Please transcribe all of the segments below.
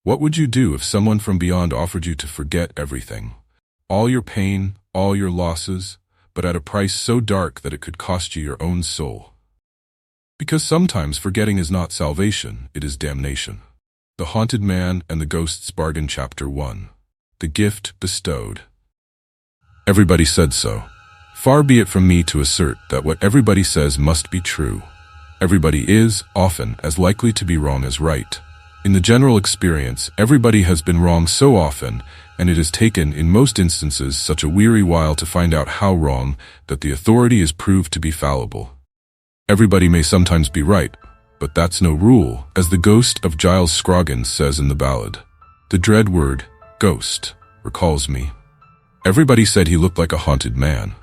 What would you do if someone from beyond offered you to forget everything? All your pain, all your losses, but at a price so dark that it could cost you your own soul. Because sometimes forgetting is not salvation, it is damnation. The Haunted Man and the Ghost's Bargain, Chapter 1. The Gift Bestowed. Everybody said so. Far be it from me to assert that what everybody says must be true. Everybody is, often, as likely to be wrong as right. In the general experience, everybody has been wrong so often, and it has taken, in most instances, such a weary while to find out how wrong, that the authority is proved to be fallible. Everybody may sometimes be right, but that's no rule, as the ghost of Giles Scroggins says in the ballad. The dread word, ghost, recalls me. Everybody said he looked like a haunted man.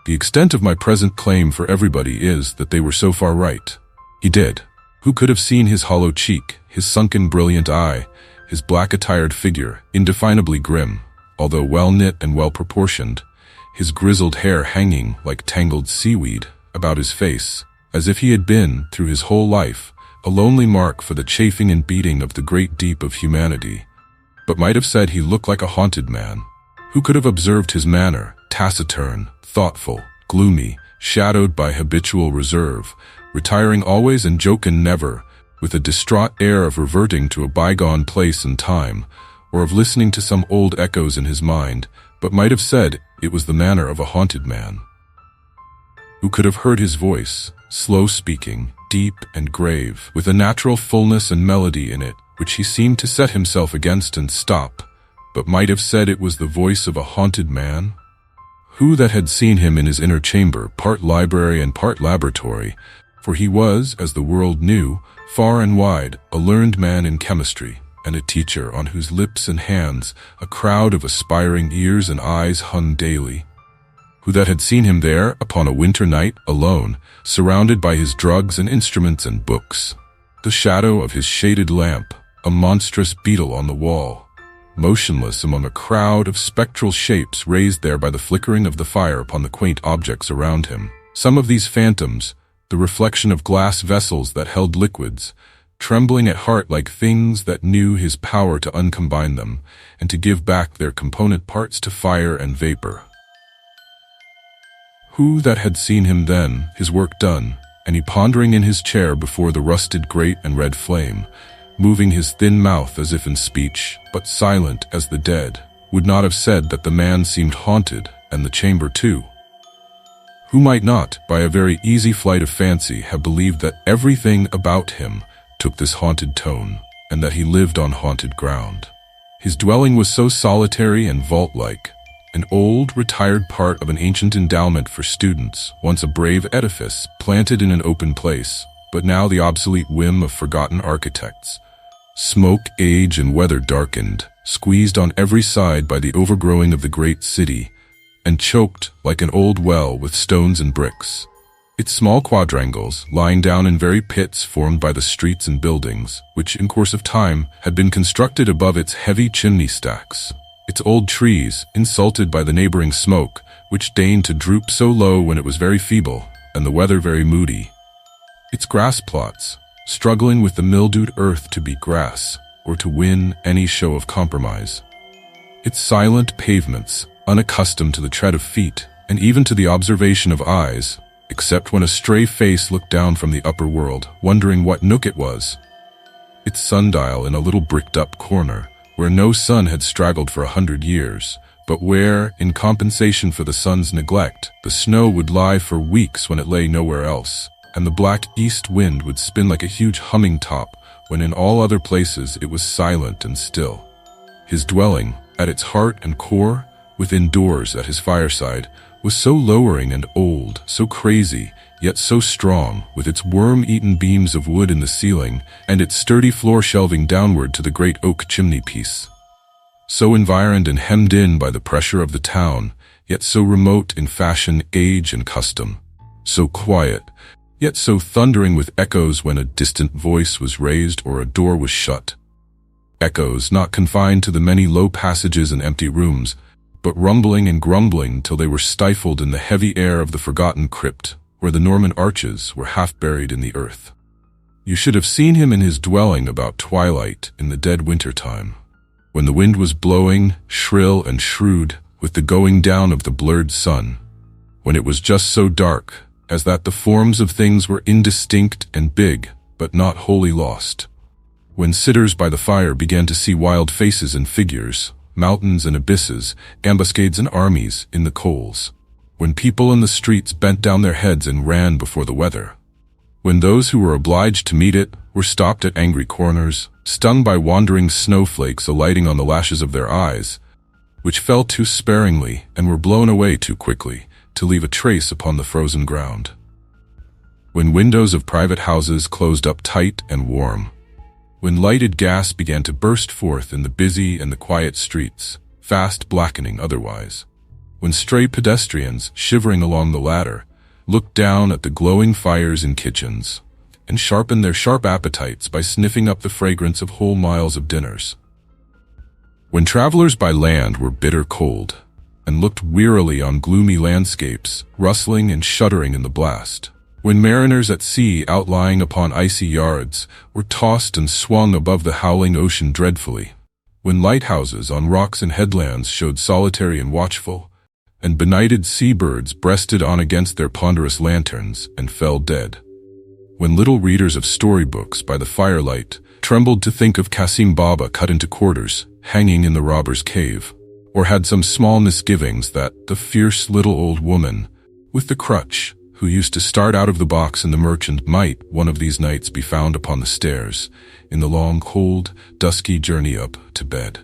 The extent of my present claim for everybody is that they were so far right. He did. Who could have seen his hollow cheek, his sunken brilliant eye, his black-attired figure, indefinably grim, although well-knit and well-proportioned, his grizzled hair hanging like tangled seaweed about his face, as if he had been, through his whole life, a lonely mark for the chafing and beating of the great deep of humanity, but might have said he looked like a haunted man. Who could have observed his manner, taciturn, thoughtful, gloomy, shadowed by habitual reserve, retiring always and joking never, with a distraught air of reverting to a bygone place and time, or of listening to some old echoes in his mind, but might have said it was the manner of a haunted man? Who could have heard his voice, slow-speaking, deep and grave, with a natural fullness and melody in it, which he seemed to set himself against and stop, but might have said it was the voice of a haunted man? Who that had seen him in his inner chamber, part library and part laboratory, for he was, as the world knew, far and wide, a learned man in chemistry, and a teacher on whose lips and hands a crowd of aspiring ears and eyes hung daily? Who that had seen him there, upon a winter night, alone, surrounded by his drugs and instruments and books, the shadow of his shaded lamp, a monstrous beetle on the wall, motionless among a crowd of spectral shapes raised there by the flickering of the fire upon the quaint objects around him. Some of these phantoms, the reflection of glass vessels that held liquids, trembling at heart like things that knew his power to uncombine them, and to give back their component parts to fire and vapor. Who that had seen him then, his work done, and he pondering in his chair before the rusted grate and red flame, moving his thin mouth as if in speech, but silent as the dead, would not have said that the man seemed haunted, and the chamber too? Who might not, by a very easy flight of fancy, have believed that everything about him took this haunted tone, and that he lived on haunted ground? His dwelling was so solitary and vault-like, an old, retired part of an ancient endowment for students, once a brave edifice planted in an open place, but now the obsolete whim of forgotten architects. Smoke, age, and weather darkened, squeezed on every side by the overgrowing of the great city, and choked like an old well with stones and bricks. Its small quadrangles, lying down in very pits formed by the streets and buildings, which in course of time had been constructed above its heavy chimney stacks. Its old trees, insulted by the neighboring smoke, which deigned to droop so low when it was very feeble, and the weather very moody. Its grass plots, struggling with the mildewed earth to be grass, or to win any show of compromise. Its silent pavements, unaccustomed to the tread of feet, and even to the observation of eyes, except when a stray face looked down from the upper world, wondering what nook it was. Its sundial in a little bricked-up corner, where no sun had straggled for 100 years, but where, in compensation for the sun's neglect, the snow would lie for weeks when it lay nowhere else, and the black east wind would spin like a huge humming top, when in all other places it was silent and still. His dwelling, at its heart and core, within doors at his fireside, was so lowering and old, so crazy, yet so strong, with its worm-eaten beams of wood in the ceiling, and its sturdy floor shelving downward to the great oak chimney-piece. So environed and hemmed in by the pressure of the town, yet so remote in fashion, age, and custom. So quiet, yet so thundering with echoes when a distant voice was raised or a door was shut. Echoes not confined to the many low passages and empty rooms, but rumbling and grumbling till they were stifled in the heavy air of the forgotten crypt, where the Norman arches were half buried in the earth. You should have seen him in his dwelling about twilight in the dead winter time, when the wind was blowing, shrill and shrewd, with the going down of the blurred sun, when it was just so dark as that the forms of things were indistinct and big, but not wholly lost. When sitters by the fire began to see wild faces and figures, mountains and abysses, ambuscades and armies in the coals. When people in the streets bent down their heads and ran before the weather. When those who were obliged to meet it were stopped at angry corners, stung by wandering snowflakes alighting on the lashes of their eyes, which fell too sparingly and were blown away too quickly to leave a trace upon the frozen ground. When windows of private houses closed up tight and warm. When lighted gas began to burst forth in the busy and the quiet streets, fast blackening otherwise. When stray pedestrians, shivering along the ladder, looked down at the glowing fires in kitchens, and sharpened their sharp appetites by sniffing up the fragrance of whole miles of dinners. When travelers by land were bitter cold, and looked wearily on gloomy landscapes, rustling and shuddering in the blast. When mariners at sea outlying upon icy yards were tossed and swung above the howling ocean dreadfully. When lighthouses on rocks and headlands showed solitary and watchful, and benighted seabirds breasted on against their ponderous lanterns and fell dead. When little readers of storybooks by the firelight trembled to think of Kasim Baba cut into quarters, hanging in the robber's cave, or had some small misgivings that the fierce little old woman, with the crutch, who used to start out of the box in the merchant might one of these nights be found upon the stairs, in the long, cold, dusky journey up to bed.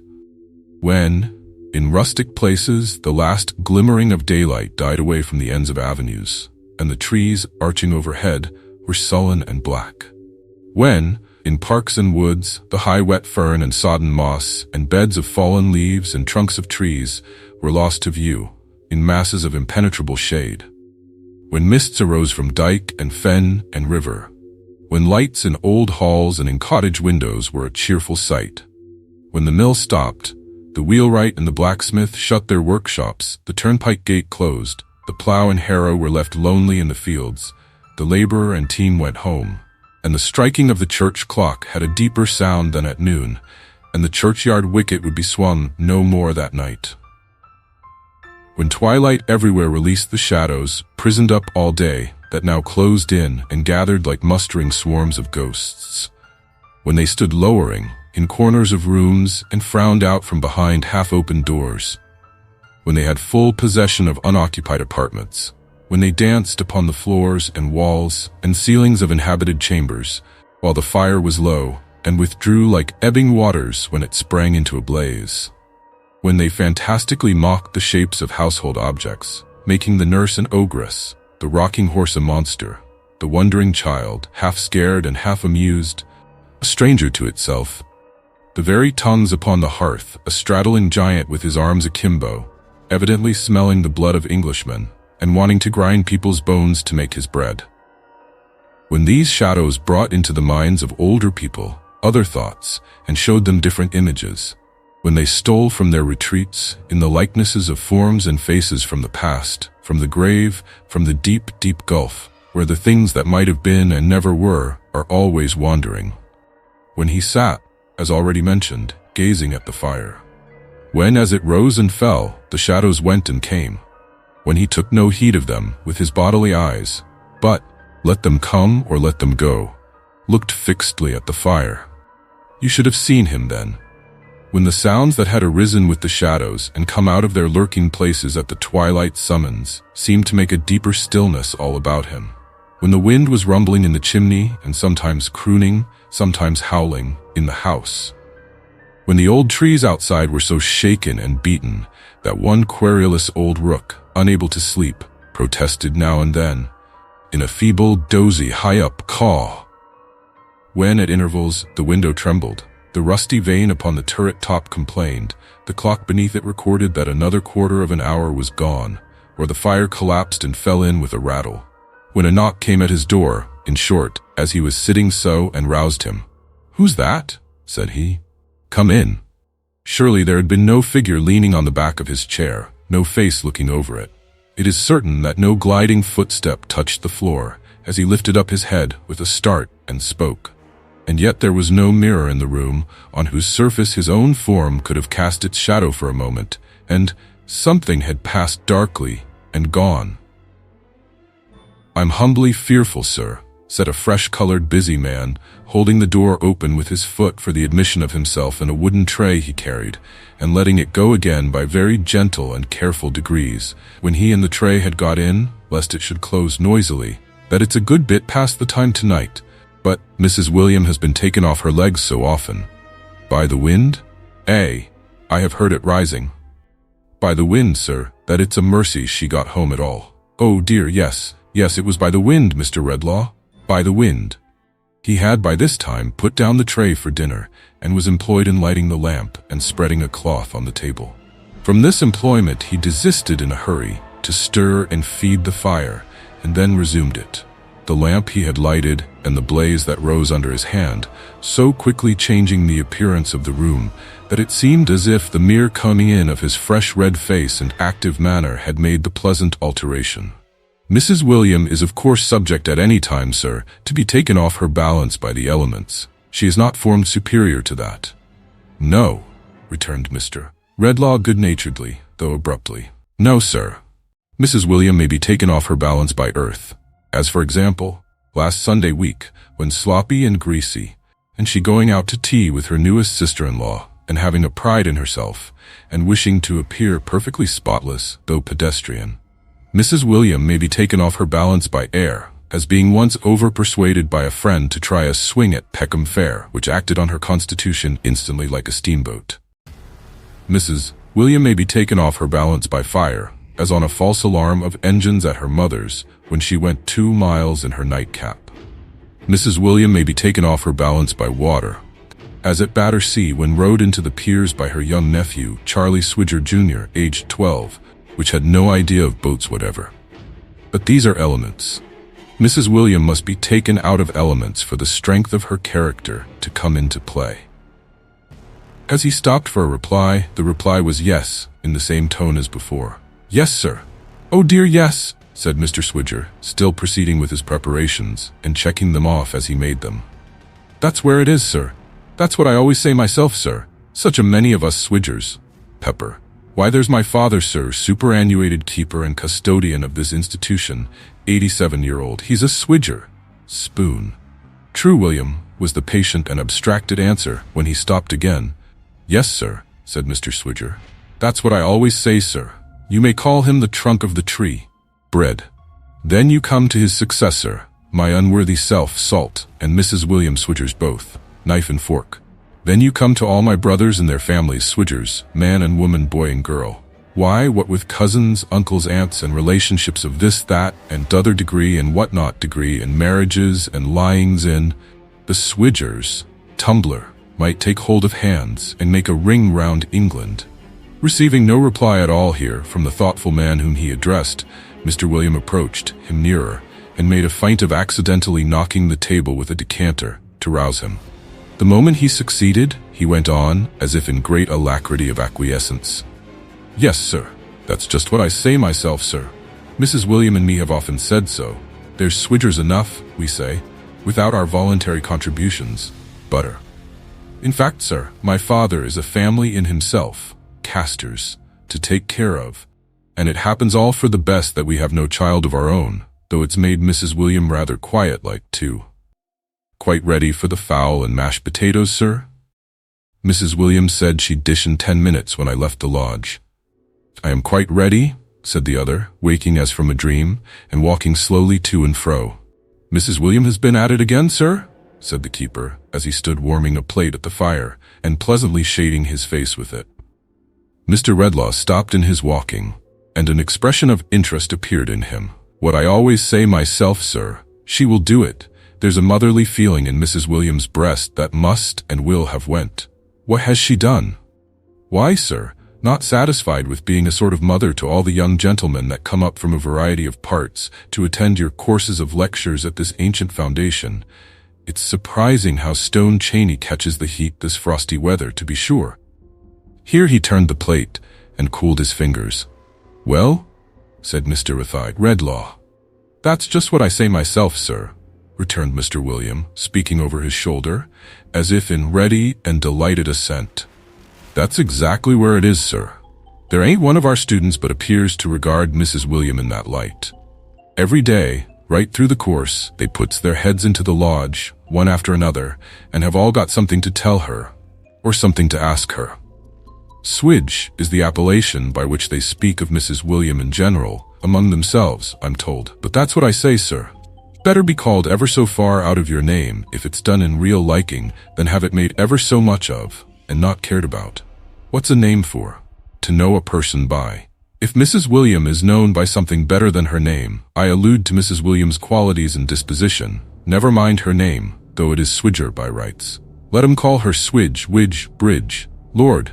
When, in rustic places, the last glimmering of daylight died away from the ends of avenues, and the trees, arching overhead, were sullen and black. When, in parks and woods, the high wet fern and sodden moss and beds of fallen leaves and trunks of trees were lost to view, in masses of impenetrable shade. When mists arose from dike and fen and river. When lights in old halls and in cottage windows were a cheerful sight. When the mill stopped, the wheelwright and the blacksmith shut their workshops, the turnpike gate closed, the plow and harrow were left lonely in the fields, the laborer and team went home, and the striking of the church clock had a deeper sound than at noon, and the churchyard wicket would be swung no more that night. When twilight everywhere released the shadows, prisoned up all day, that now closed in and gathered like mustering swarms of ghosts. When they stood lowering, in corners of rooms and frowned out from behind half-open doors. When they had full possession of unoccupied apartments. When they danced upon the floors and walls and ceilings of inhabited chambers, while the fire was low, and withdrew like ebbing waters when it sprang into a blaze. When they fantastically mocked the shapes of household objects, making the nurse an ogress, the rocking horse a monster, the wondering child, half scared and half amused, a stranger to itself, the very tongues upon the hearth, a straddling giant with his arms akimbo, evidently smelling the blood of Englishmen, and wanting to grind people's bones to make his bread. When these shadows brought into the minds of older people other thoughts, and showed them different images, when they stole from their retreats in the likenesses of forms and faces from the past, from the grave, from the deep, deep gulf, where the things that might have been and never were are always wandering. When he sat, as already mentioned, gazing at the fire. When, as it rose and fell, the shadows went and came. When he took no heed of them with his bodily eyes, but, let them come or let them go, looked fixedly at the fire. You should have seen him then. When the sounds that had arisen with the shadows and come out of their lurking places at the twilight summons seemed to make a deeper stillness all about him. When the wind was rumbling in the chimney and sometimes crooning, sometimes howling, in the house. When the old trees outside were so shaken and beaten that one querulous old rook, unable to sleep, protested now and then, in a feeble, dozy, high-up caw. When, at intervals, the window trembled, the rusty vane upon the turret top complained, the clock beneath it recorded that another quarter of an hour was gone, or the fire collapsed and fell in with a rattle. When a knock came at his door, in short, as he was sitting so, and roused him. "Who's that?" said he. "Come in." Surely there had been no figure leaning on the back of his chair, no face looking over it. It is certain that no gliding footstep touched the floor, as he lifted up his head with a start and spoke. And yet there was no mirror in the room on whose surface his own form could have cast its shadow for a moment, and something had passed darkly and gone. "I'm humbly fearful, sir," said a fresh-colored busy man, holding the door open with his foot for the admission of himself in a wooden tray he carried, and letting it go again by very gentle and careful degrees, when he and the tray had got in, lest it should close noisily, "that it's a good bit past the time tonight, but Mrs. William has been taken off her legs so often." "By the wind? I have heard it rising." "By the wind, sir, that it's a mercy she got home at all." "Oh dear, yes, it was by the wind, Mr. Redlaw, by the wind." He had by this time put down the tray for dinner, and was employed in lighting the lamp and spreading a cloth on the table. From this employment he desisted in a hurry, to stir and feed the fire, and then resumed it. The lamp he had lighted, and the blaze that rose under his hand, so quickly changing the appearance of the room, that it seemed as if the mere coming in of his fresh red face and active manner had made the pleasant alteration. "Mrs. William is of course subject at any time, sir, to be taken off her balance by the elements. She is not formed superior to that." "No," returned Mr. Redlaw good-naturedly, though abruptly. "No, sir. Mrs. William may be taken off her balance by earth, as for example, last Sunday week, when sloppy and greasy, and she going out to tea with her newest sister-in-law, and having a pride in herself, and wishing to appear perfectly spotless, though pedestrian. Mrs. William may be taken off her balance by air, as being once over-persuaded by a friend to try a swing at Peckham Fair, which acted on her constitution instantly like a steamboat. Mrs. William may be taken off her balance by fire, as on a false alarm of engines at her mother's, when she went 2 miles in her nightcap. Mrs. William may be taken off her balance by water, as at Battersea when rowed into the piers by her young nephew, Charlie Swidger Jr., aged 12, which had no idea of boats whatever. But these are elements. Mrs. William must be taken out of elements for the strength of her character to come into play. As he stopped for a reply, the reply was yes, in the same tone as before. "Yes, sir." "Oh dear, yes," said Mr. Swidger, still proceeding with his preparations, and checking them off as he made them. "That's where it is, sir. That's what I always say myself, sir. Such a many of us Swidgers. Pepper. Why, there's my father, sir, superannuated keeper and custodian of this institution, 87-year-old. He's a Swidger. Spoon." "True, William," was the patient and abstracted answer, when he stopped again. "Yes, sir," said Mr. Swidger. "That's what I always say, sir. You may call him the trunk of the tree. Bread. Then you come to his successor, my unworthy self, Salt, and Mrs. William Swidgers both, knife and fork. Then you come to all my brothers and their families, Swidgers, man and woman, boy and girl. Why, what with cousins, uncles, aunts, and relationships of this, that, and t'other degree and what not degree, and marriages and lyings in, the Swidgers, tumbler, might take hold of hands and make a ring round England." Receiving no reply at all here from the thoughtful man whom he addressed, Mr. William approached him nearer, and made a feint of accidentally knocking the table with a decanter, to rouse him. The moment he succeeded, he went on, as if in great alacrity of acquiescence. "Yes, sir. That's just what I say myself, sir. Mrs. William and me have often said so. There's Swidgers enough, we say, without our voluntary contributions. Butter. In fact, sir, my father is a family in himself, casters, to take care of, and it happens all for the best that we have no child of our own, though it's made Mrs. William rather quiet-like, too." "Quite ready for the fowl and mashed potatoes, sir?" "Mrs. William said she'd dish in 10 minutes when I left the lodge." "I am quite ready," said the other, waking as from a dream, and walking slowly to and fro. "Mrs. William has been at it again, sir?" said the keeper, as he stood warming a plate at the fire, and pleasantly shading his face with it. Mr. Redlaw stopped in his walking, and an expression of interest appeared in him. "What I always say myself, sir, she will do it. There's a motherly feeling in Mrs. William's breast that must and will have went." "What has she done?" "Why, sir, not satisfied with being a sort of mother to all the young gentlemen that come up from a variety of parts to attend your courses of lectures at this ancient foundation. It's surprising how Stone Chaney catches the heat this frosty weather, to be sure." Here he turned the plate and cooled his fingers. "Well?" said Mr. Redlaw. That's just what I say myself, sir, returned Mr. William, speaking over his shoulder, as if in ready and delighted assent. That's exactly where it is, sir. There ain't one of our students but appears to regard Mrs. William in that light. Every day, right through the course, they puts their heads into the lodge, one after another, and have all got something to tell her, or something to ask her. Swidge is the appellation by which they speak of Mrs. William in general, among themselves, I'm told. But that's what I say, sir. Better be called ever so far out of your name if it's done in real liking than have it made ever so much of, and not cared about. What's a name for? To know a person by. If Mrs. William is known by something better than her name, I allude to Mrs. William's qualities and disposition. Never mind her name, though it is Swidger by rights. Let 'em call her Swidge, Widge, Bridge, Lord,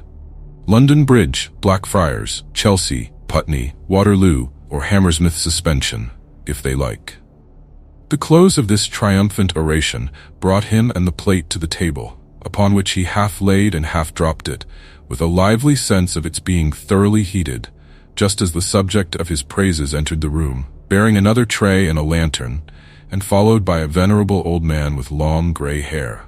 London Bridge, Blackfriars, Chelsea, Putney, Waterloo, or Hammersmith Suspension, if they like. The close of this triumphant oration brought him and the plate to the table, upon which he half laid and half dropped it, with a lively sense of its being thoroughly heated, just as the subject of his praises entered the room, bearing another tray and a lantern, and followed by a venerable old man with long gray hair.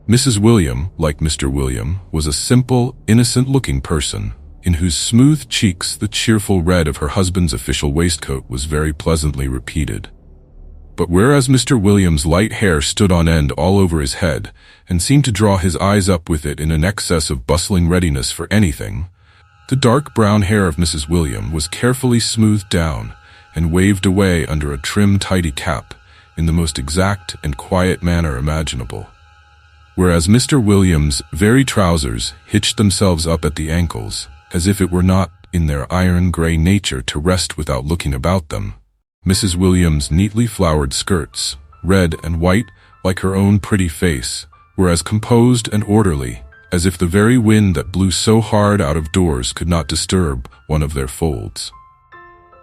Mrs. William, like Mr. William, was a simple, innocent-looking person, in whose smooth cheeks the cheerful red of her husband's official waistcoat was very pleasantly repeated. But whereas Mr. William's light hair stood on end all over his head, and seemed to draw his eyes up with it in an excess of bustling readiness for anything, the dark brown hair of Mrs. William was carefully smoothed down, and waved away under a trim, tidy cap, in the most exact and quiet manner imaginable. Whereas Mr. William's very trousers hitched themselves up at the ankles, as if it were not in their iron-gray nature to rest without looking about them, Mrs. William's neatly flowered skirts, red and white like her own pretty face, were as composed and orderly as if the very wind that blew so hard out of doors could not disturb one of their folds.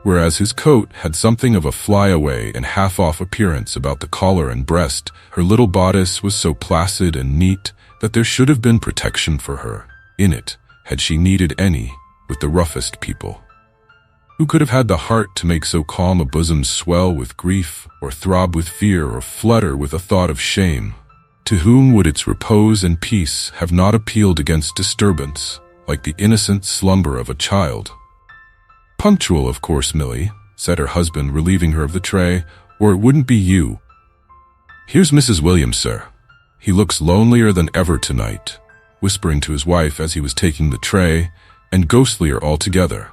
Whereas his coat had something of a fly-away and half-off appearance about the collar and breast, her little bodice was so placid and neat that there should have been protection for her in it, had she needed any, with the roughest people. Who could have had the heart to make so calm a bosom swell with grief, or throb with fear, or flutter with a thought of shame? To whom would its repose and peace have not appealed against disturbance, like the innocent slumber of a child? Punctual, of course, Milly, said her husband, relieving her of the tray, or it wouldn't be you. Here's Mrs. William, sir. He looks lonelier than ever tonight, whispering to his wife as he was taking the tray, and ghostlier altogether.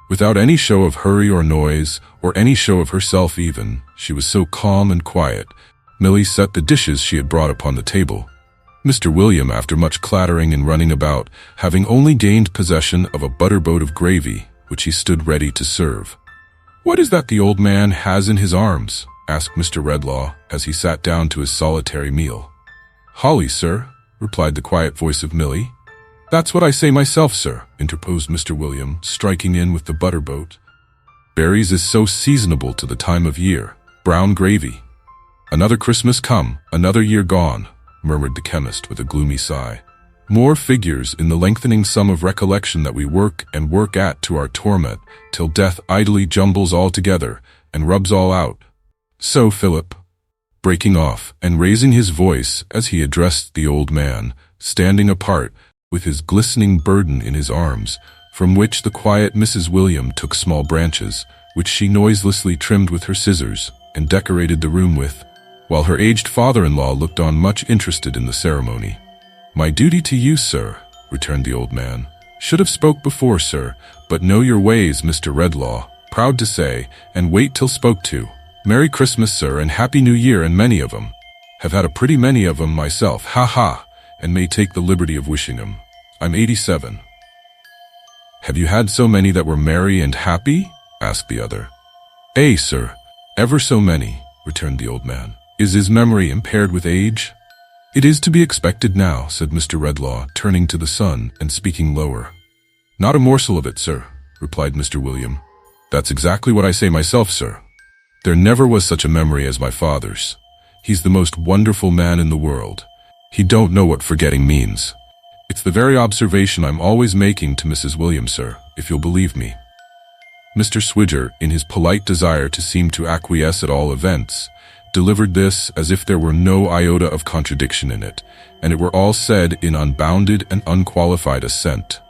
Without any show of hurry or noise, or any show of herself even, she was so calm and quiet, Milly set the dishes she had brought upon the table. Mr. William, after much clattering and running about, having only gained possession of a butterboat of gravy, which he stood ready to serve. "What is that the old man has in his arms?" asked Mr. Redlaw, as he sat down to his solitary meal. "Holly, sir," replied the quiet voice of Milly. "That's what I say myself, sir," interposed Mr. William, striking in with the butterboat. "Berries is so seasonable to the time of year. Brown gravy." "Another Christmas come, another year gone," murmured the chemist with a gloomy sigh. "More figures in the lengthening sum of recollection that we work and work at to our torment, till death idly jumbles all together and rubs all out. So, Philip," breaking off and raising his voice as he addressed the old man, standing apart, with his glistening burden in his arms, from which the quiet Mrs. William took small branches, which she noiselessly trimmed with her scissors, and decorated the room with, while her aged father-in-law looked on much interested in the ceremony. "My duty to you, sir," returned the old man. "Should have spoke before, sir, but know your ways, Mr. Redlaw. Proud to say, and wait till spoke to. Merry Christmas, sir, and Happy New Year, and many of 'em. Have had a pretty many of 'em myself, ha, and may take the liberty of wishing 'em. I'm 87. "Have you had so many that were merry and happy?" asked the other. Sir, ever so many," returned the old man. "Is his memory impaired with age?" "It is to be expected now," said Mr. Redlaw, turning to the son and speaking lower. "Not a morsel of it, sir," replied Mr. William. "That's exactly what I say myself, sir. There never was such a memory as my father's. He's the most wonderful man in the world. He don't know what forgetting means. It's the very observation I'm always making to Mrs. William, sir, if you'll believe me." Mr. Swidger, in his polite desire to seem to acquiesce at all events, delivered this as if there were no iota of contradiction in it, and it were all said in unbounded and unqualified assent.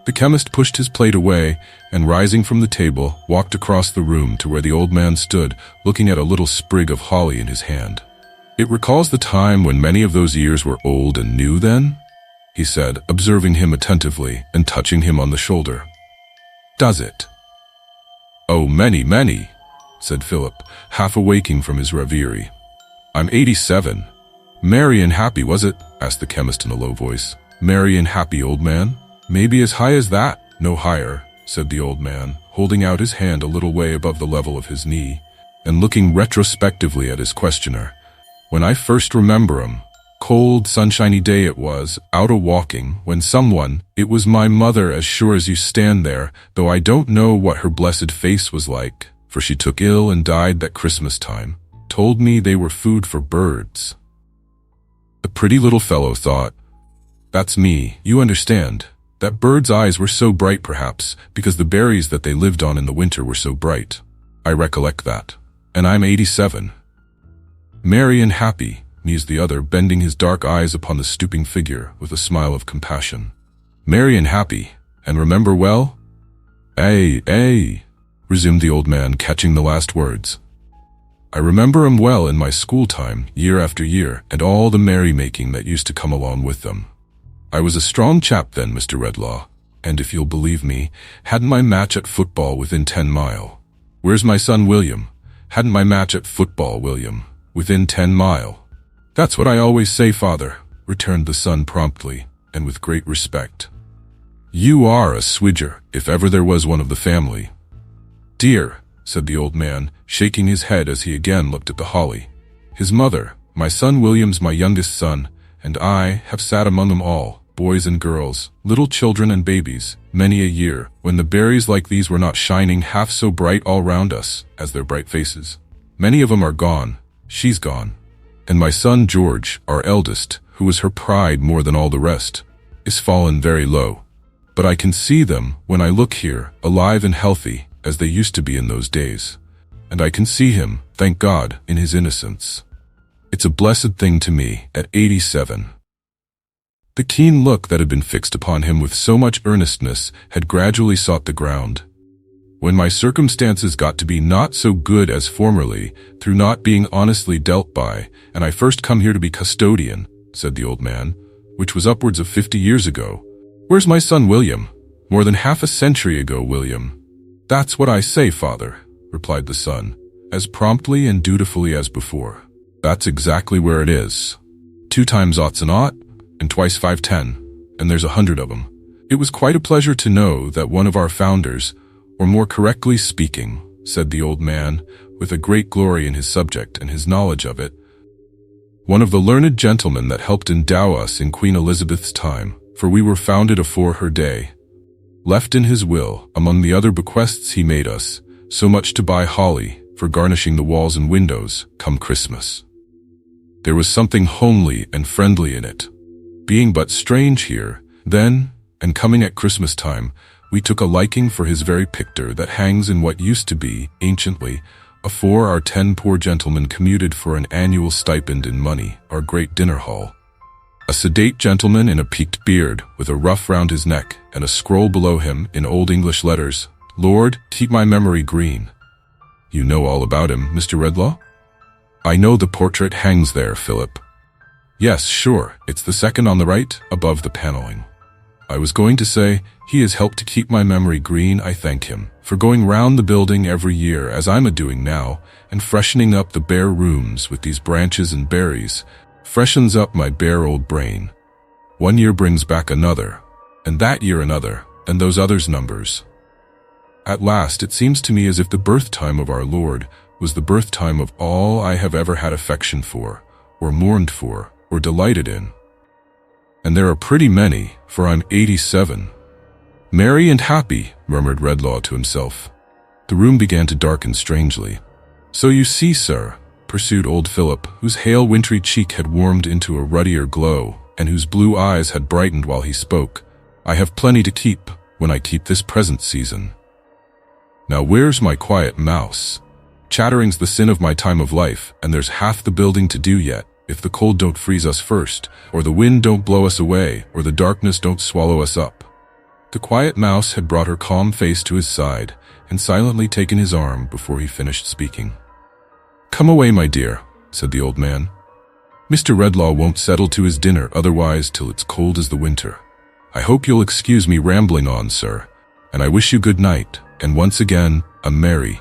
The chemist pushed his plate away, and rising from the table, walked across the room to where the old man stood, looking at a little sprig of holly in his hand. "It recalls the time when many of those years were old and new then?" he said, observing him attentively and touching him on the shoulder. "Does it?" "Oh, many, many," said Philip, half awaking from his reverie. "I'm 87. "Merry and happy, was it?" asked the chemist in a low voice. "Merry and happy, old man? Maybe as high as that?" "No higher," said the old man, holding out his hand a little way above the level of his knee, and looking retrospectively at his questioner. "When I first remember 'em, cold, sunshiny day it was, out a-walking, when someone, it was my mother as sure as you stand there, though I don't know what her blessed face was like, for she took ill and died that Christmas time, told me they were food for birds." The pretty little fellow thought, "That's me, you understand. That birds' eyes were so bright perhaps, because the berries that they lived on in the winter were so bright. I recollect that. And I'm 87. "Merry and happy," mused the other, bending his dark eyes upon the stooping figure with a smile of compassion. "Merry and happy, and remember well?" Ay," resumed the old man, catching the last words. "I remember 'em well in my school time, year after year, and all the merry-making that used to come along with them. I was a strong chap then, Mr. Redlaw, and if you'll believe me, hadn't my match at football within 10 mile. Where's my son William? Hadn't my match at football, William, within 10 mile. "That's what I always say, father," returned the son promptly, and with great respect. "You are a Swidger, if ever there was one of the family." "Dear," said the old man, shaking his head as he again looked at the holly. "His mother, my son William's my youngest son, and I have sat among them all, boys and girls, little children and babies, many a year, when the berries like these were not shining half so bright all round us as their bright faces. Many of 'em are gone, she's gone, and my son George, our eldest, who was her pride more than all the rest, is fallen very low. But I can see them, when I look here, alive and healthy, as they used to be in those days. And I can see him, thank God, in his innocence. It's a blessed thing to me, at 87. The keen look that had been fixed upon him with so much earnestness had gradually sought the ground. "When my circumstances got to be not so good as formerly, through not being honestly dealt by, and I first come here to be custodian," said the old man, "which was upwards of 50 years ago. Where's my son William? More than half a century ago, William." "That's what I say, father," replied the son, as promptly and dutifully as before. "That's exactly where it is. 2 times 0's an 0, and twice 5 10, and there's 100 of 'em. It was quite a pleasure to know that one of our founders, or more correctly speaking," said the old man, with a great glory in his subject and his knowledge of it, "one of the learned gentlemen that helped endow us in Queen Elizabeth's time, for we were founded afore her day, left in his will, among the other bequests he made us, so much to buy holly, for garnishing the walls and windows, come Christmas. There was something homely and friendly in it. Being but strange here, then, and coming at Christmas time, we took a liking for his very picture that hangs in what used to be, anciently, afore our 10 poor gentlemen commuted for an annual stipend in money, our great dinner hall. A sedate gentleman in a peaked beard, with a ruff round his neck, and a scroll below him in Old English letters, "Lord, keep my memory green." You know all about him, Mr. Redlaw? "I know the portrait hangs there, Philip." "Yes, sure, it's the second on the right, above the paneling. I was going to say, he has helped to keep my memory green. I thank him, for going round the building every year, as I'm a-doing now, and freshening up the bare rooms with these branches and berries, freshens up my bare old brain. One year brings back another, and that year another, and those others numbers. At last it seems to me as if the birth time of our Lord was the birth time of all I have ever had affection for, or mourned for, or delighted in. And there are pretty many, for I'm 87. "Merry and happy," murmured Redlaw to himself. The room began to darken strangely. "So you see, sir," pursued old Philip, whose hale wintry cheek had warmed into a ruddier glow, and whose blue eyes had brightened while he spoke, "I have plenty to keep, when I keep this present season. Now where's my quiet mouse? Chattering's the sin of my time of life, and there's half the building to do yet, if the cold don't freeze us first, or the wind don't blow us away, or the darkness don't swallow us up. The quiet mouse had brought her calm face to his side, and silently taken his arm before he finished speaking. "Come away, my dear," said the old man. "Mr. Redlaw won't settle to his dinner otherwise till it's cold as the winter. I hope you'll excuse me rambling on, sir, and I wish you good night, and once again, a merry—"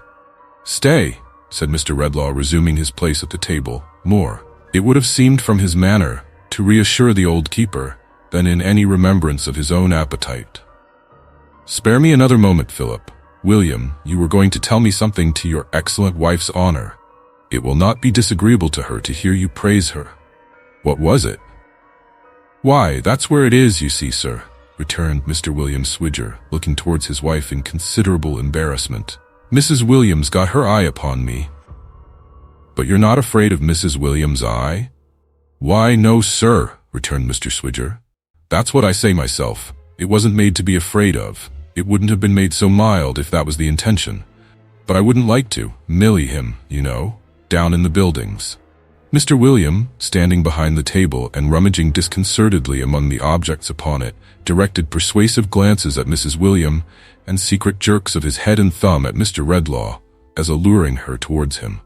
"Stay," said Mr. Redlaw, resuming his place at the table, more, it would have seemed from his manner, to reassure the old keeper, than in any remembrance of his own appetite. "Spare me another moment, Philip. William, you were going to tell me something to your excellent wife's honor. It will not be disagreeable to her to hear you praise her." "What was it?" "Why, that's where it is, you see, sir," returned Mr. William Swidger, looking towards his wife in considerable embarrassment. "Mrs. Williams got her eye upon me." "But you're not afraid of Mrs. Williams' eye?" "Why, no, sir," returned Mr. Swidger. "That's what I say myself. It wasn't made to be afraid of. It wouldn't have been made so mild if that was the intention. But I wouldn't like to, Millie him, you know, down in the buildings." Mr. William, standing behind the table and rummaging disconcertedly among the objects upon it, directed persuasive glances at Mrs. William and secret jerks of his head and thumb at Mr. Redlaw, as alluring her towards him.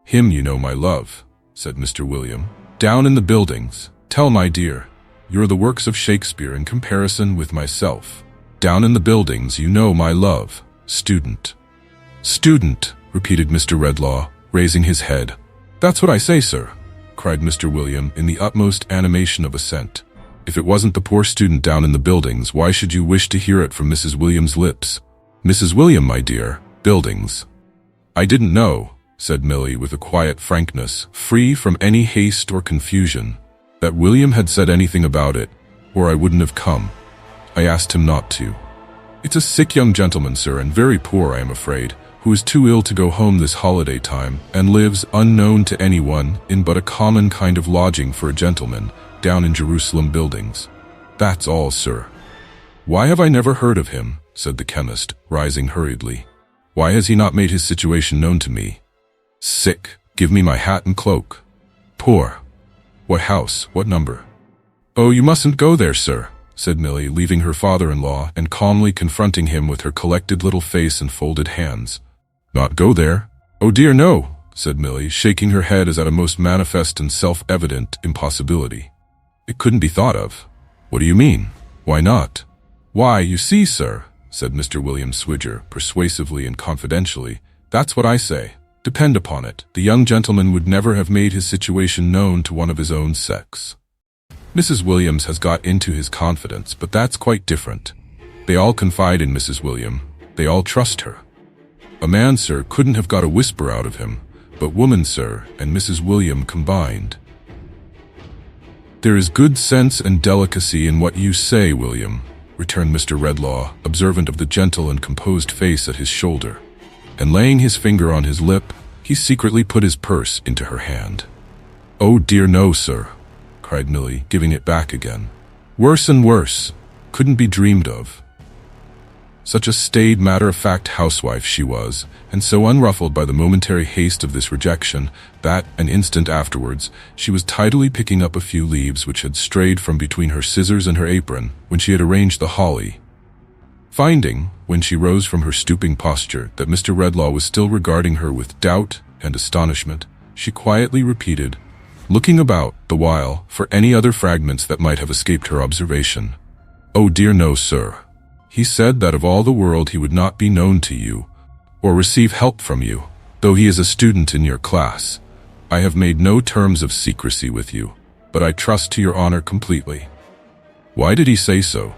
"Him, you know, my love," said Mr. William. "Down in the buildings. Tell my dear, you're the works of Shakespeare in comparison with myself. Down in the buildings, you know, my love. Student." "Student," repeated Mr. Redlaw, raising his head. "That's what I say, sir," cried Mr. William in the utmost animation of assent. "If it wasn't the poor student down in the buildings, why should you wish to hear it from Mrs. Williams' lips? Mrs. William, my dear, buildings." "I didn't know," said Millie with a quiet frankness, free from any haste or confusion, "that William had said anything about it, or I wouldn't have come. I asked him not to. It's a sick young gentleman, sir, and very poor, I am afraid, who is too ill to go home this holiday time, and lives, unknown to anyone, in but a common kind of lodging for a gentleman, down in Jerusalem buildings. That's all, sir." "Why have I never heard of him?" said the chemist, rising hurriedly. "Why has he not made his situation known to me? Sick, give me my hat and cloak. Poor. What house, what number?" "Oh, you mustn't go there, sir," said Millie, leaving her father-in-law and calmly confronting him with her collected little face and folded hands. "Not go there? Oh dear, no," said Millie, shaking her head as at a most manifest and self-evident impossibility. "It couldn't be thought of." "What do you mean? Why not?" "Why, you see, sir," said Mr. William Swidger, persuasively and confidentially, "that's what I say. Depend upon it, the young gentleman would never have made his situation known to one of his own sex. Mrs. Williams has got into his confidence, but that's quite different. They all confide in Mrs. William. They all trust her. A man, sir, couldn't have got a whisper out of him, but woman, sir, and Mrs. William combined. There is good sense and delicacy in what you say, William, returned Mr. Redlaw, observant of the gentle and composed face at his shoulder. And laying his finger on his lip, he secretly put his purse into her hand. "Oh dear no, sir," cried Millie, giving it back again. "Worse and worse. Couldn't be dreamed of." Such a staid, matter-of-fact housewife she was, and so unruffled by the momentary haste of this rejection, that, an instant afterwards, she was tidily picking up a few leaves which had strayed from between her scissors and her apron when she had arranged the holly. Finding, when she rose from her stooping posture, that Mr. Redlaw was still regarding her with doubt and astonishment, she quietly repeated, looking about, the while, for any other fragments that might have escaped her observation, "Oh dear no, sir. He said that of all the world he would not be known to you, or receive help from you, though he is a student in your class. I have made no terms of secrecy with you, but I trust to your honor completely." "Why did he say so?"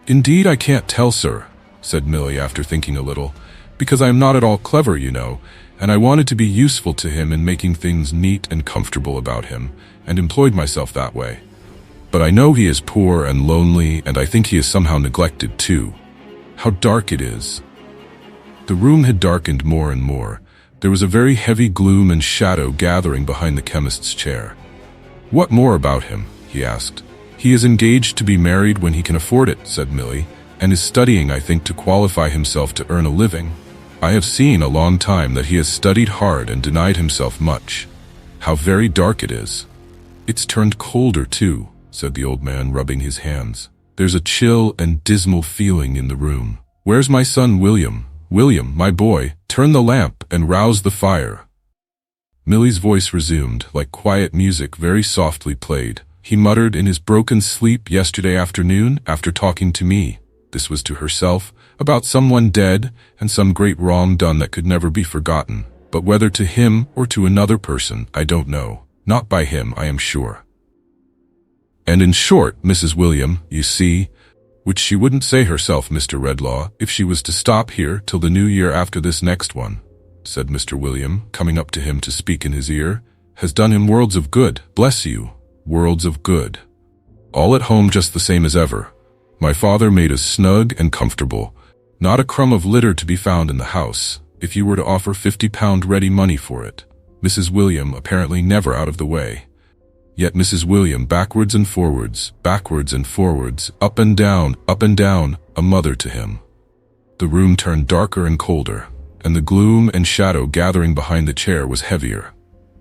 "Indeed, I can't tell, sir," said Millie after thinking a little, "because I am not at all clever, you know, and I wanted to be useful to him in making things neat and comfortable about him, and employed myself that way. But I know he is poor and lonely, and I think he is somehow neglected too. How dark it is." The room had darkened more and more. There was a very heavy gloom and shadow gathering behind the chemist's chair. "What more about him?" he asked. "He is engaged to be married when he can afford it," said Millie, and is studying, I think, to qualify himself to earn a living. I have seen a long time that he has studied hard and denied himself much. How very dark it is." "It's turned colder, too," said the old man, rubbing his hands. "There's a chill and dismal feeling in the room. Where's my son William? William, my boy, turn the lamp and rouse the fire." Millie's voice resumed, like quiet music very softly played. "He muttered in his broken sleep yesterday afternoon after talking to me," this was to herself, "about someone dead and some great wrong done that could never be forgotten. But whether to him or to another person, I don't know. Not by him, I am sure. And in short, Mrs. William, you see," which she wouldn't say herself, Mr. Redlaw, if she was to stop here till the new year after this next one, said Mr. William, coming up to him to speak in his ear, "has done him worlds of good, bless you, worlds of good. All at home just the same as ever. My father made us snug and comfortable, not a crumb of litter to be found in the house, if you were to offer £50 ready money for it. Mrs. William apparently never out of the way. Yet Mrs. William backwards and forwards, up and down, a mother to him." The room turned darker and colder, and the gloom and shadow gathering behind the chair was heavier.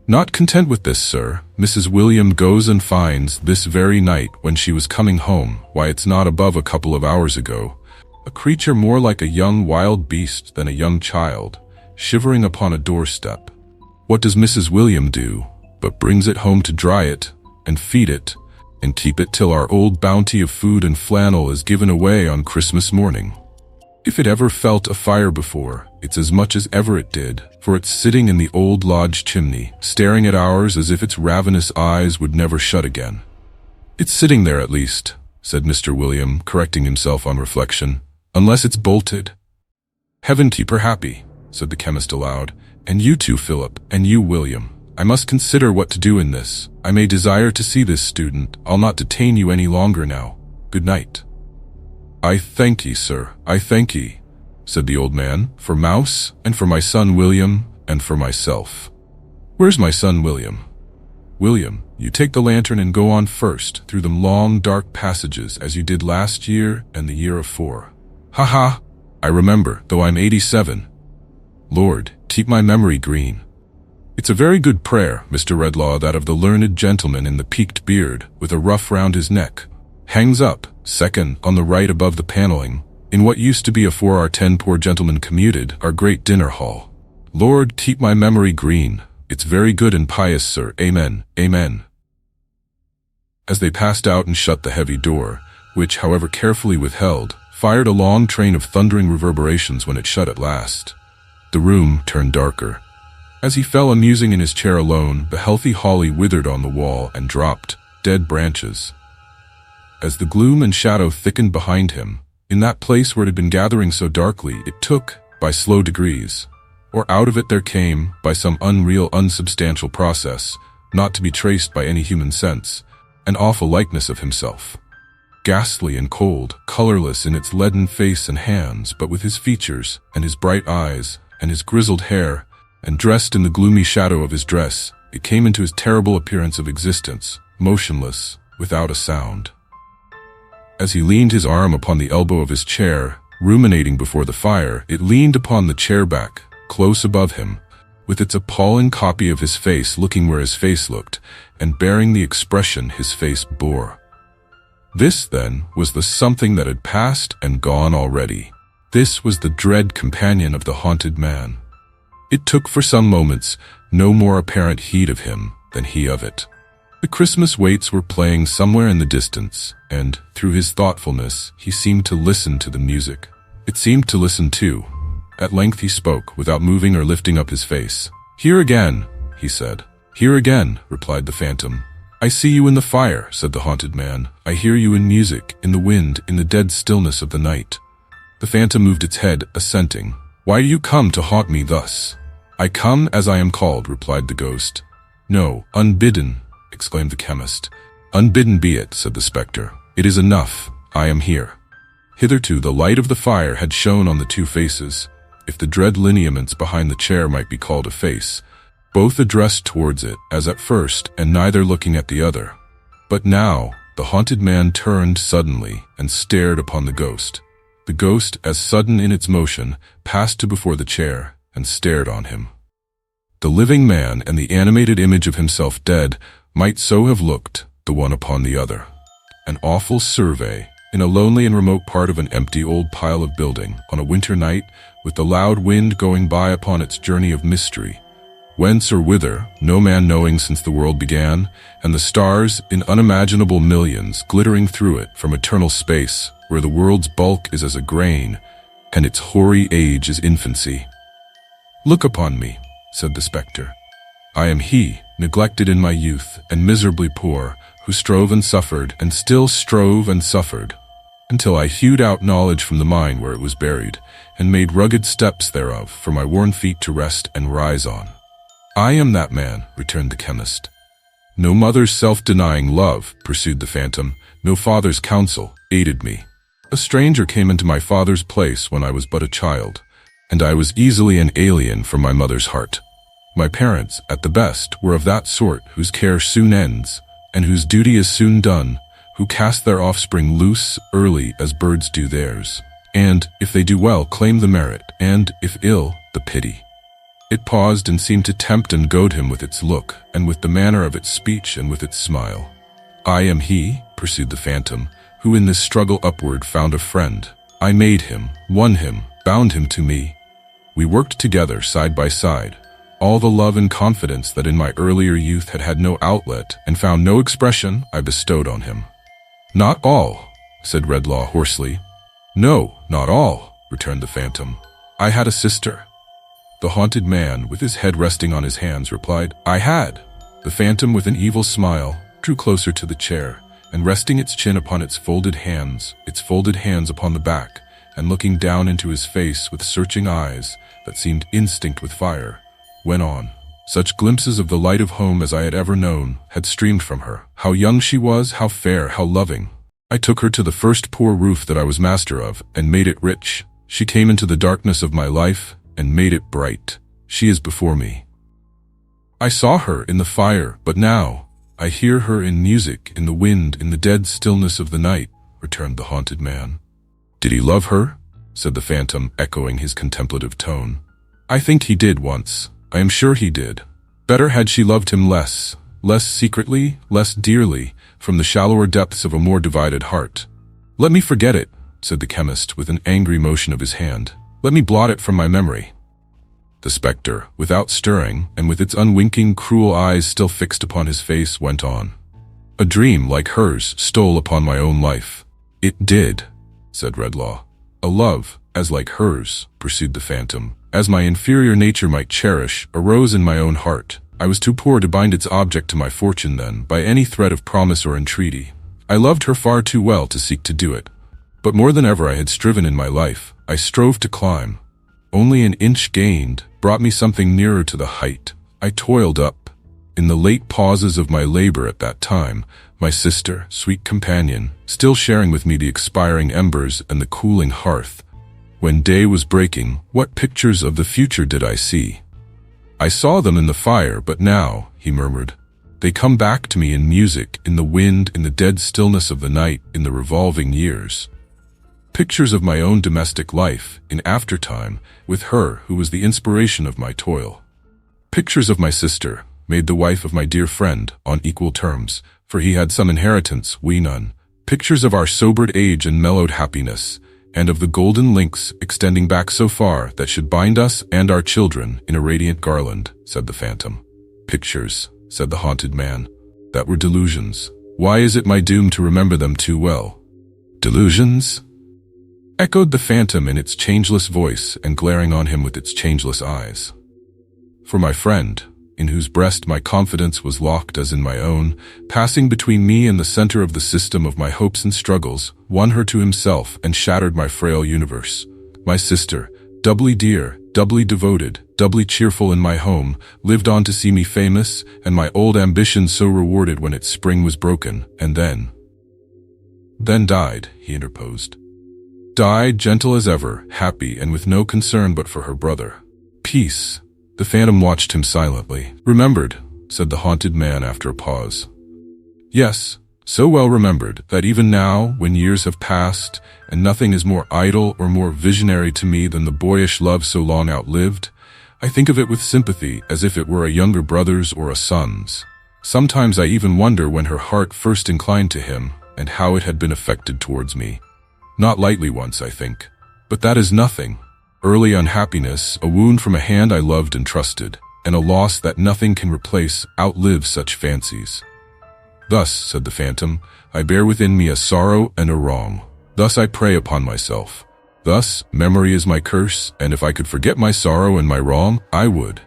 "Not content with this, sir, Mrs. William goes and finds this very night when she was coming home, why it's not above a couple of hours ago, a creature more like a young wild beast than a young child, shivering upon a doorstep. What does Mrs. William do, but brings it home to dry it, and feed it, and keep it till our old bounty of food and flannel is given away on Christmas morning. If it ever felt a fire before, it's as much as ever it did, for it's sitting in the old lodge chimney, staring at ours as if its ravenous eyes would never shut again." "It's sitting there at least," said Mr. William, correcting himself on reflection, "unless it's bolted." "Heaven keep her happy," said the chemist aloud, "and you too, Philip, and you, William. I must consider what to do in this. I may desire to see this student. I'll not detain you any longer now. Good night." "I thank ye, sir, I thank ye," said the old man, "for Mouse, and for my son William, and for myself." "Where's my son William?" "William, you take the lantern and go on first, through them long dark passages, as you did last year and the year afore." "Ha ha! I remember, though I'm 87. Lord, keep my memory green." "It's a very good prayer, Mr. Redlaw, that of the learned gentleman in the peaked beard, with a ruff round his neck. Hangs up, second, on the right above the panelling, in what used to be afore our 10 poor gentlemen commuted, our great dinner hall. Lord, keep my memory green. It's very good and pious, sir. Amen, amen." As they passed out and shut the heavy door, which, however carefully withheld, fired a long train of thundering reverberations when it shut at last, the room turned darker. As he fell amusing in his chair alone, the healthy holly withered on the wall and dropped, dead branches. As the gloom and shadow thickened behind him, in that place where it had been gathering so darkly, it took, by slow degrees, or out of it there came, by some unreal, unsubstantial process, not to be traced by any human sense, an awful likeness of himself. Ghastly and cold, colorless in its leaden face and hands, but with his features, and his bright eyes, and his grizzled hair, and dressed in the gloomy shadow of his dress, it came into his terrible appearance of existence, motionless, without a sound. As he leaned his arm upon the elbow of his chair, ruminating before the fire, it leaned upon the chair back, close above him, with its appalling copy of his face looking where his face looked, and bearing the expression his face bore. This, then, was the something that had passed and gone already. This was the dread companion of the haunted man. It took for some moments no more apparent heed of him than he of it. The Christmas waits were playing somewhere in the distance, and, through his thoughtfulness, he seemed to listen to the music. It seemed to listen too. At length he spoke, without moving or lifting up his face. "Here again," he said. "Here again," replied the phantom. "I see you in the fire," said the haunted man. "I hear you in music, in the wind, in the dead stillness of the night." The phantom moved its head, assenting. "Why do you come to haunt me thus?" "I come as I am called," replied the ghost. "No, unbidden," exclaimed the chemist. "Unbidden be it," said the spectre. "It is enough. I am here." Hitherto the light of the fire had shone on the two faces, if the dread lineaments behind the chair might be called a face, both addressed towards it, as at first, and neither looking at the other. But now, the haunted man turned suddenly and stared upon the ghost. The ghost, as sudden in its motion, passed to before the chair and stared on him. The living man and the animated image of himself dead might so have looked, the one upon the other. An awful survey, in a lonely and remote part of an empty old pile of building, on a winter night, with the loud wind going by upon its journey of mystery. Whence or whither, no man knowing since the world began, and the stars, in unimaginable millions, glittering through it from eternal space, where the world's bulk is as a grain, and its hoary age is infancy. "Look upon me," said the spectre. "I am he, neglected in my youth, and miserably poor, who strove and suffered, and still strove and suffered, until I hewed out knowledge from the mine where it was buried, and made rugged steps thereof for my worn feet to rest and rise on." "I am that man," returned the chemist. "No mother's self-denying love," pursued the phantom, "no father's counsel, aided me. A stranger came into my father's place when I was but a child, and I was easily an alien from my mother's heart. My parents, at the best, were of that sort whose care soon ends, and whose duty is soon done, who cast their offspring loose early as birds do theirs, and, if they do well, claim the merit, and, if ill, the pity." It paused and seemed to tempt and goad him with its look, and with the manner of its speech, and with its smile. "I am he," pursued the phantom, "who in this struggle upward found a friend. I made him, won him, bound him to me. We worked together side by side. All the love and confidence that in my earlier youth had had no outlet and found no expression, I bestowed on him." "Not all," said Redlaw hoarsely. "No, not all," returned the phantom. "I had a sister." The haunted man, with his head resting on his hands, replied, "I had." The phantom, with an evil smile, drew closer to the chair, and resting its chin upon its folded hands upon the back, and looking down into his face with searching eyes that seemed instinct with fire, went on. Such glimpses of the light of home as I had ever known had streamed from her. How young she was, how fair, how loving. I took her to the first poor roof that I was master of, and made it rich. She came into the darkness of my life, and made it bright. She is before me. I saw her in the fire, but now I hear her in music, in the wind, in the dead stillness of the night," returned the haunted man. "Did he love her?" said the phantom, echoing his contemplative tone. "I think he did once. I am sure he did. Better had she loved him less secretly, less dearly, from the shallower depths of a more divided heart. Let me forget it," said the chemist with an angry motion of his hand. "Let me blot it from my memory." The spectre, without stirring, and with its unwinking, cruel eyes still fixed upon his face, went on. "A dream like hers stole upon my own life." "It did," said Redlaw. "A love, as like hers," pursued the phantom, "as my inferior nature might cherish, arose in my own heart. I was too poor to bind its object to my fortune then, by any thread of promise or entreaty. I loved her far too well to seek to do it. But more than ever I had striven in my life, I strove to climb. Only an inch gained brought me something nearer to the height. I toiled up. In the late pauses of my labor at that time, my sister, sweet companion, still sharing with me the expiring embers and the cooling hearth. When day was breaking, what pictures of the future did I see? I saw them in the fire, but now," he murmured, "they come back to me in music, in the wind, in the dead stillness of the night, in the revolving years. Pictures of my own domestic life, in aftertime, with her who was the inspiration of my toil. Pictures of my sister, made the wife of my dear friend, on equal terms, for he had some inheritance, we none. Pictures of our sobered age and mellowed happiness, and of the golden links extending back so far that should bind us and our children in a radiant garland," said the phantom. "Pictures," said the haunted man, "that were delusions. Why is it my doom to remember them too well?" "Delusions?" echoed the phantom in its changeless voice and glaring on him with its changeless eyes. "For my friend, in whose breast my confidence was locked as in my own, passing between me and the center of the system of my hopes and struggles, won her to himself and shattered my frail universe. My sister, doubly dear, doubly devoted, doubly cheerful in my home, lived on to see me famous, and my old ambition so rewarded when its spring was broken, and then died," he interposed. "Died, gentle as ever, happy, and with no concern but for her brother. Peace." The phantom watched him silently. "Remembered," said the haunted man after a pause. "Yes, so well remembered that even now, when years have passed, and nothing is more idle or more visionary to me than the boyish love so long outlived, I think of it with sympathy as if it were a younger brother's or a son's. Sometimes I even wonder when her heart first inclined to him, and how it had been affected towards me. Not lightly once, I think. But that is nothing. Early unhappiness, a wound from a hand I loved and trusted, and a loss that nothing can replace, outlives such fancies. Thus, said the phantom, I bear within me a sorrow and a wrong. Thus I prey upon myself. Thus, memory is my curse, and if I could forget my sorrow and my wrong, I would.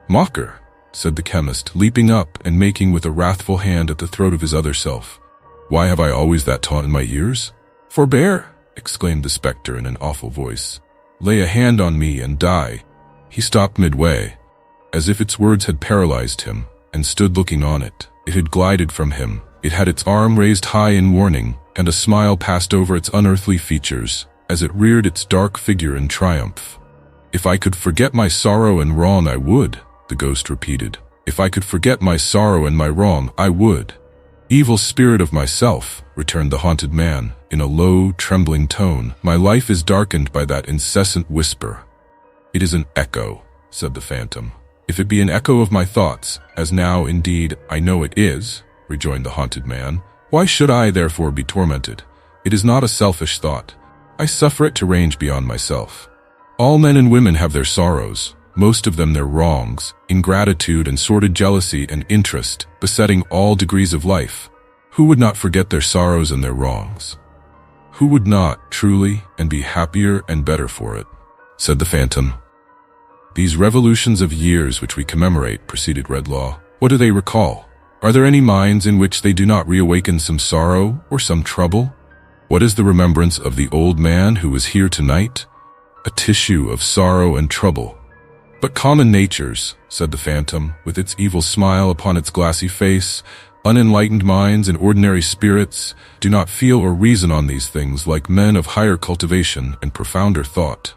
Mocker, said the chemist, leaping up and making with a wrathful hand at the throat of his other self. Why have I always that taunt in my ears? Forbear, exclaimed the spectre in an awful voice. Lay a hand on me and die. He stopped midway, as if its words had paralyzed him, and stood looking on it. It had glided from him. It had its arm raised high in warning, and a smile passed over its unearthly features, as it reared its dark figure in triumph. If I could forget my sorrow and wrong, I would, the ghost repeated. If I could forget my sorrow and my wrong, I would. Evil spirit of myself, returned the haunted man, in a low, trembling tone, my life is darkened by that incessant whisper. It is an echo, said the phantom. If it be an echo of my thoughts, as now, indeed, I know it is, rejoined the haunted man, why should I, therefore, be tormented? It is not a selfish thought. I suffer it to range beyond myself. All men and women have their sorrows, most of them their wrongs, ingratitude and sordid jealousy and interest, besetting all degrees of life. Who would not forget their sorrows and their wrongs? Who would not, truly, and be happier and better for it? Said the phantom. These revolutions of years which we commemorate, proceeded Redlaw, what do they recall? Are there any minds in which they do not reawaken some sorrow or some trouble? What is the remembrance of the old man who was here tonight? A tissue of sorrow and trouble. But common natures, said the phantom, with its evil smile upon its glassy face, unenlightened minds and ordinary spirits, do not feel or reason on these things like men of higher cultivation and profounder thought.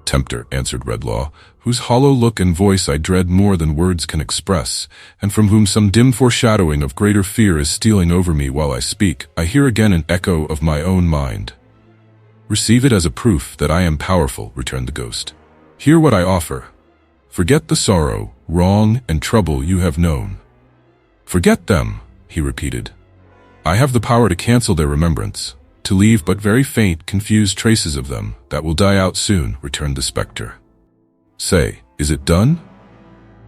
Tempter, answered Redlaw, whose hollow look and voice I dread more than words can express, and from whom some dim foreshadowing of greater fear is stealing over me while I speak, I hear again an echo of my own mind. Receive it as a proof that I am powerful, returned the ghost. Hear what I offer. Forget the sorrow, wrong, and trouble you have known. Forget them, he repeated. I have the power to cancel their remembrance, to leave but very faint, confused traces of them that will die out soon, returned the spectre. Say, is it done?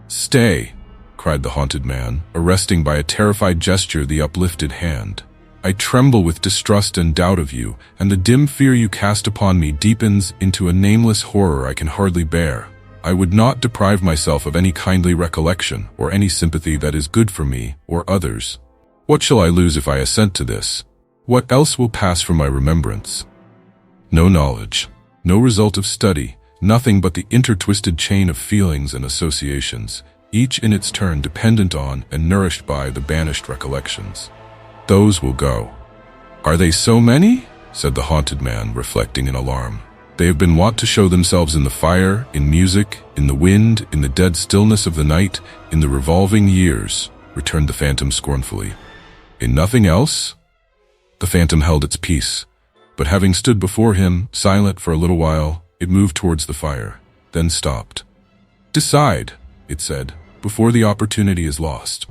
Stay, cried the haunted man, arresting by a terrified gesture the uplifted hand. I tremble with distrust and doubt of you, and the dim fear you cast upon me deepens into a nameless horror I can hardly bear. I would not deprive myself of any kindly recollection or any sympathy that is good for me or others. What shall I lose if I assent to this? What else will pass from my remembrance? No knowledge, no result of study, nothing but the intertwisted chain of feelings and associations, each in its turn dependent on and nourished by the banished recollections. Those will go. Are they so many? Said the haunted man, reflecting in alarm. They have been wont to show themselves in the fire, in music, in the wind, in the dead stillness of the night, in the revolving years, returned the phantom scornfully. In nothing else? The phantom held its peace, but having stood before him, silent for a little while, it moved towards the fire, then stopped. Decide, it said, before the opportunity is lost.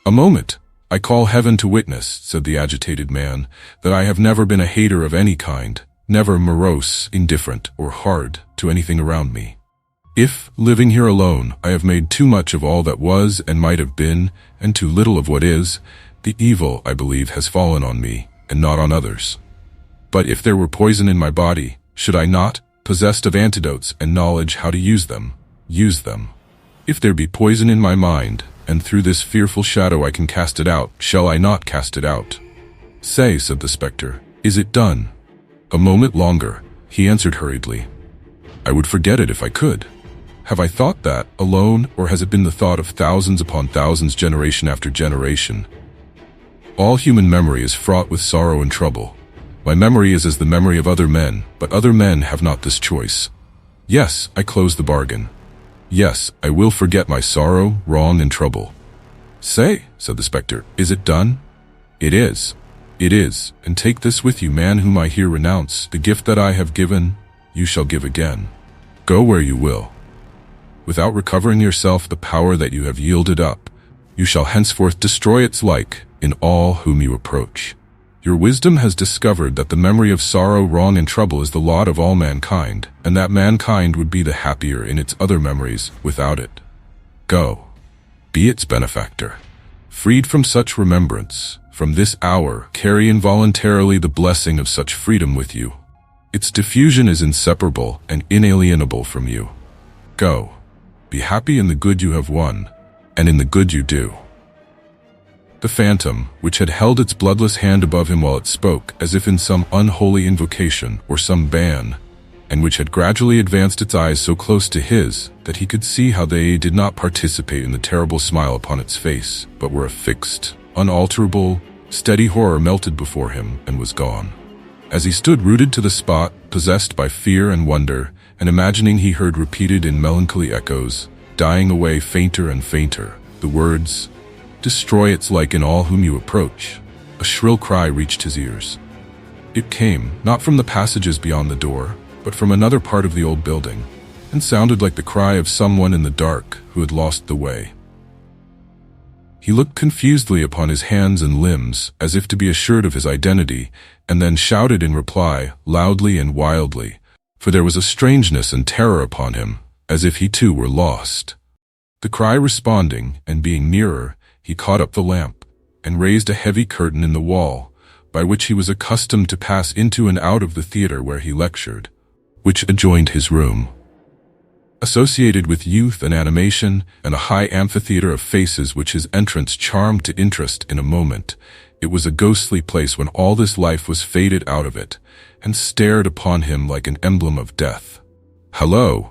A moment. I call heaven to witness, said the agitated man, that I have never been a hater of any kind, never morose, indifferent, or hard to anything around me. If, living here alone, I have made too much of all that was and might have been, and too little of what is, the evil, I believe, has fallen on me, and not on others. But if there were poison in my body, should I not, possessed of antidotes and knowledge how to use them, use them? If there be poison in my mind, and through this fearful shadow I can cast it out, shall I not cast it out? Say, said the spectre, is it done? A moment longer, he answered hurriedly. I would forget it if I could. Have I thought that, alone, or has it been the thought of thousands upon thousands, generation after generation? All human memory is fraught with sorrow and trouble. My memory is as the memory of other men, but other men have not this choice. Yes, I close the bargain. Yes, I will forget my sorrow, wrong, and trouble. Say, said the spectre, is it done? It is. It is, and take this with you, man whom I here renounce. The gift that I have given, you shall give again. Go where you will. Without recovering yourself the power that you have yielded up, you shall henceforth destroy its like in all whom you approach. Your wisdom has discovered that the memory of sorrow, wrong, and trouble is the lot of all mankind, and that mankind would be the happier in its other memories without it. Go. Be its benefactor. Freed from such remembrance, from this hour, carry involuntarily the blessing of such freedom with you. Its diffusion is inseparable and inalienable from you. Go. Be happy in the good you have won, and in the good you do. The phantom, which had held its bloodless hand above him while it spoke, as if in some unholy invocation or some ban, and which had gradually advanced its eyes so close to his that he could see how they did not participate in the terrible smile upon its face, but were a fixed, unalterable, steady horror, melted before him and was gone. As he stood rooted to the spot, possessed by fear and wonder, and imagining he heard repeated in melancholy echoes, dying away fainter and fainter, the words, "Destroy its like in all whom you approach," a shrill cry reached his ears. It came, not from the passages beyond the door, but from another part of the old building, and sounded like the cry of someone in the dark who had lost the way. He looked confusedly upon his hands and limbs, as if to be assured of his identity, and then shouted in reply, loudly and wildly, for there was a strangeness and terror upon him, as if he too were lost. The cry responding, and being nearer, he caught up the lamp, and raised a heavy curtain in the wall, by which he was accustomed to pass into and out of the theater where he lectured, which adjoined his room. Associated with youth and animation, and a high amphitheater of faces which his entrance charmed to interest in a moment, it was a ghostly place when all this life was faded out of it, and stared upon him like an emblem of death. "Hello,"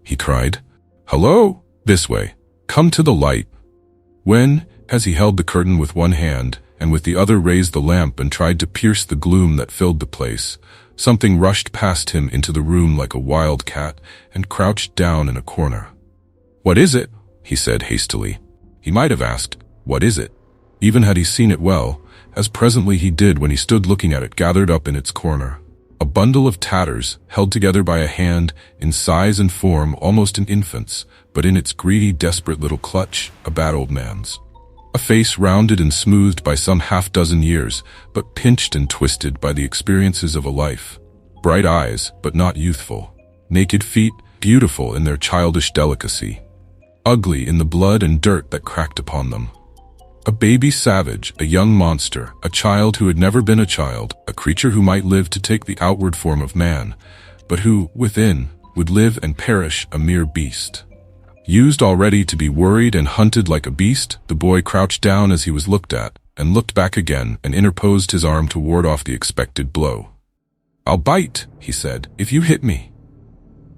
he cried. "Hello, this way. Come to the light." When, as he held the curtain with one hand, and with the other raised the lamp and tried to pierce the gloom that filled the place, something rushed past him into the room like a wild cat and crouched down in a corner. "What is it?" he said hastily. He might have asked, "What is it?" even had he seen it well, as presently he did when he stood looking at it gathered up in its corner. A bundle of tatters, held together by a hand, in size and form almost an infant's, but in its greedy, desperate little clutch, a bad old man's. A face rounded and smoothed by some half-dozen years, but pinched and twisted by the experiences of a life. Bright eyes, but not youthful. Naked feet, beautiful in their childish delicacy. Ugly in the blood and dirt that cracked upon them. A baby savage, a young monster, a child who had never been a child, a creature who might live to take the outward form of man, but who, within, would live and perish a mere beast. Used already to be worried and hunted like a beast, the boy crouched down as he was looked at, and looked back again and interposed his arm to ward off the expected blow. "I'll bite," he said, "if you hit me."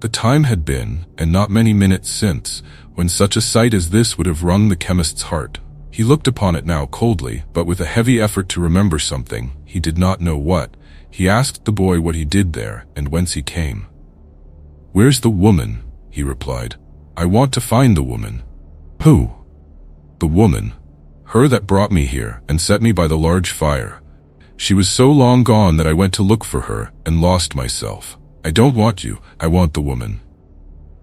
The time had been, and not many minutes since, when such a sight as this would have wrung the chemist's heart. He looked upon it now coldly, but with a heavy effort to remember something, he did not know what. He asked the boy what he did there, and whence he came. "Where's the woman?" he replied. "I want to find the woman." "Who?" "The woman. Her that brought me here, and set me by the large fire. She was so long gone that I went to look for her, and lost myself. I don't want you, I want the woman."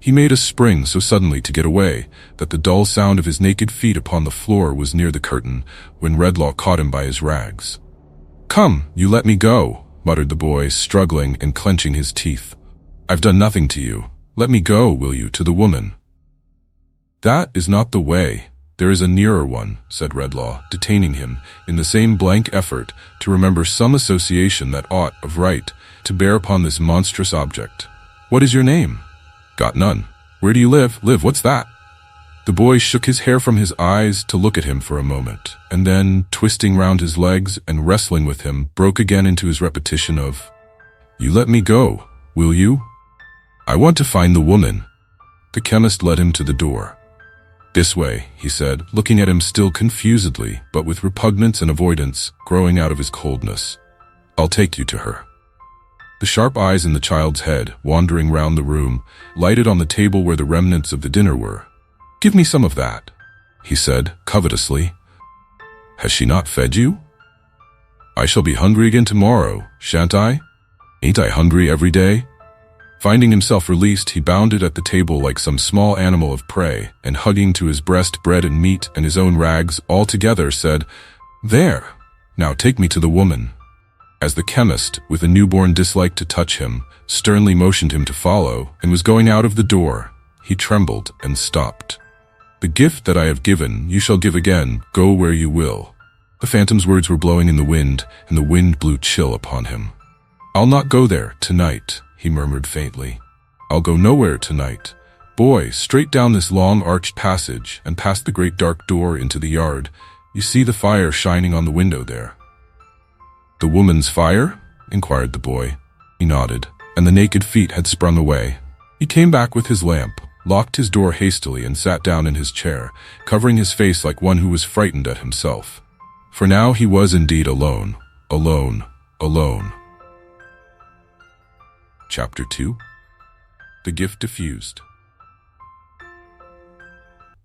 He made a spring so suddenly to get away, that the dull sound of his naked feet upon the floor was near the curtain, when Redlaw caught him by his rags. "Come, you let me go," muttered the boy, struggling and clenching his teeth. "I've done nothing to you. Let me go, will you, to the woman." "That is not the way. There is a nearer one," said Redlaw, detaining him, in the same blank effort to remember some association that ought, of right, to bear upon this monstrous object. "What is your name?" "Got none." "Where do you live?" "Live, what's that?" The boy shook his hair from his eyes to look at him for a moment, and then, twisting round his legs and wrestling with him, broke again into his repetition of, "You let me go, will you? I want to find the woman." The chemist led him to the door. "This way," he said, looking at him still confusedly, but with repugnance and avoidance growing out of his coldness. "I'll take you to her." The sharp eyes in the child's head, wandering round the room, lighted on the table where the remnants of the dinner were. "Give me some of that." he said, covetously. "Has she not fed you? I shall be hungry again tomorrow, shan't I? Ain't I hungry every day?" Finding himself released, he bounded at the table like some small animal of prey, and hugging to his breast bread and meat and his own rags all together, said, "There, now take me to the woman." As the chemist, with a newborn dislike to touch him, sternly motioned him to follow, and was going out of the door, he trembled and stopped. "The gift that I have given, you shall give again, go where you will." The phantom's words were blowing in the wind, and the wind blew chill upon him. "I'll not go there, tonight," he murmured faintly. "I'll go nowhere tonight. Boy, straight down this long arched passage, and past the great dark door into the yard. You see the fire shining on the window there." "The woman's fire?" inquired the boy. He nodded, and the naked feet had sprung away. He came back with his lamp, locked his door hastily, and sat down in his chair, covering his face like one who was frightened at himself. For now he was indeed alone, alone, alone. Chapter 2. The Gift Diffused.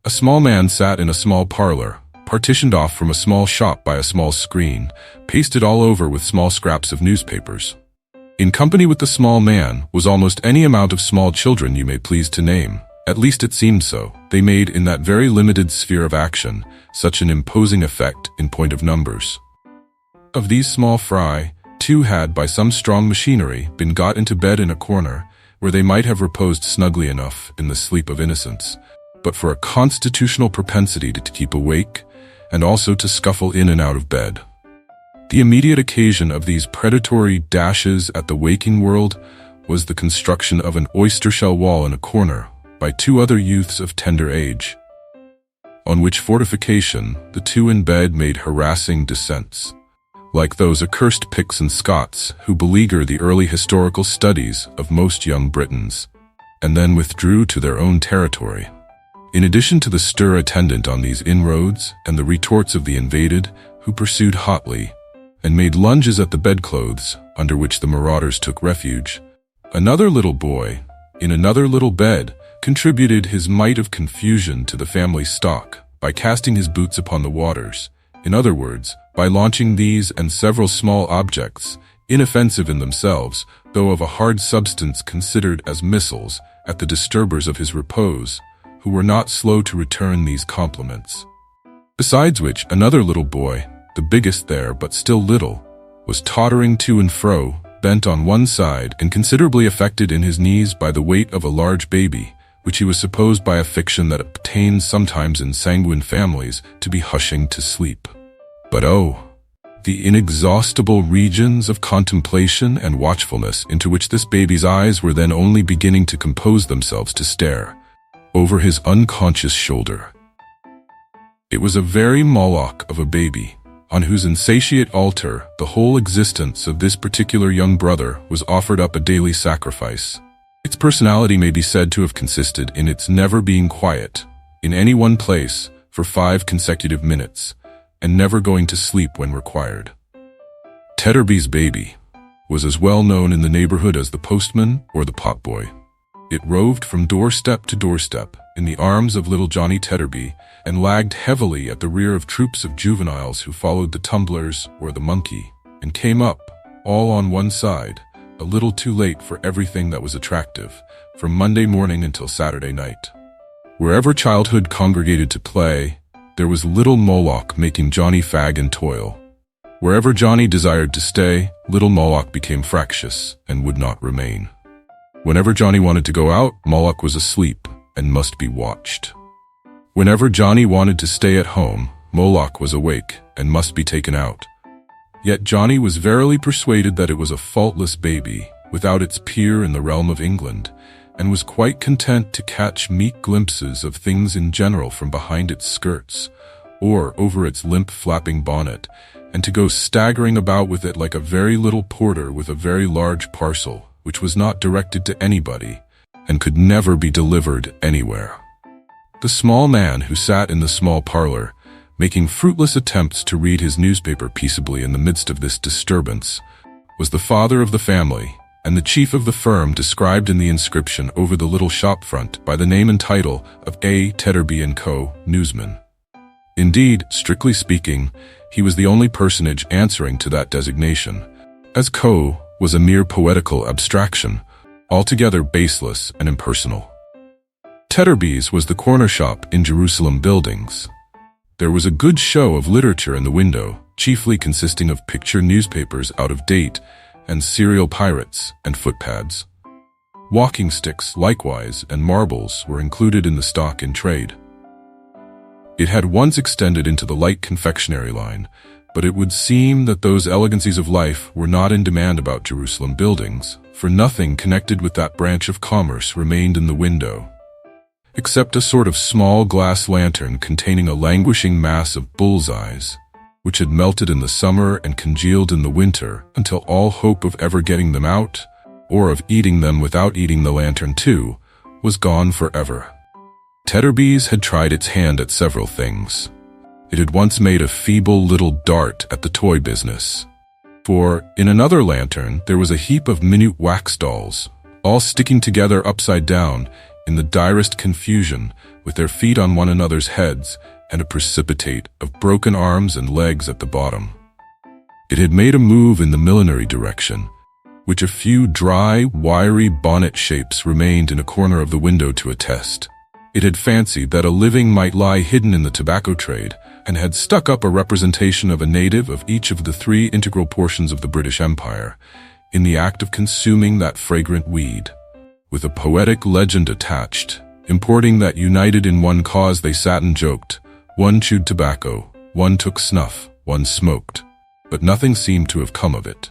A small man sat in a small parlor, partitioned off from a small shop by a small screen, pasted all over with small scraps of newspapers. In company with the small man was almost any amount of small children you may please to name. At least it seemed so. They made, in that very limited sphere of action, such an imposing effect in point of numbers. Of these small fry, 2 had, by some strong machinery, been got into bed in a corner, where they might have reposed snugly enough in the sleep of innocence, but for a constitutional propensity to keep awake, and also to scuffle in and out of bed. The immediate occasion of these predatory dashes at the waking world was the construction of an oyster-shell wall in a corner by 2 other youths of tender age, on which fortification the 2 in bed made harassing descents, like those accursed Picts and Scots who beleaguer the early historical studies of most young Britons, and then withdrew to their own territory. In addition to the stir attendant on these inroads and the retorts of the invaded, who pursued hotly, and made lunges at the bedclothes under which the marauders took refuge, another little boy, in another little bed, contributed his mite of confusion to the family stock by casting his boots upon the waters, in other words, by launching these and several small objects, inoffensive in themselves, though of a hard substance considered as missiles, at the disturbers of his repose, who were not slow to return these compliments. Besides which, another little boy, the biggest there but still little, was tottering to and fro, bent on one side and considerably affected in his knees by the weight of a large baby, which he was supposed by a fiction that obtains sometimes in sanguine families to be hushing to sleep. But oh, the inexhaustible regions of contemplation and watchfulness into which this baby's eyes were then only beginning to compose themselves to stare, over his unconscious shoulder. It was a very Moloch of a baby, on whose insatiate altar the whole existence of this particular young brother was offered up a daily sacrifice. Its personality may be said to have consisted in its never being quiet, in any one place, for 5 consecutive minutes, and never going to sleep when required. Tetterby's baby was as well known in the neighborhood as the postman or the potboy. It roved from doorstep to doorstep in the arms of little Johnny Tetterby, and lagged heavily at the rear of troops of juveniles who followed the tumblers or the monkey, and came up, all on one side, a little too late for everything that was attractive, from Monday morning until Saturday night. Wherever childhood congregated to play, there was little Moloch making Johnny fag and toil. Wherever Johnny desired to stay, little Moloch became fractious and would not remain. Whenever Johnny wanted to go out, Moloch was asleep and must be watched. Whenever Johnny wanted to stay at home, Moloch was awake and must be taken out. Yet Johnny was verily persuaded that it was a faultless baby, without its peer in the realm of England, and was quite content to catch meek glimpses of things in general from behind its skirts, or over its limp flapping bonnet, and to go staggering about with it like a very little porter with a very large parcel, which was not directed to anybody, and could never be delivered anywhere. The small man who sat in the small parlor, making fruitless attempts to read his newspaper peaceably in the midst of this disturbance, was the father of the family, and the chief of the firm described in the inscription over the little shop front by the name and title of A. Tetterby & Co., newsman. Indeed, strictly speaking, he was the only personage answering to that designation, as Co was a mere poetical abstraction, altogether baseless and impersonal. Tetterby's was the corner shop in Jerusalem Buildings. There was a good show of literature in the window, chiefly consisting of picture newspapers out of date and serial pirates and footpads. Walking sticks, likewise, and marbles were included in the stock in trade. It had once extended into the light confectionery line, but it would seem that those elegancies of life were not in demand about Jerusalem Buildings, for nothing connected with that branch of commerce remained in the window, except a sort of small glass lantern containing a languishing mass of bullseyes, which had melted in the summer and congealed in the winter until all hope of ever getting them out, or of eating them without eating the lantern too, was gone forever. Tetterby's had tried its hand at several things. It had once made a feeble little dart at the toy business. For, in another lantern, there was a heap of minute wax dolls, all sticking together upside down, in the direst confusion, with their feet on one another's heads, and a precipitate of broken arms and legs at the bottom. It had made a move in the millinery direction, which a few dry, wiry bonnet shapes remained in a corner of the window to attest. It had fancied that a living might lie hidden in the tobacco trade, and had stuck up a representation of a native of each of the three integral portions of the British Empire, in the act of consuming that fragrant weed, with a poetic legend attached, importing that united in one cause they sat and joked. One chewed tobacco, one took snuff, one smoked, but nothing seemed to have come of it,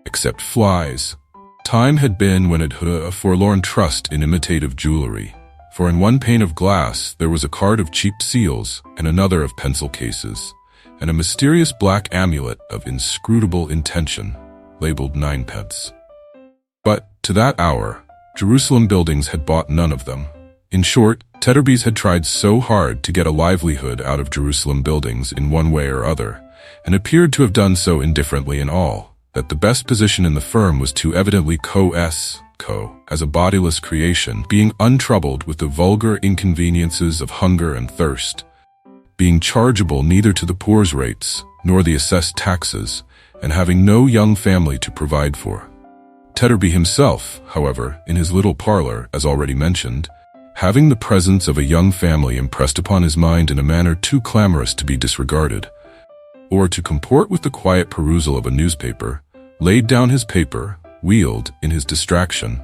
except flies. Time had been when it had a forlorn trust in imitative jewelry, for in one pane of glass there was a card of cheap seals and another of pencil cases, and a mysterious black amulet of inscrutable intention, labeled 9p. But, to that hour, Jerusalem Buildings had bought none of them. In short, Tetterby's had tried so hard to get a livelihood out of Jerusalem Buildings in one way or other, and appeared to have done so indifferently in all, that the best position in the firm was too evidently Co as a bodiless creation, being untroubled with the vulgar inconveniences of hunger and thirst, being chargeable neither to the poor's rates nor the assessed taxes, and having no young family to provide for. Tetterby himself, however, in his little parlor, as already mentioned, having the presence of a young family impressed upon his mind in a manner too clamorous to be disregarded, or to comport with the quiet perusal of a newspaper, laid down his paper, wheeled, in his distraction,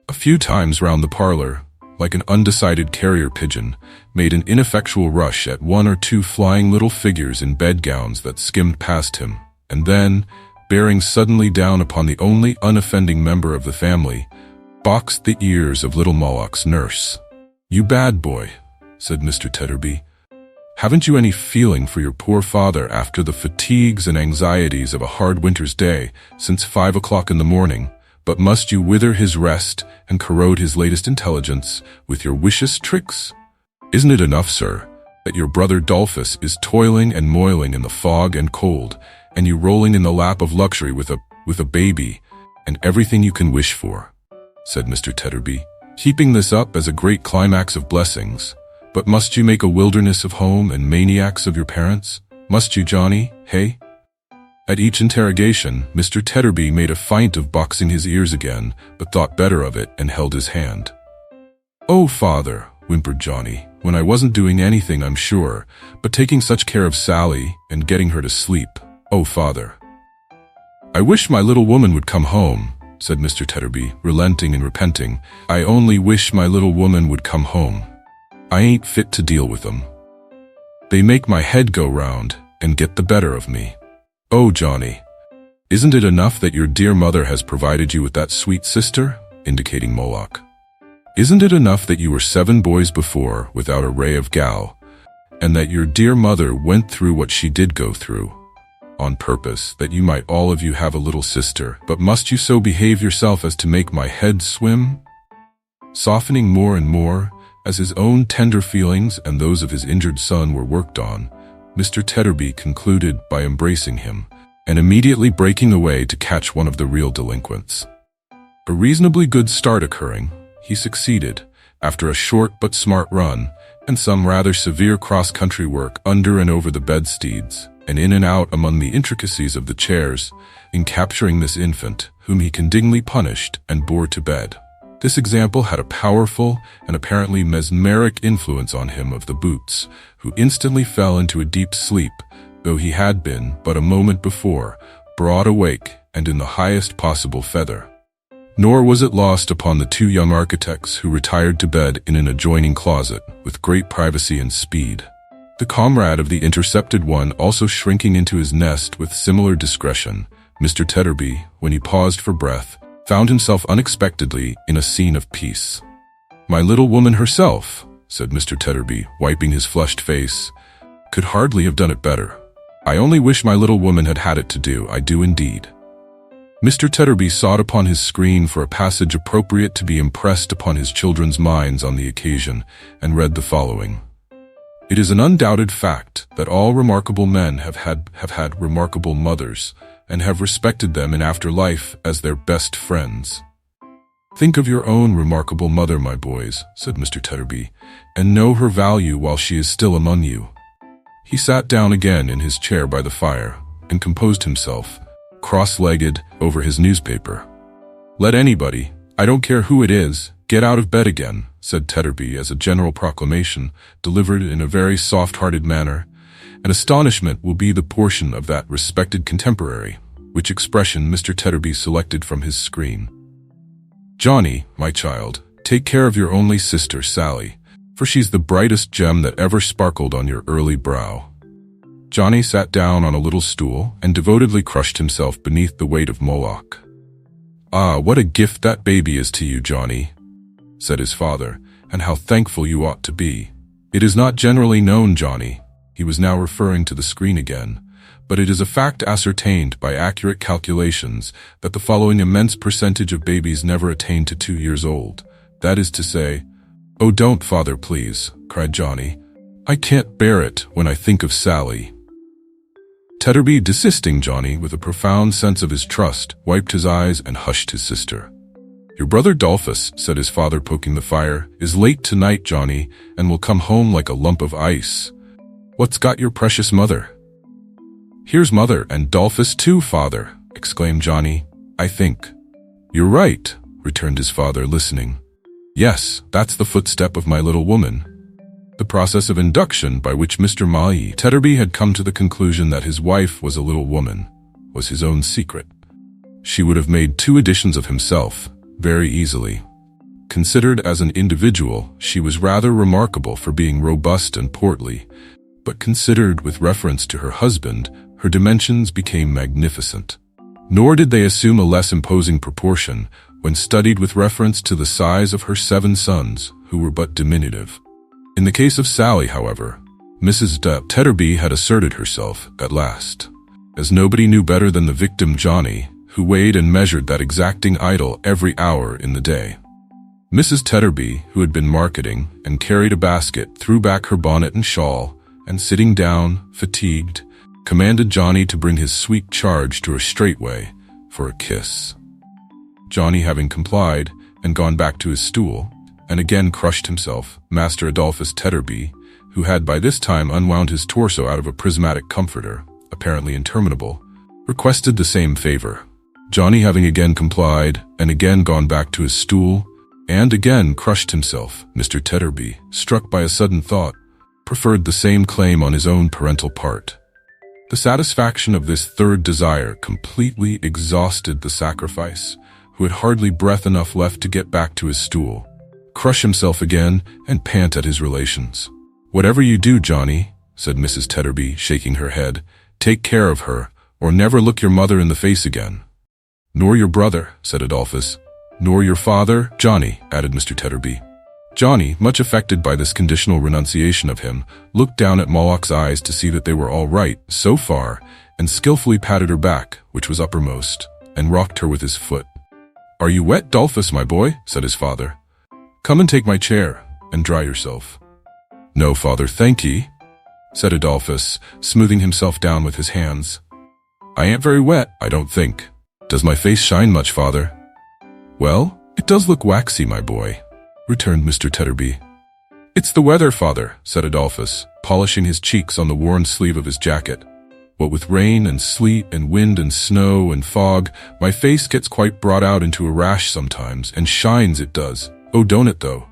a few times round the parlor, like an undecided carrier pigeon, made an ineffectual rush at one or two flying little figures in bedgowns that skimmed past him, and then, bearing suddenly down upon the only unoffending member of the family, boxed the ears of little Moloch's nurse. "You bad boy," said Mr. Tetterby. "Haven't you any feeling for your poor father after the fatigues and anxieties of a hard winter's day since 5 o'clock in the morning, but must you wither his rest and corrode his latest intelligence with your vicious tricks? Isn't it enough, sir, that your brother Dolphus is toiling and moiling in the fog and cold, and you rolling in the lap of luxury with a baby, and everything you can wish for?" said Mr. Tetterby, heaping this up as a great climax of blessings. "But must you make a wilderness of home and maniacs of your parents? Must you, Johnny, hey?" At each interrogation, Mr. Tetterby made a feint of boxing his ears again, but thought better of it and held his hand. "Oh, father," whimpered Johnny, "when I wasn't doing anything, I'm sure, but taking such care of Sally and getting her to sleep. Oh, father." "I wish my little woman would come home," said Mr. Tetterby, relenting and repenting. "I only wish my little woman would come home. I ain't fit to deal with them. They make my head go round and get the better of me. Oh, Johnny, isn't it enough that your dear mother has provided you with that sweet sister?" indicating Moloch. "Isn't it enough that you were 7 boys before without a ray of gal, and that your dear mother went through what she did go through, on purpose that you might all of you have a little sister, but must you so behave yourself as to make my head swim?" Softening more and more, as his own tender feelings and those of his injured son were worked on, Mr. Tetterby concluded by embracing him, and immediately breaking away to catch one of the real delinquents. A reasonably good start occurring, he succeeded, after a short but smart run, and some rather severe cross-country work under and over the bedsteads, and in and out among the intricacies of the chairs, in capturing this infant, whom he condemningly punished and bore to bed. This example had a powerful and apparently mesmeric influence on him of the boots, who instantly fell into a deep sleep, though he had been, but a moment before, broad awake and in the highest possible feather. Nor was it lost upon the two young architects who retired to bed in an adjoining closet with great privacy and speed. The comrade of the intercepted one also shrinking into his nest with similar discretion, Mr. Tetterby, when he paused for breath, found himself unexpectedly in a scene of peace. "My little woman herself," said Mr. Tetterby, wiping his flushed face, "could hardly have done it better. I only wish my little woman had had it to do, I do indeed." Mr. Tetterby sought upon his screen for a passage appropriate to be impressed upon his children's minds on the occasion, and read the following. "It is an undoubted fact that all remarkable men have had remarkable mothers, and have respected them in after life as their best friends. Think of your own remarkable mother, my boys," said Mr. Tetterby, "and know her value while she is still among you." He sat down again in his chair by the fire, and composed himself, cross-legged, over his newspaper. "Let anybody, I don't care who it is, get out of bed again," said Tetterby as a general proclamation, delivered in a very soft-hearted manner, and astonishment will be the portion of that respected contemporary, which expression Mr. Tetterby selected from his screen. "Johnny, my child, take care of your only sister, Sally, for she's the brightest gem that ever sparkled on your early brow." Johnny sat down on a little stool and devotedly crushed himself beneath the weight of Moloch. "Ah, what a gift that baby is to you, Johnny," said his father, "and how thankful you ought to be. It is not generally known, Johnny," he was now referring to the screen again, "but it is a fact ascertained by accurate calculations that the following immense percentage of babies never attain to 2 years old. That is to say—" "Oh, don't, father, please," cried Johnny. "I can't bear it when I think of Sally." Tetterby, desisting Johnny with a profound sense of his trust, wiped his eyes and hushed his sister. "Your brother Dolphus," said his father, poking the fire, "is late tonight, Johnny, and will come home like a lump of ice. What's got your precious mother?" "Here's mother and Dolphus too, father," exclaimed Johnny, "I think." "You're right," returned his father, listening. "Yes, that's the footstep of my little woman." The process of induction by which Mr. Tetterby had come to the conclusion that his wife was a little woman was his own secret. She would have made 2 editions of himself, very easily. Considered as an individual, she was rather remarkable for being robust and portly, but considered with reference to her husband, her dimensions became magnificent. Nor did they assume a less imposing proportion when studied with reference to the size of her 7 sons, who were but diminutive. In the case of Sally, however, Mrs. Tetterby had asserted herself at last, as nobody knew better than the victim Johnny, who weighed and measured that exacting idol every hour in the day. Mrs. Tetterby, who had been marketing and carried a basket, threw back her bonnet and shawl, and sitting down, fatigued, commanded Johnny to bring his sweet charge to her straightway for a kiss. Johnny, having complied and gone back to his stool, and again crushed himself, Master Adolphus Tetterby, who had by this time unwound his torso out of a prismatic comforter, apparently interminable, requested the same favor. Johnny, having again complied, and again gone back to his stool, and again crushed himself, Mr. Tetterby, struck by a sudden thought, preferred the same claim on his own parental part. The satisfaction of this third desire completely exhausted the sacrifice, who had hardly breath enough left to get back to his stool, crush himself again, and pant at his relations. "Whatever you do, Johnny," said Mrs. Tetterby, shaking her head, "take care of her, or never look your mother in the face again." "Nor your brother," said Adolphus. "Nor your father, Johnny," added Mr. Tetterby. Johnny, much affected by this conditional renunciation of him, looked down at Moloch's eyes to see that they were all right, so far, and skillfully patted her back, which was uppermost, and rocked her with his foot. "Are you wet, Dolphus, my boy?" said his father. "Come and take my chair, and dry yourself." "No, father, thank ye," said Adolphus, smoothing himself down with his hands. "I ain't very wet, I don't think. Does my face shine much, father?" "Well, it does look waxy, my boy," returned Mr. Tetterby. "It's the weather, father," said Adolphus, polishing his cheeks on the worn sleeve of his jacket. "What with rain and sleet and wind and snow and fog, my face gets quite brought out into a rash sometimes, and shines it does. Oh, don't it though?"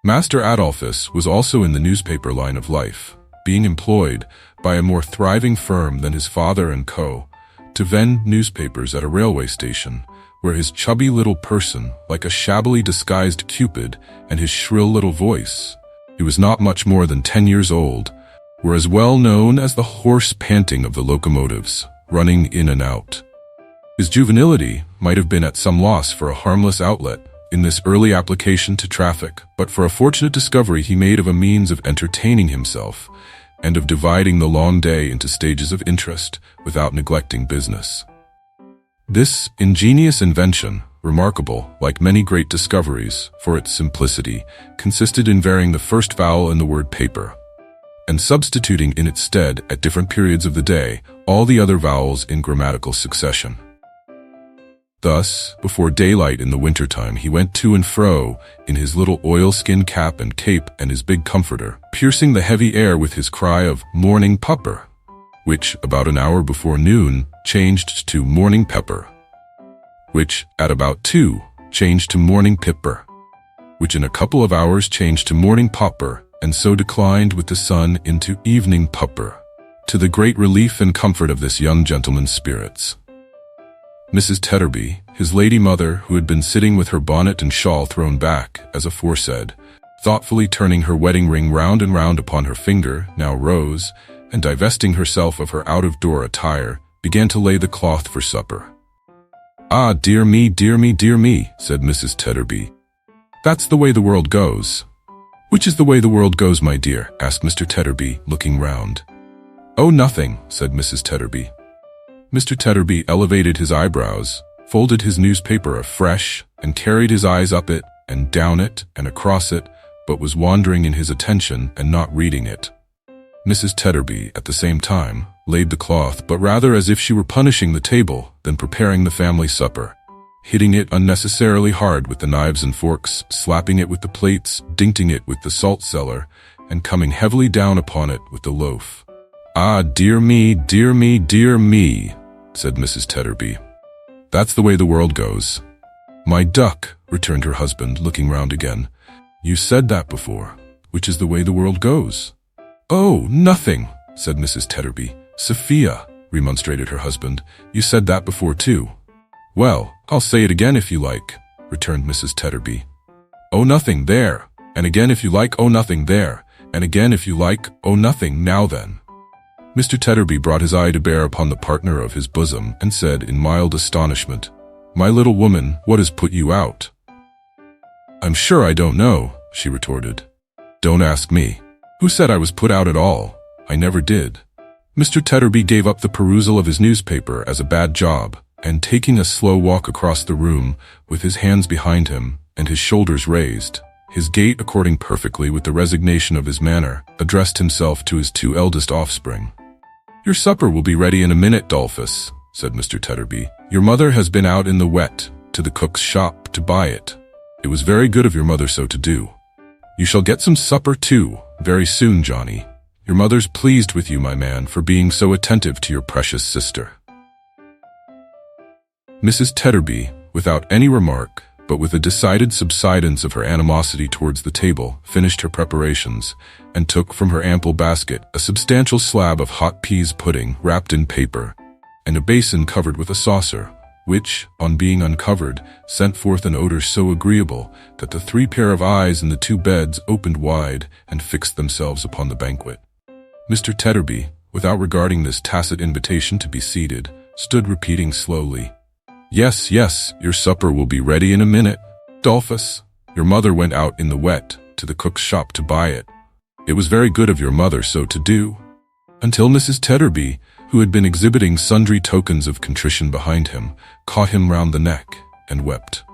Master Adolphus was also in the newspaper line of life, being employed by a more thriving firm than his father and co. to vend newspapers at a railway station, where his chubby little person, like a shabbily disguised Cupid, and his shrill little voice, he was not much more than 10 years old, were as well known as the hoarse panting of the locomotives, running in and out. His juvenility might have been at some loss for a harmless outlet in this early application to traffic, but for a fortunate discovery he made of a means of entertaining himself, and of dividing the long day into stages of interest without neglecting business. This ingenious invention, remarkable, like many great discoveries, for its simplicity, consisted in varying the first vowel in the word paper, and substituting in its stead, at different periods of the day, all the other vowels in grammatical succession. Thus, before daylight in the wintertime, he went to and fro in his little oilskin cap and cape and his big comforter, piercing the heavy air with his cry of "Morning Pupper," which, about an hour before noon, changed to "Morning Pepper," which, at about 2, changed to "Morning Pipper," which in a couple of hours changed to "Morning Popper," and so declined with the sun into "Evening Pupper," to the great relief and comfort of this young gentleman's spirits. Mrs. Tetterby, his lady mother, who had been sitting with her bonnet and shawl thrown back, as aforesaid, thoughtfully turning her wedding ring round and round upon her finger, now rose, and divesting herself of her out-of-door attire, began to lay the cloth for supper. "Ah, dear me, dear me, dear me," said Mrs. Tetterby. "That's the way the world goes." "Which is the way the world goes, my dear?" asked Mr. Tetterby, looking round. "Oh, nothing," said Mrs. Tetterby. Mr. Tetterby elevated his eyebrows, folded his newspaper afresh, and carried his eyes up it, and down it, and across it, but was wandering in his attention and not reading it. Mrs. Tetterby, at the same time, laid the cloth, but rather as if she were punishing the table than preparing the family supper, hitting it unnecessarily hard with the knives and forks, slapping it with the plates, dinting it with the salt cellar, and coming heavily down upon it with the loaf. "Ah, dear me, dear me, dear me," said Mrs. Tetterby. "That's the way the world goes." "My duck," returned her husband, looking round again. "You said that before. Which is the way the world goes?" "Oh, nothing," said Mrs. Tetterby. "Sophia," remonstrated her husband, "you said that before too." "Well, I'll say it again if you like," returned Mrs. Tetterby. "Oh, nothing there, and again if you like, oh, nothing there, and again if you like, oh, nothing, now then." Mr. Tetterby brought his eye to bear upon the partner of his bosom, and said in mild astonishment, "My little woman, what has put you out?" "I'm sure I don't know," she retorted. "Don't ask me. Who said I was put out at all? I never did." Mr. Tetterby gave up the perusal of his newspaper as a bad job, and taking a slow walk across the room, with his hands behind him, and his shoulders raised, his gait according perfectly with the resignation of his manner, addressed himself to his 2 eldest offspring. "Your supper will be ready in a minute, Dolphus," said Mr. Tetterby. "Your mother has been out in the wet, to the cook's shop, to buy it. It was very good of your mother so to do. You shall get some supper too, very soon, Johnny. Your mother's pleased with you, my man, for being so attentive to your precious sister." Mrs. Tetterby, without any remark, but with a decided subsidence of her animosity towards the table, finished her preparations, and took from her ample basket a substantial slab of hot peas pudding wrapped in paper, and a basin covered with a saucer, which, on being uncovered, sent forth an odor so agreeable that the 3 pair of eyes in the 2 beds opened wide and fixed themselves upon the banquet. Mr. Tetterby, without regarding this tacit invitation to be seated, stood repeating slowly, "Yes, yes, your supper will be ready in a minute. Dolphus, your mother went out in the wet, to the cook's shop to buy it. It was very good of your mother so to do." Until Mrs. Tetterby, who had been exhibiting sundry tokens of contrition behind him, caught him round the neck and wept.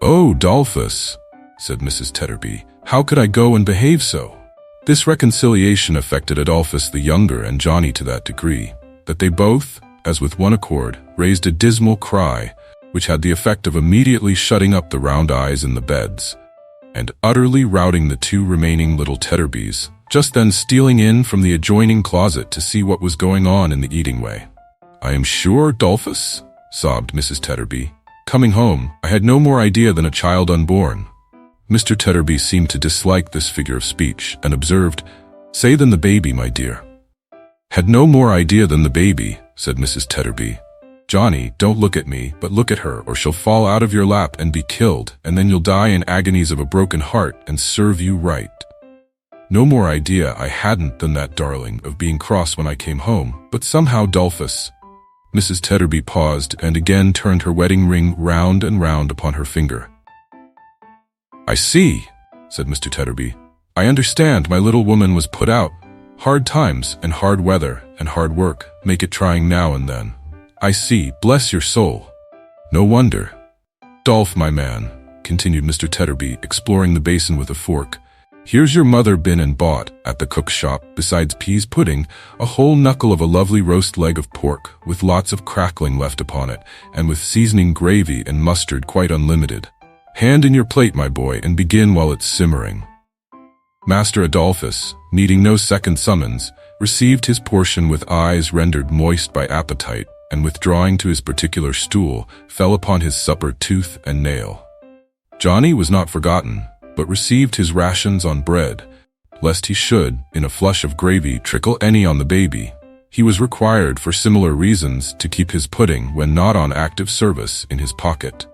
"Oh, Dolphus," said Mrs. Tetterby, "how could I go and behave so?" This reconciliation affected Adolphus the younger and Johnny to that degree, that they both, as with one accord, raised a dismal cry, which had the effect of immediately shutting up the round eyes in the beds. and utterly routing the two remaining little Tetterbys, just then stealing in from the adjoining closet to see what was going on in the eating way. "I am sure, Dolphus," sobbed Mrs. Tetterby. "Coming home, I had no more idea than a child unborn." Mr. Tetterby seemed to dislike this figure of speech and observed, "Say than the baby, my dear." "Had no more idea than the baby," said Mrs. Tetterby. "Johnny, don't look at me, but look at her, or she'll fall out of your lap and be killed, and then you'll die in agonies of a broken heart, and serve you right. No more idea I hadn't than that, darling, of being cross when I came home, but somehow, Dolphus—" Mrs. Tetterby paused and again turned her wedding ring round and round upon her finger. "I see," said Mr. Tetterby. "I understand my little woman was put out. Hard times and hard weather and hard work make it trying now and then. I see, bless your soul. No wonder. Dolph, my man," continued Mr. Tetterby, exploring the basin with a fork, "here's your mother been and bought, at the cook's shop, besides peas pudding, a whole knuckle of a lovely roast leg of pork, with lots of crackling left upon it, and with seasoning gravy and mustard quite unlimited. Hand in your plate, my boy, and begin while it's simmering." Master Adolphus, needing no second summons, received his portion with eyes rendered moist by appetite, and withdrawing to his particular stool, fell upon his supper tooth and nail. Johnny was not forgotten, but received his rations on bread, lest he should, in a flush of gravy, trickle any on the baby. He was required, for similar reasons, to keep his pudding, when not on active service, in his pocket.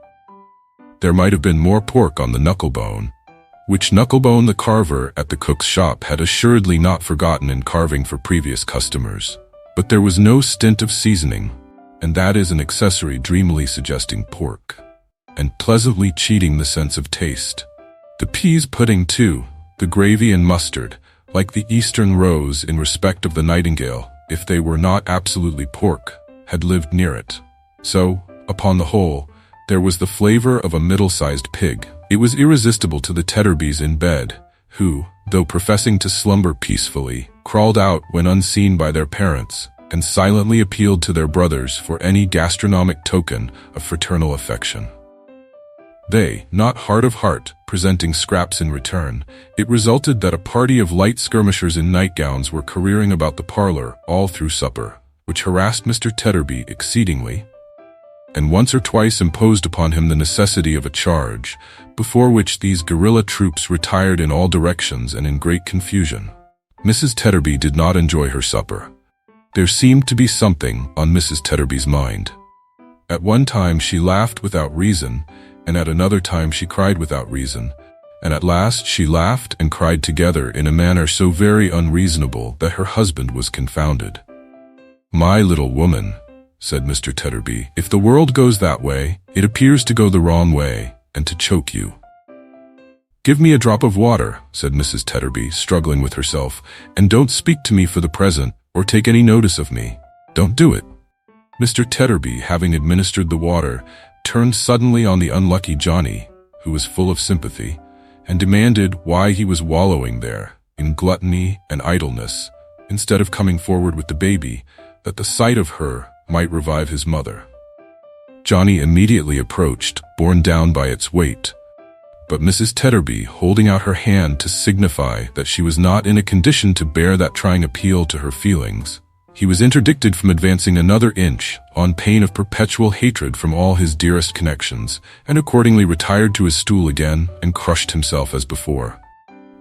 There might have been more pork on the knucklebone, which knucklebone the carver at the cook's shop had assuredly not forgotten in carving for previous customers. But there was no stint of seasoning, and that is an accessory dreamily suggesting pork, and pleasantly cheating the sense of taste. The peas pudding too, the gravy and mustard, like the eastern rose in respect of the nightingale, if they were not absolutely pork, had lived near it. So, upon the whole, there was the flavor of a middle-sized pig. It was irresistible to the Tetterbys in bed, who, though professing to slumber peacefully, crawled out when unseen by their parents, and silently appealed to their brothers for any gastronomic token of fraternal affection. They, not heart of heart, presenting scraps in return, it resulted that a party of light skirmishers in nightgowns were careering about the parlor all through supper, which harassed Mr. Tetterby exceedingly, and once or twice imposed upon him the necessity of a charge, before which these guerrilla troops retired in all directions and in great confusion. Mrs. Tetterby did not enjoy her supper. There seemed to be something on Mrs. Tetterby's mind. At one time she laughed without reason, and at another time she cried without reason, and at last she laughed and cried together in a manner so very unreasonable that her husband was confounded. "My little woman," said Mr. Tetterby, "if the world goes that way, it appears to go the wrong way, and to choke you." "Give me a drop of water," said Mrs. Tetterby, struggling with herself, "and don't speak to me for the present, or take any notice of me. Don't do it." Mr. Tetterby, having administered the water, turned suddenly on the unlucky Johnny, who was full of sympathy, and demanded why he was wallowing there, in gluttony and idleness, instead of coming forward with the baby, that the sight of her might revive his mother. Johnny immediately approached, borne down by its weight, but Mrs. Tetterby, holding out her hand to signify that she was not in a condition to bear that trying appeal to her feelings, he was interdicted from advancing another inch, on pain of perpetual hatred from all his dearest connections, and accordingly retired to his stool again and crushed himself as before.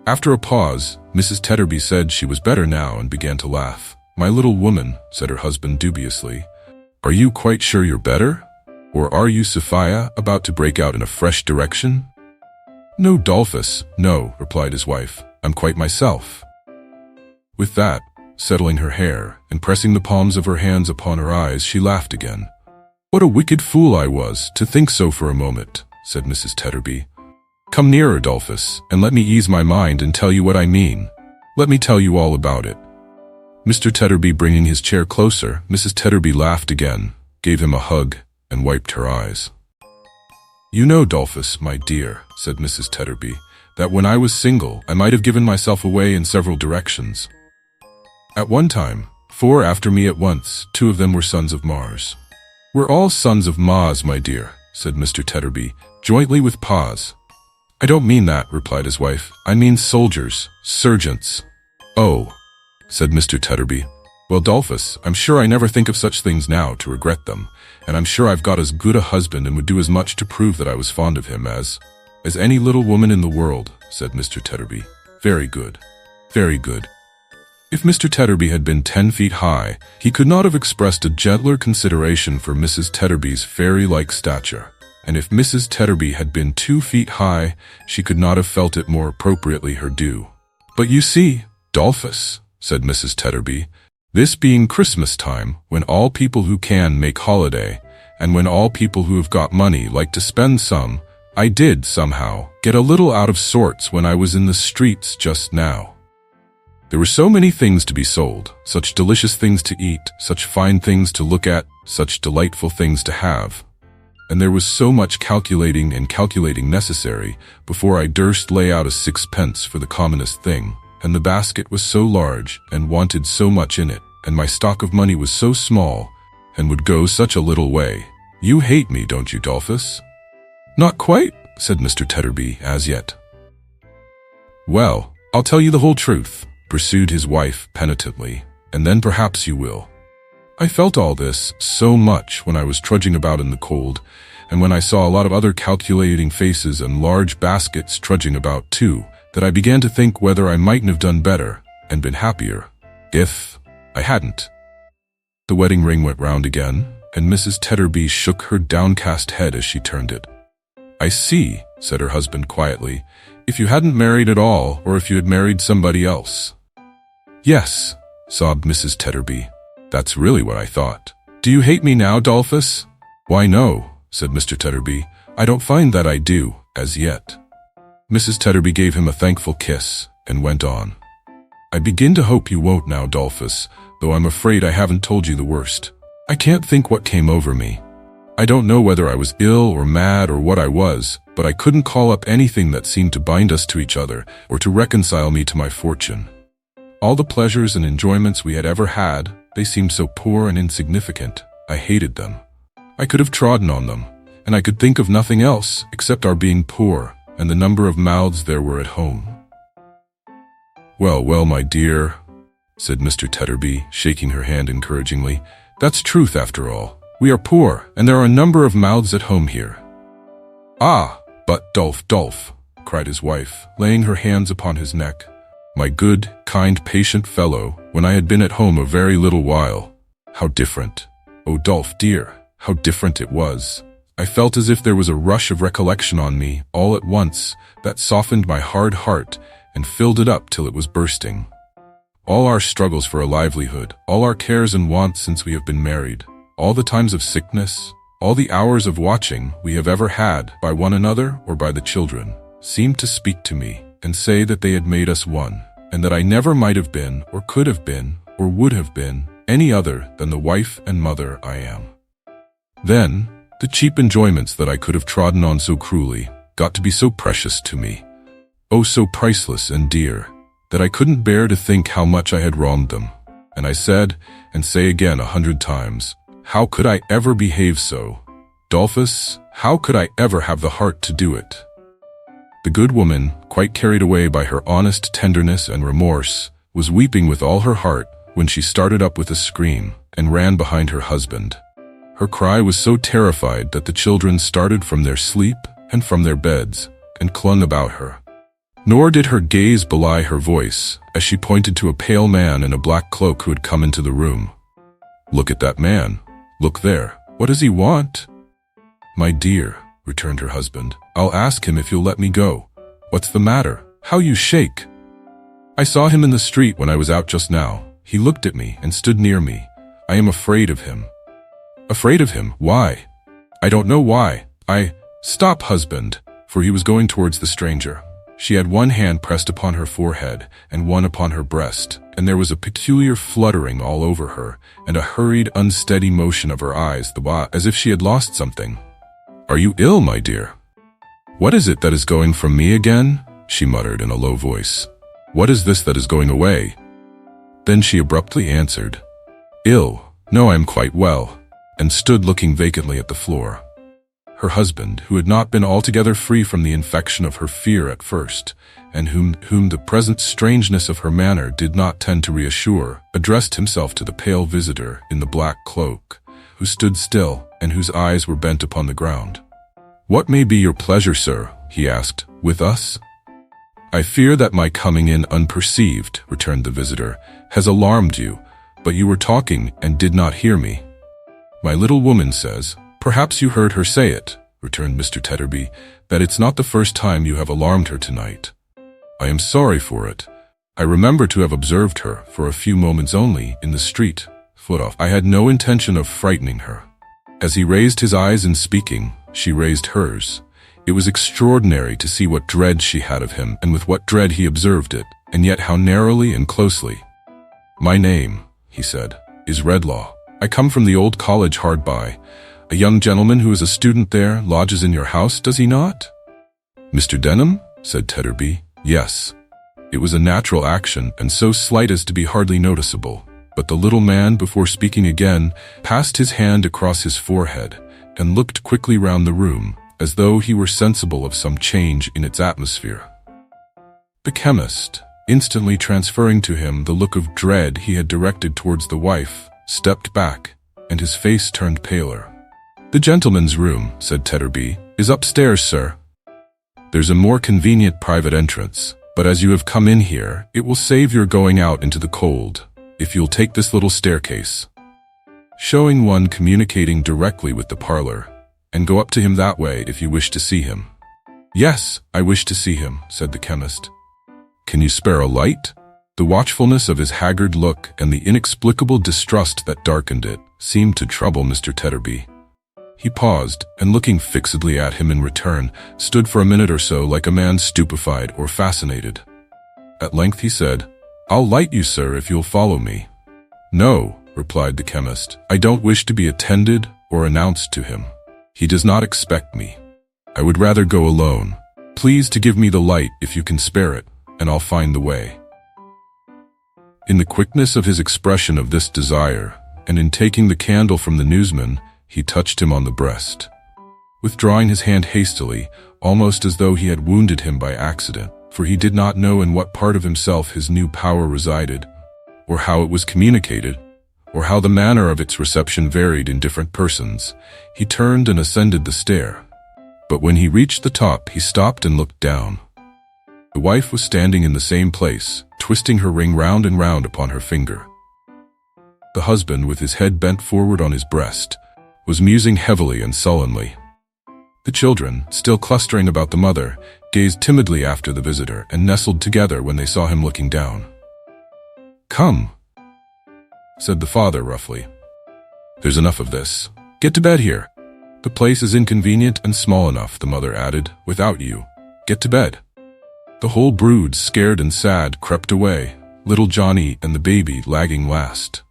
After a pause, Mrs. Tetterby said she was better now and began to laugh. "My little woman," said her husband dubiously, "are you quite sure you're better? Or are you, Sophia, about to break out in a fresh direction?" "No, Dolphus, no," replied his wife. "I'm quite myself." With that, settling her hair and pressing the palms of her hands upon her eyes, she laughed again. "What a wicked fool I was to think so for a moment," said Mrs. Tetterby. "Come nearer, Dolphus, and let me ease my mind and tell you what I mean. Let me tell you all about it." Mr. Tetterby bringing his chair closer, Mrs. Tetterby laughed again, gave him a hug, and wiped her eyes. "You know, Dolphus, my dear," said Mrs. Tetterby, "that when I was single, I might have given myself away in several directions. At one time, 4 after me at once, 2 of them were sons of Mars." "We're all sons of Mars, my dear," said Mr. Tetterby, "jointly with Pa's." I don't mean that, replied his wife. I mean soldiers, sergeants. Oh, said Mr. Tetterby. Well, Dolphus, I'm sure I never think of such things now to regret them, and I'm sure I've got as good a husband and would do as much to prove that I was fond of him as any little woman in the world, said Mr. Tetterby. Very good. Very good. If Mr. Tetterby had been 10 feet high, he could not have expressed a gentler consideration for Mrs. Tetterby's fairy-like stature. And if Mrs. Tetterby had been 2 feet high, she could not have felt it more appropriately her due. But you see, Dolphus, said Mrs. Tetterby, this being Christmas time, when all people who can make holiday, and when all people who have got money like to spend some, I did, somehow, get a little out of sorts when I was in the streets just now. There were so many things to be sold, such delicious things to eat, such fine things to look at, such delightful things to have. And there was so much calculating and calculating necessary before I durst lay out a sixpence for the commonest thing, and the basket was so large and wanted so much in it, and my stock of money was so small and would go such a little way. You hate me, don't you, Dolphus? Not quite, said Mr. Tetterby, as yet. Well, I'll tell you the whole truth, pursued his wife penitently, and then perhaps you will. I felt all this so much when I was trudging about in the cold, and when I saw a lot of other calculating faces and large baskets trudging about too, that I began to think whether I mightn't have done better and been happier if I hadn't. The wedding ring went round again, and Mrs. Tetterby shook her downcast head as she turned it. I see, said her husband quietly, if you hadn't married at all, or if you had married somebody else. Yes, sobbed Mrs. Tetterby. That's really what I thought. Do you hate me now, Dolphus? Why, no, said Mr. Tetterby. I don't find that I do, as yet. Mrs. Tetterby gave him a thankful kiss and went on. I begin to hope you won't now, Dolphus, though I'm afraid I haven't told you the worst. I can't think what came over me. I don't know whether I was ill or mad or what I was, but I couldn't call up anything that seemed to bind us to each other or to reconcile me to my fortune. All the pleasures and enjoyments we had ever had, they seemed so poor and insignificant. I hated them. I could have trodden on them, and I could think of nothing else except our being poor and the number of mouths there were at home. Well, well, my dear, said Mr. Tetterby, shaking her hand encouragingly. That's truth after all. We are poor, and there are a number of mouths at home here. Ah, but Dolph, cried his wife, laying her hands upon his neck. My good, kind, patient fellow, when I had been at home a very little while. How different. Oh, Dolph, dear, how different it was. I felt as if there was a rush of recollection on me, all at once, that softened my hard heart and filled it up till it was bursting. All our struggles for a livelihood, all our cares and wants since we have been married, all the times of sickness, all the hours of watching we have ever had by one another or by the children, seemed to speak to me and say that they had made us one, and that I never might have been, or could have been, or would have been, any other than the wife and mother I am. Then, the cheap enjoyments that I could have trodden on so cruelly got to be so precious to me, oh, so priceless and dear, that I couldn't bear to think how much I had wronged them. And I said, and say again 100 times, how could I ever behave so? Dolphus, how could I ever have the heart to do it? The good woman, quite carried away by her honest tenderness and remorse, was weeping with all her heart when she started up with a scream and ran behind her husband. Her cry was so terrified that the children started from their sleep and from their beds and clung about her. Nor did her gaze belie her voice as she pointed to a pale man in a black cloak who had come into the room. Look at that man. Look there. What does he want? My dear, returned her husband, I'll ask him if you'll let me go. What's the matter? How you shake? I saw him in the street when I was out just now. He looked at me and stood near me. I am afraid of him. Afraid of him? Why? I don't know why. Stop, husband, for he was going towards the stranger. She had one hand pressed upon her forehead and one upon her breast, and there was a peculiar fluttering all over her and a hurried, unsteady motion of her eyes, as if she had lost something. Are you ill, my dear? What is it that is going from me again? She muttered in a low voice. What is this that is going away? Then she abruptly answered, Ill? No, I am quite well, and stood looking vacantly at the floor. her husband, who had not been altogether free from the infection of her fear at first, and whom the present strangeness of her manner did not tend to reassure, addressed himself to the pale visitor in the black cloak, who stood still and whose eyes were bent upon the ground. "What may be your pleasure, sir?" he asked. "With us?" "I fear that my coming in unperceived," returned the visitor, "has alarmed you, but you were talking and did not hear me." "My little woman says," "Perhaps you heard her say it," returned Mr. Tetterby, "that it's not the first time you have alarmed her tonight. I am sorry for it. I remember to have observed her, for a few moments only, in the street, foot off. I had no intention of frightening her." As he raised his eyes in speaking, she raised hers. It was extraordinary to see what dread she had of him, and with what dread he observed it, and yet how narrowly and closely. "My name," he said, "is Redlaw. I come from the old college hard by. A young gentleman who is a student there lodges in your house, does he not?" "Mr. Denham?" said Tetterby. "Yes." It was a natural action, and so slight as to be hardly noticeable. But the little man, before speaking again, passed his hand across his forehead, and looked quickly round the room, as though he were sensible of some change in its atmosphere. The chemist, instantly transferring to him the look of dread he had directed towards the wife, stepped back, and his face turned paler. "The gentleman's room," said Tetterby, "is upstairs, sir. There's a more convenient private entrance, but as you have come in here, it will save your going out into the cold, if you'll take this little staircase," showing one communicating directly with the parlor, "and go up to him that way if you wish to see him." "Yes, I wish to see him," said the chemist. "Can you spare a light?" The watchfulness of his haggard look and the inexplicable distrust that darkened it seemed to trouble Mr. Tetterby. He paused, and looking fixedly at him in return, stood for a minute or so like a man stupefied or fascinated. At length he said, "I'll light you, sir, if you'll follow me." "No," replied the chemist, "I don't wish to be attended or announced to him. He does not expect me. I would rather go alone. Please to give me the light if you can spare it, and I'll find the way." In the quickness of his expression of this desire, and in taking the candle from the newsman, he touched him on the breast. Withdrawing his hand hastily, almost as though he had wounded him by accident, for he did not know in what part of himself his new power resided, or how it was communicated, or how the manner of its reception varied in different persons, he turned and ascended the stair. But when he reached the top, he stopped and looked down. The wife was standing in the same place, twisting her ring round and round upon her finger. The husband, with his head bent forward on his breast, was musing heavily and sullenly. The children, still clustering about the mother, gazed timidly after the visitor and nestled together when they saw him looking down. "Come," said the father roughly. "There's enough of this. Get to bed here. The place is inconvenient and small enough," the mother added, "without you. Get to bed." The whole brood, scared and sad, crept away, little Johnny and the baby lagging last.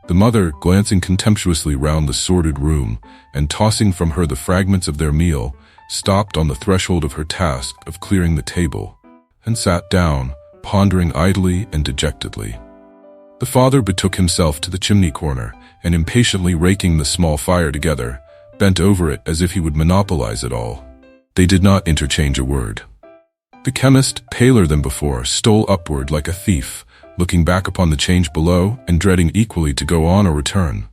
The mother, glancing contemptuously round the sordid room, and tossing from her the fragments of their meal, stopped on the threshold of her task of clearing the table, and sat down, pondering idly and dejectedly. The father betook himself to the chimney corner, and impatiently raking the small fire together, bent over it as if he would monopolize it all. They did not interchange a word. The chemist, paler than before, stole upward like a thief, looking back upon the change below and dreading equally to go on or return.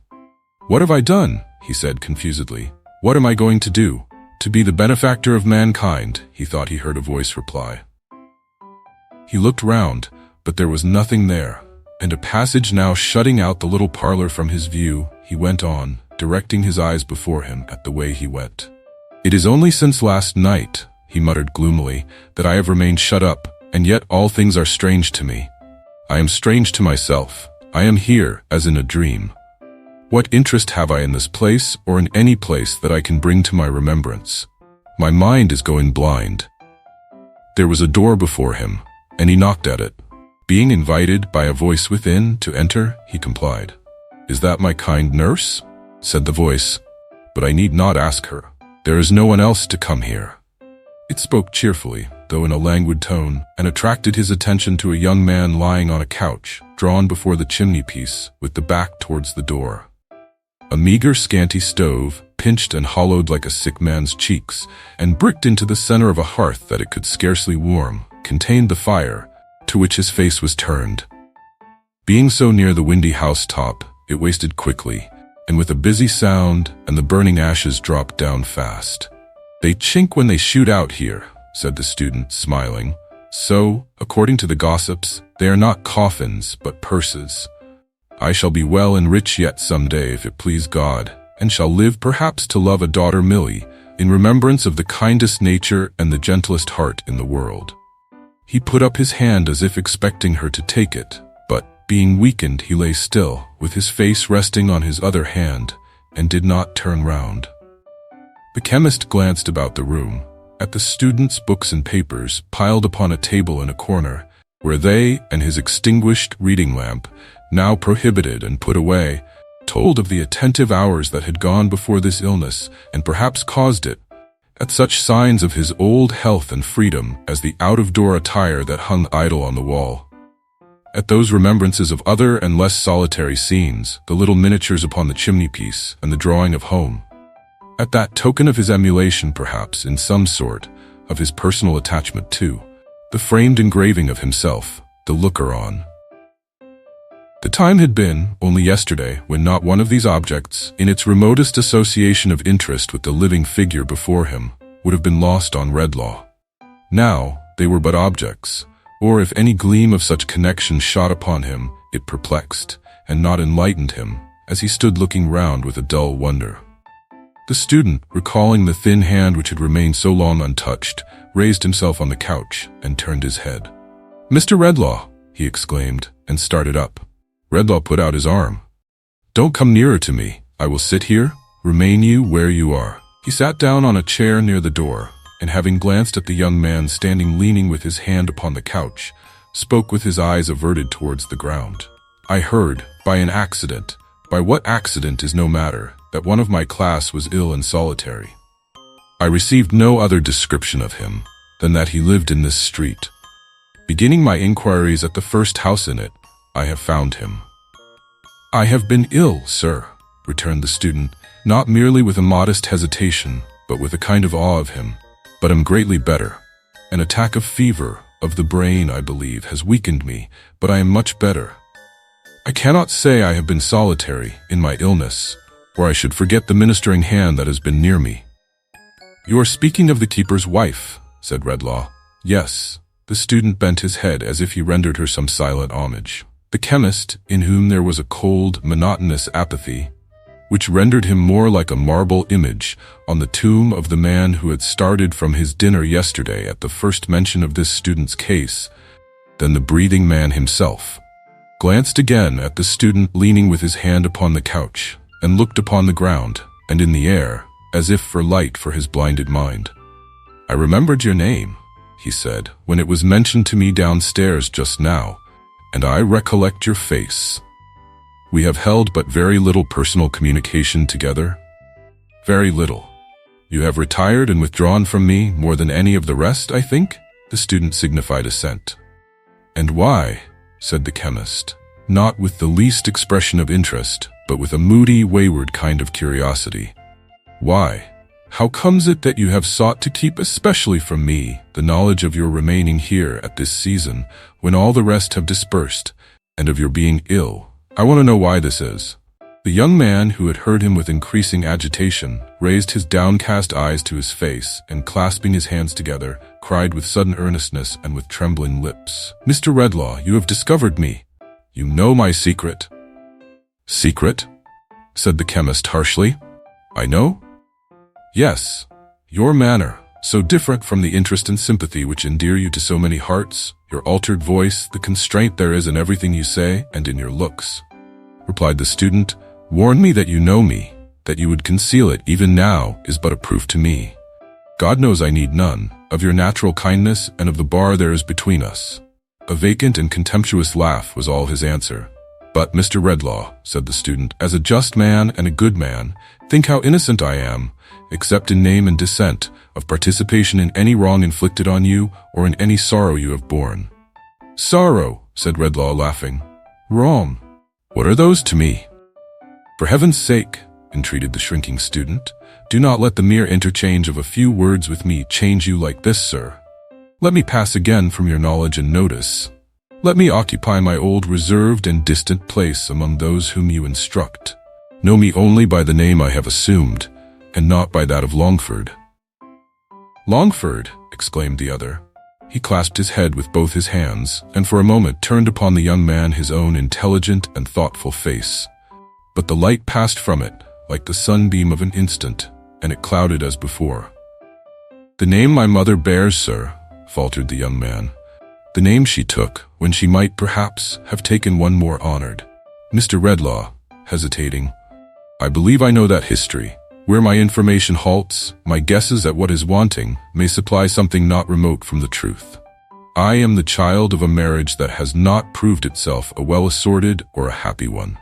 "What have I done?" he said confusedly. "What am I going to do? To be the benefactor of mankind," he thought he heard a voice reply. He looked round, but there was nothing there, and a passage now shutting out the little parlor from his view, he went on, directing his eyes before him at the way he went. "It is only since last night," he muttered gloomily, "that I have remained shut up, and yet all things are strange to me. I am strange to myself. I am here, as in a dream. What interest have I in this place, or in any place that I can bring to my remembrance? My mind is going blind." There was a door before him, and he knocked at it. Being invited by a voice within to enter, he complied. "Is that my kind nurse?" said the voice. "But I need not ask her. There is no one else to come here." It spoke cheerfully, though in a languid tone, and attracted his attention to a young man lying on a couch, drawn before the chimney-piece, with the back towards the door. A meager, scanty stove, pinched and hollowed like a sick man's cheeks, and bricked into the center of a hearth that it could scarcely warm, contained the fire, to which his face was turned. Being so near the windy housetop, it wasted quickly, and with a busy sound, and the burning ashes dropped down fast. "They chink when they shoot out here," said the student, smiling. "So, according to the gossips, they are not coffins, but purses. I shall be well and rich yet some day, if it please God, and shall live perhaps to love a daughter Millie, in remembrance of the kindest nature and the gentlest heart in the world." He put up his hand as if expecting her to take it, but, being weakened, he lay still, with his face resting on his other hand, and did not turn round. The chemist glanced about the room, at the student's books and papers piled upon a table in a corner, where they and his extinguished reading lamp, now prohibited and put away, told of the attentive hours that had gone before this illness, and perhaps caused it, at such signs of his old health and freedom as the out-of-door attire that hung idle on the wall. At those remembrances of other and less solitary scenes, the little miniatures upon the chimney-piece, and the drawing of home. At that token of his emulation, perhaps, in some sort, of his personal attachment too, the framed engraving of himself, the looker-on. The time had been, only yesterday, when not one of these objects, in its remotest association of interest with the living figure before him, would have been lost on Redlaw. Now, they were but objects, or if any gleam of such connection shot upon him, it perplexed, and not enlightened him, as he stood looking round with a dull wonder. The student, recalling the thin hand which had remained so long untouched, raised himself on the couch, and turned his head. "Mr. Redlaw," he exclaimed, and started up. Redlaw put out his arm. "Don't come nearer to me. I will sit here. Remain you where you are." He sat down on a chair near the door, and having glanced at the young man standing leaning with his hand upon the couch, spoke with his eyes averted towards the ground. "I heard, by an accident, by what accident is no matter, that one of my class was ill and solitary. I received no other description of him than that he lived in this street. Beginning my inquiries at the first house in it, I have found him." "I have been ill, sir," returned the student, not merely with a modest hesitation, but with a kind of awe of him, "but am greatly better. An attack of fever, of the brain, I believe, has weakened me, but I am much better. I cannot say I have been solitary in my illness, or I should forget the ministering hand that has been near me." "You are speaking of the keeper's wife," said Redlaw. "Yes." The student bent his head as if he rendered her some silent homage. The chemist, in whom there was a cold, monotonous apathy, which rendered him more like a marble image on the tomb of the man who had started from his dinner yesterday at the first mention of this student's case, than the breathing man himself, glanced again at the student leaning with his hand upon the couch, and looked upon the ground, and in the air, as if for light for his blinded mind. "I remembered your name," he said, "when it was mentioned to me downstairs just now, and I recollect your face. We have held but very little personal communication together. Very little. You have retired and withdrawn from me more than any of the rest, I think?" The student signified assent. "And why?" said the chemist, not with the least expression of interest, but with a moody, wayward kind of curiosity. "Why? How comes it that you have sought to keep especially from me the knowledge of your remaining here at this season, when all the rest have dispersed, and of your being ill? I want to know why this is." The young man, who had heard him with increasing agitation, raised his downcast eyes to his face, and clasping his hands together, cried with sudden earnestness and with trembling lips, "Mr. Redlaw, you have discovered me. You know my secret." "Secret?" said the chemist harshly. "I know?" "Yes, your manner, so different from the interest and sympathy which endear you to so many hearts, your altered voice, the constraint there is in everything you say and in your looks," replied the student, "warn me that you know me. That you would conceal it even now is but a proof to me. God knows I need none, of your natural kindness and of the bar there is between us." A vacant and contemptuous laugh was all his answer. "But, Mr. Redlaw," said the student, "as a just man and a good man, think how innocent I am, except in name and descent, of participation in any wrong inflicted on you, or in any sorrow you have borne." "Sorrow," said Redlaw, laughing. "Wrong. What are those to me? For heaven's sake, entreated the shrinking student. "Do not let the mere interchange of a few words with me change you like this, sir. Let me pass again from your knowledge and notice. Let me occupy my old reserved and distant place among those whom you instruct. Know me only by the name I have assumed, and not by that of Longford." "Longford!" exclaimed the other. He clasped his head with both his hands, and for a moment turned upon the young man his own intelligent and thoughtful face. But the light passed from it, like the sunbeam of an instant, and it clouded as before. "The name my mother bears, sir," faltered the young man. "The name she took, when she might perhaps have taken one more honored." Mr. Redlaw, hesitating, "I believe I know that history. Where my information halts, my guesses at what is wanting may supply something not remote from the truth. I am the child of a marriage that has not proved itself a well-assorted or a happy one.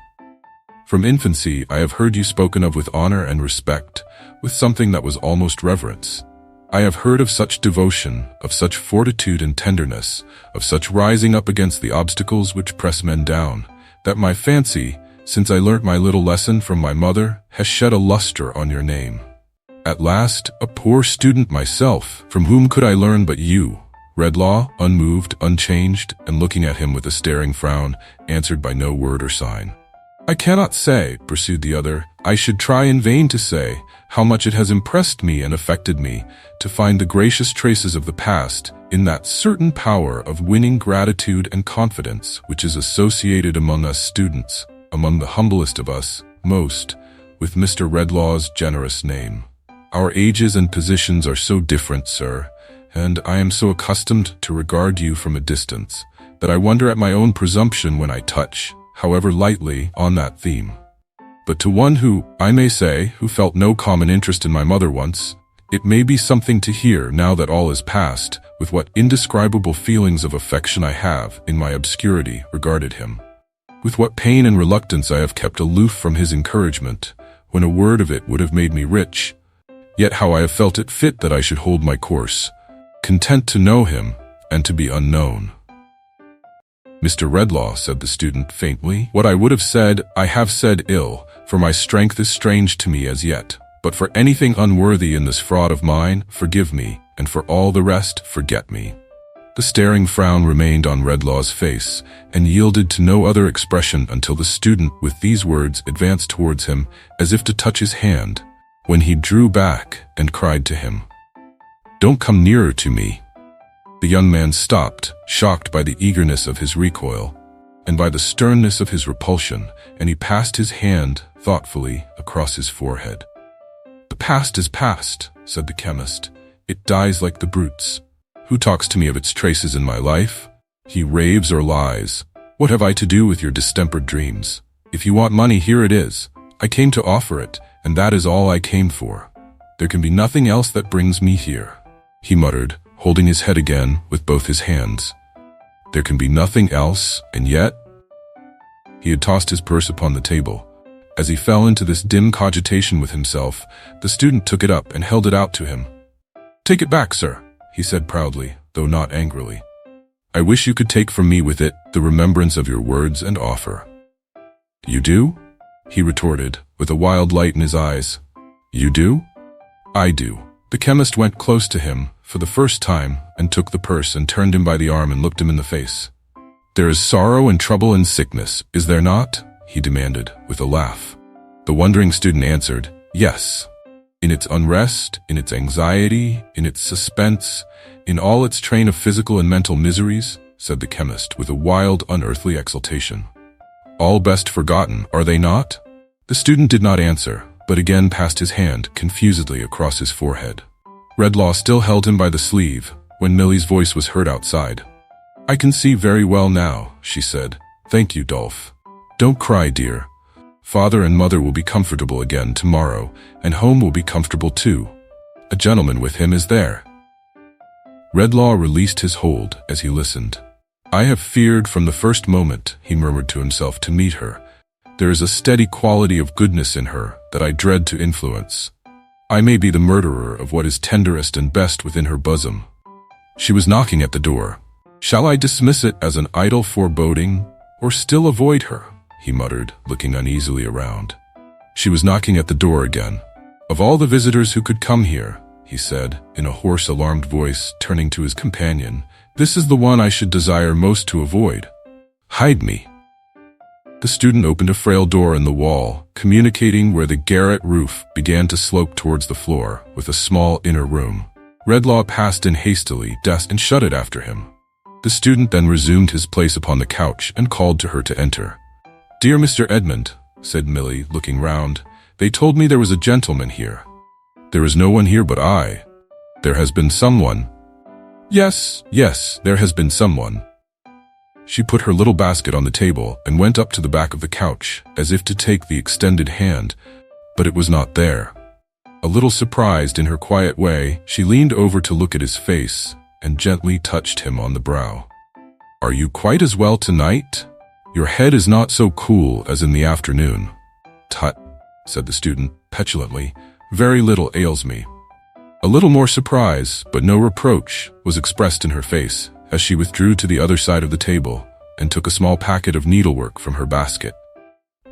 From infancy I have heard you spoken of with honor and respect, with something that was almost reverence. I have heard of such devotion, of such fortitude and tenderness, of such rising up against the obstacles which press men down, that my fancy, since I learnt my little lesson from my mother, has shed a luster on your name. At last, a poor student myself, from whom could I learn but you?" Redlaw, unmoved, unchanged, and looking at him with a staring frown, answered by no word or sign. "I cannot say," pursued the other, "I should try in vain to say, how much it has impressed me and affected me, to find the gracious traces of the past in that certain power of winning gratitude and confidence which is associated among us students, among the humblest of us, most, with Mr. Redlaw's generous name. Our ages and positions are so different, sir, and I am so accustomed to regard you from a distance, that I wonder at my own presumption when I touch, however lightly, on that theme. But to one who, I may say, who felt no common interest in my mother once, it may be something to hear, now that all is past, with what indescribable feelings of affection I have, in my obscurity, regarded him. With what pain and reluctance I have kept aloof from his encouragement, when a word of it would have made me rich, yet how I have felt it fit that I should hold my course, content to know him, and to be unknown." "Mr. Redlaw," said the student faintly, "what I would have said, I have said ill, for my strength is strange to me as yet. But for anything unworthy in this fraud of mine, forgive me, and for all the rest, forget me." The staring frown remained on Redlaw's face, and yielded to no other expression until the student, with these words, advanced towards him, as if to touch his hand, when he drew back and cried to him, "Don't come nearer to me." The young man stopped, shocked by the eagerness of his recoil, and by the sternness of his repulsion, and he passed his hand, thoughtfully, across his forehead. "The past is past," said the chemist. "It dies like the brutes. Who talks to me of its traces in my life? He raves or lies. What have I to do with your distempered dreams? If you want money, here it is. I came to offer it, and that is all I came for. There can be nothing else that brings me here," he muttered, holding his head again with both his hands. "There can be nothing else, and yet—" He had tossed his purse upon the table. As he fell into this dim cogitation with himself, the student took it up and held it out to him. "Take it back, sir," he said proudly, though not angrily. "I wish you could take from me with it the remembrance of your words and offer." "You do?" he retorted, with a wild light in his eyes. "You do?" "I do." The chemist went close to him, for the first time, and took the purse and turned him by the arm and looked him in the face. "There is sorrow and trouble and sickness, is there not?" he demanded, with a laugh. The wondering student answered, "Yes. In its unrest, in its anxiety, in its suspense, in all its train of physical and mental miseries," said the chemist, with a wild, unearthly exultation. "All best forgotten, are they not?" The student did not answer, but again passed his hand confusedly across his forehead. Redlaw still held him by the sleeve, when Millie's voice was heard outside. "I can see very well now," she said. "Thank you, Dolph. Don't cry, dear. Father and mother will be comfortable again tomorrow, and home will be comfortable too. A gentleman with him is there." Redlaw released his hold as he listened. "I have feared from the first moment," he murmured to himself, "to meet her. There is a steady quality of goodness in her that I dread to influence. I may be the murderer of what is tenderest and best within her bosom." She was knocking at the door. "Shall I dismiss it as an idle foreboding, or still avoid her?" he muttered, looking uneasily around. She was knocking at the door again. "Of all the visitors who could come here," he said, in a hoarse, alarmed voice, turning to his companion, "this is the one I should desire most to avoid. Hide me." The student opened a frail door in the wall, communicating where the garret roof began to slope towards the floor, with a small inner room. Redlaw passed in hastily, and shut it after him. The student then resumed his place upon the couch and called to her to enter. "Dear Mr. Edmund," said Milly, looking round, "they told me there was a gentleman here." "There is no one here but I." "There has been someone." Yes, there has been someone." She put her little basket on the table and went up to the back of the couch, as if to take the extended hand, but it was not there. A little surprised in her quiet way, she leaned over to look at his face and gently touched him on the brow. "Are you quite as well tonight? Your head is not so cool as in the afternoon." "Tut," said the student petulantly, "very little ails me." A little more surprise, but no reproach, was expressed in her face as she withdrew to the other side of the table and took a small packet of needlework from her basket.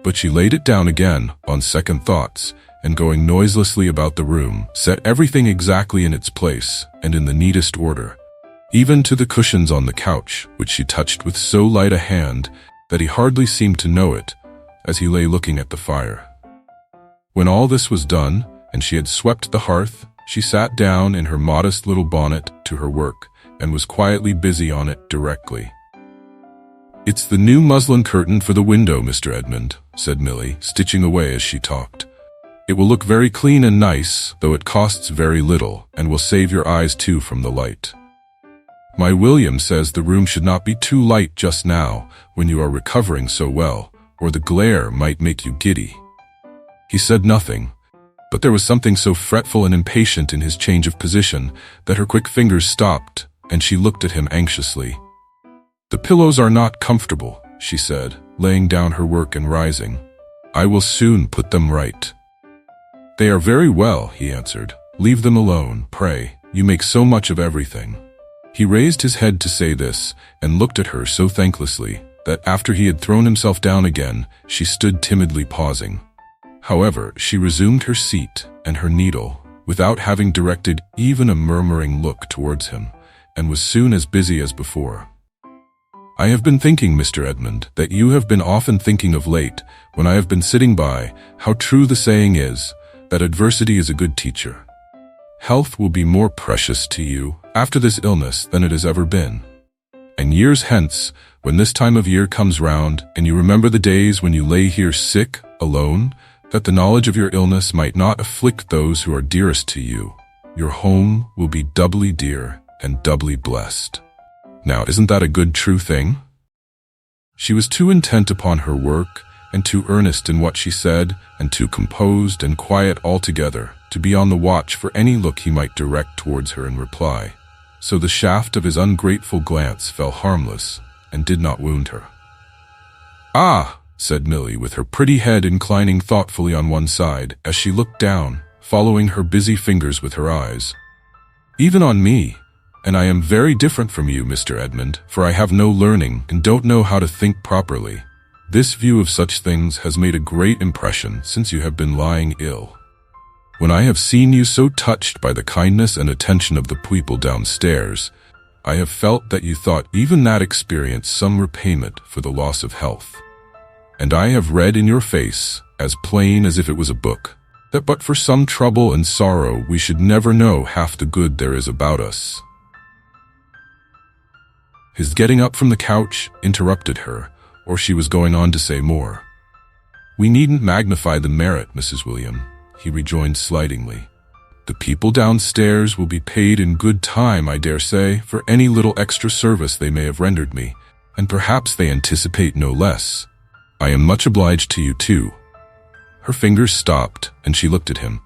But she laid it down again on second thoughts, and going noiselessly about the room, set everything exactly in its place and in the neatest order, even to the cushions on the couch, which she touched with so light a hand that he hardly seemed to know it, as he lay looking at the fire. When all this was done, and she had swept the hearth, she sat down in her modest little bonnet to her work, and was quietly busy on it directly. "It's the new muslin curtain for the window, Mr. Edmund," said Milly, stitching away as she talked. "It will look very clean and nice, though it costs very little, and will save your eyes too from the light. My William says the room should not be too light just now, when you are recovering so well, or the glare might make you giddy." He said nothing, but there was something so fretful and impatient in his change of position that her quick fingers stopped, and she looked at him anxiously. "The pillows are not comfortable," she said, laying down her work and rising. "I will soon put them right." "They are very well," he answered. "Leave them alone, pray. You make so much of everything." He raised his head to say this, and looked at her so thanklessly that after he had thrown himself down again, she stood timidly pausing. However, she resumed her seat and her needle, without having directed even a murmuring look towards him, and was soon as busy as before. "I have been thinking, Mr. Edmund, that you have been often thinking of late, when I have been sitting by, how true the saying is, that adversity is a good teacher. Health will be more precious to you after this illness than it has ever been. And years hence, when this time of year comes round, and you remember the days when you lay here sick, alone, that the knowledge of your illness might not afflict those who are dearest to you, your home will be doubly dear and doubly blessed. Now, isn't that a good true thing?" She was too intent upon her work, and too earnest in what she said, and too composed and quiet altogether, to be on the watch for any look he might direct towards her in reply. So the shaft of his ungrateful glance fell harmless, and did not wound her. "Ah," said Milly, with her pretty head inclining thoughtfully on one side, as she looked down, following her busy fingers with her eyes. "Even on me. And I am very different from you, Mr. Edmund, for I have no learning and don't know how to think properly. This view of such things has made a great impression since you have been lying ill. When I have seen you so touched by the kindness and attention of the people downstairs, I have felt that you thought even that experience some repayment for the loss of health. And I have read in your face, as plain as if it was a book, that but for some trouble and sorrow we should never know half the good there is about us." His getting up from the couch interrupted her, or she was going on to say more. "We needn't magnify the merit, Mrs. William," he rejoined slightingly. "The people downstairs will be paid in good time, I dare say, for any little extra service they may have rendered me, and perhaps they anticipate no less. I am much obliged to you too." Her fingers stopped, and she looked at him.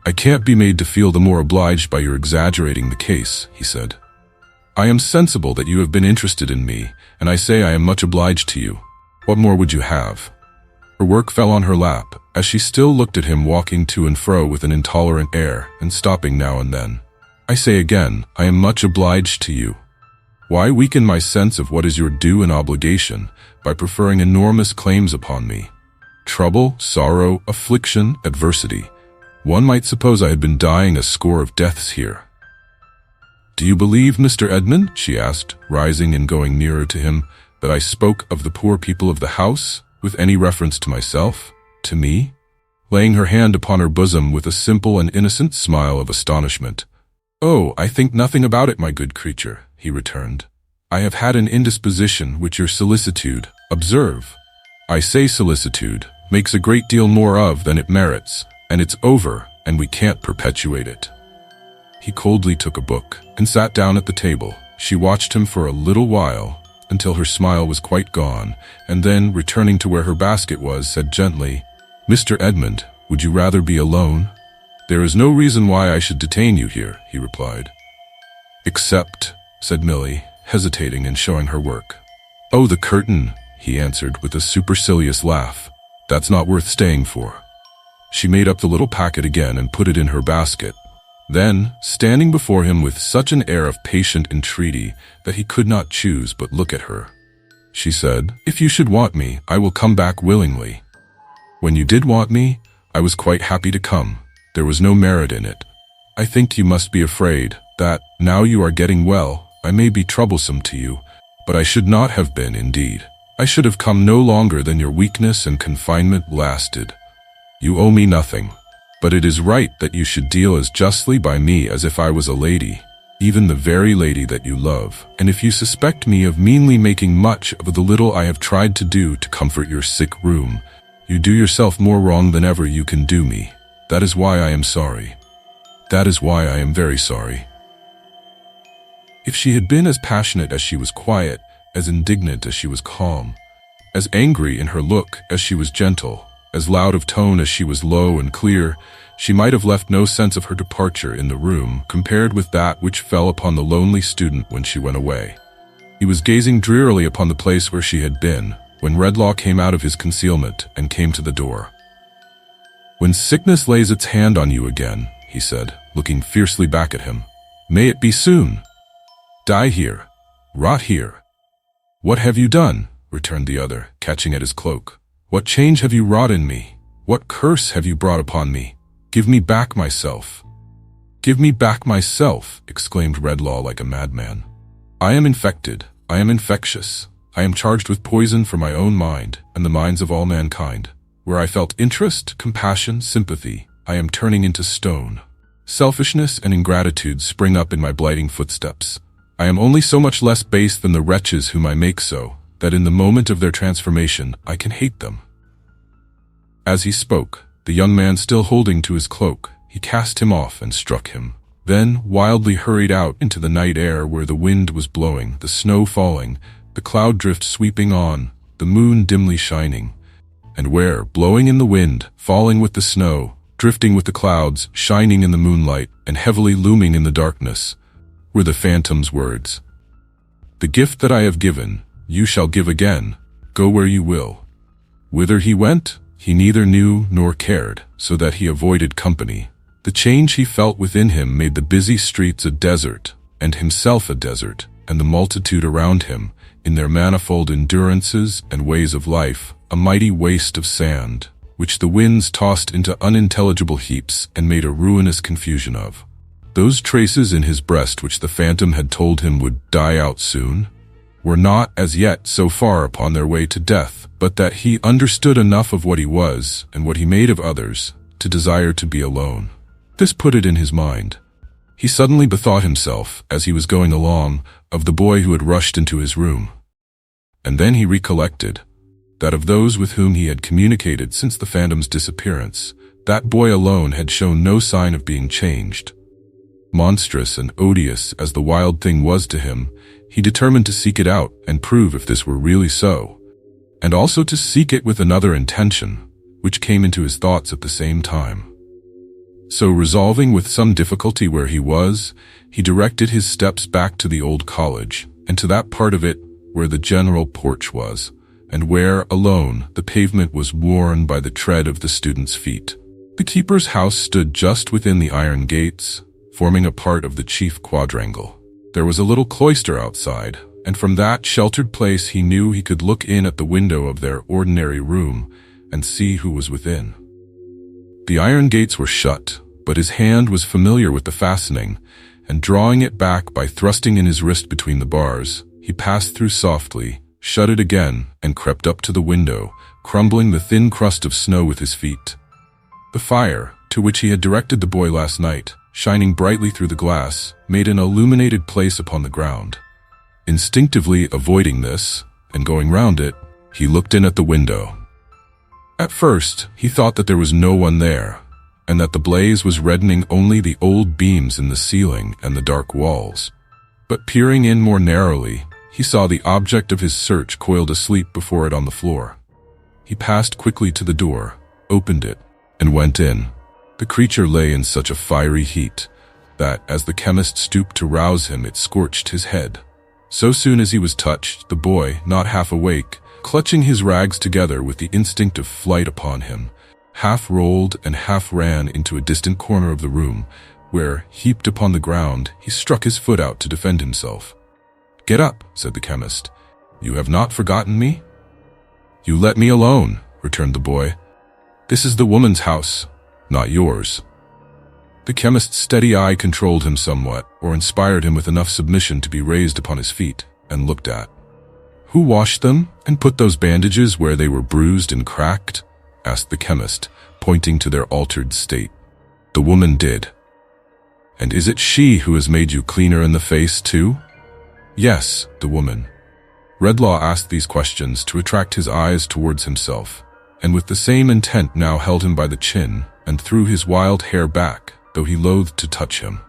"I can't be made to feel the more obliged by your exaggerating the case," he said. "I am sensible that you have been interested in me, and I say I am much obliged to you. What more would you have?" Her work fell on her lap, as she still looked at him walking to and fro with an intolerant air, and stopping now and then. "I say again, I am much obliged to you. Why weaken my sense of what is your due and obligation by preferring enormous claims upon me? Trouble, sorrow, affliction, adversity. One might suppose I had been dying a score of deaths here. "Do you believe, Mr. Edmund," she asked, rising and going nearer to him, "that I spoke of the poor people of the house, with any reference to myself, to me?" Laying her hand upon her bosom with a simple and innocent smile of astonishment. "Oh, I think nothing about it, my good creature," he returned. "I have had an indisposition which your solicitude, observe, I say solicitude, makes a great deal more of than it merits, and it's over, and we can't perpetuate it." He coldly took a book and sat down at the table. She watched him for a little while, until her smile was quite gone, and then, returning to where her basket was, said gently, "Mr. Edmund, would you rather be alone?" "There is no reason why I should detain you here," he replied. "Except," said Milly, hesitating and showing her work. "Oh, the curtain," he answered with a supercilious laugh. "That's not worth staying for." She made up the little packet again and put it in her basket. Then, standing before him with such an air of patient entreaty that he could not choose but look at her, she said, "If you should want me, I will come back willingly. When you did want me, I was quite happy to come. There was no merit in it. I think you must be afraid that, now you are getting well, I may be troublesome to you, but I should not have been, indeed. I should have come no longer than your weakness and confinement lasted. You owe me nothing, but it is right that you should deal as justly by me as if I was a lady, even the very lady that you love, and if you suspect me of meanly making much of the little I have tried to do to comfort your sick room, you do yourself more wrong than ever you can do me. That is why I am sorry. That is why I am very sorry." If she had been as passionate as she was quiet, as indignant as she was calm, as angry in her look as she was gentle, as loud of tone as she was low and clear, she might have left no sense of her departure in the room compared with that which fell upon the lonely student when she went away. He was gazing drearily upon the place where she had been, when Redlaw came out of his concealment and came to the door. "When sickness lays its hand on you again," he said, looking fiercely back at him, "may it be soon. Die here. Rot here." "What have you done?" returned the other, catching at his cloak. "What change have you wrought in me? What curse have you brought upon me? Give me back myself." "Give me back myself," exclaimed Redlaw like a madman. "I am infected. I am infectious. I am charged with poison for my own mind and the minds of all mankind. Where I felt interest, compassion, sympathy, I am turning into stone. Selfishness and ingratitude spring up in my blighting footsteps. I am only so much less base than the wretches whom I make so, that in the moment of their transformation I can hate them." As he spoke, the young man still holding to his cloak, he cast him off and struck him. Then wildly hurried out into the night air where the wind was blowing, the snow falling, the cloud drift sweeping on, the moon dimly shining, and where, blowing in the wind, falling with the snow, drifting with the clouds, shining in the moonlight, and heavily looming in the darkness, were the phantom's words, "The gift that I have given, you shall give again, go where you will." Whither he went, he neither knew nor cared, so that he avoided company. The change he felt within him made the busy streets a desert, and himself a desert, and the multitude around him, in their manifold endurances and ways of life, a mighty waste of sand, which the winds tossed into unintelligible heaps and made a ruinous confusion of. Those traces in his breast which the phantom had told him would die out soon, were not as yet so far upon their way to death, but that he understood enough of what he was and what he made of others to desire to be alone. This put it in his mind. He suddenly bethought himself, as he was going along, of the boy who had rushed into his room. And then he recollected that of those with whom he had communicated since the phantom's disappearance, that boy alone had shown no sign of being changed. Monstrous and odious as the wild thing was to him, he determined to seek it out and prove if this were really so, and also to seek it with another intention, which came into his thoughts at the same time. So resolving with some difficulty where he was, he directed his steps back to the old college, and to that part of it where the general porch was, and where, alone, the pavement was worn by the tread of the students' feet. The keeper's house stood just within the iron gates, forming a part of the chief quadrangle. There was a little cloister outside, and from that sheltered place he knew he could look in at the window of their ordinary room, and see who was within. The iron gates were shut, but his hand was familiar with the fastening, and drawing it back by thrusting in his wrist between the bars, he passed through softly, shut it again, and crept up to the window, crumbling the thin crust of snow with his feet. The fire, to which he had directed the boy last night, shining brightly through the glass, made an illuminated place upon the ground. Instinctively avoiding this, and going round it, he looked in at the window. At first, he thought that there was no one there, and that the blaze was reddening only the old beams in the ceiling and the dark walls. But peering in more narrowly, he saw the object of his search coiled asleep before it on the floor. He passed quickly to the door, opened it, and went in. The creature lay in such a fiery heat that, as the chemist stooped to rouse him, it scorched his head. So soon as he was touched, the boy, not half awake, clutching his rags together with the instinct of flight upon him, half rolled and half ran into a distant corner of the room, where, heaped upon the ground, he struck his foot out to defend himself. "Get up," said the chemist. "You have not forgotten me?" "You let me alone," returned the boy. "This is the woman's house, not yours." The chemist's steady eye controlled him somewhat, or inspired him with enough submission to be raised upon his feet and looked at. "Who washed them and put those bandages where they were bruised and cracked?" asked the chemist, pointing to their altered state. "The woman did." "And is it she who has made you cleaner in the face, too?" "Yes, the woman." Redlaw asked these questions to attract his eyes towards himself, and with the same intent now held him by the chin and threw his wild hair back, though he loathed to touch him.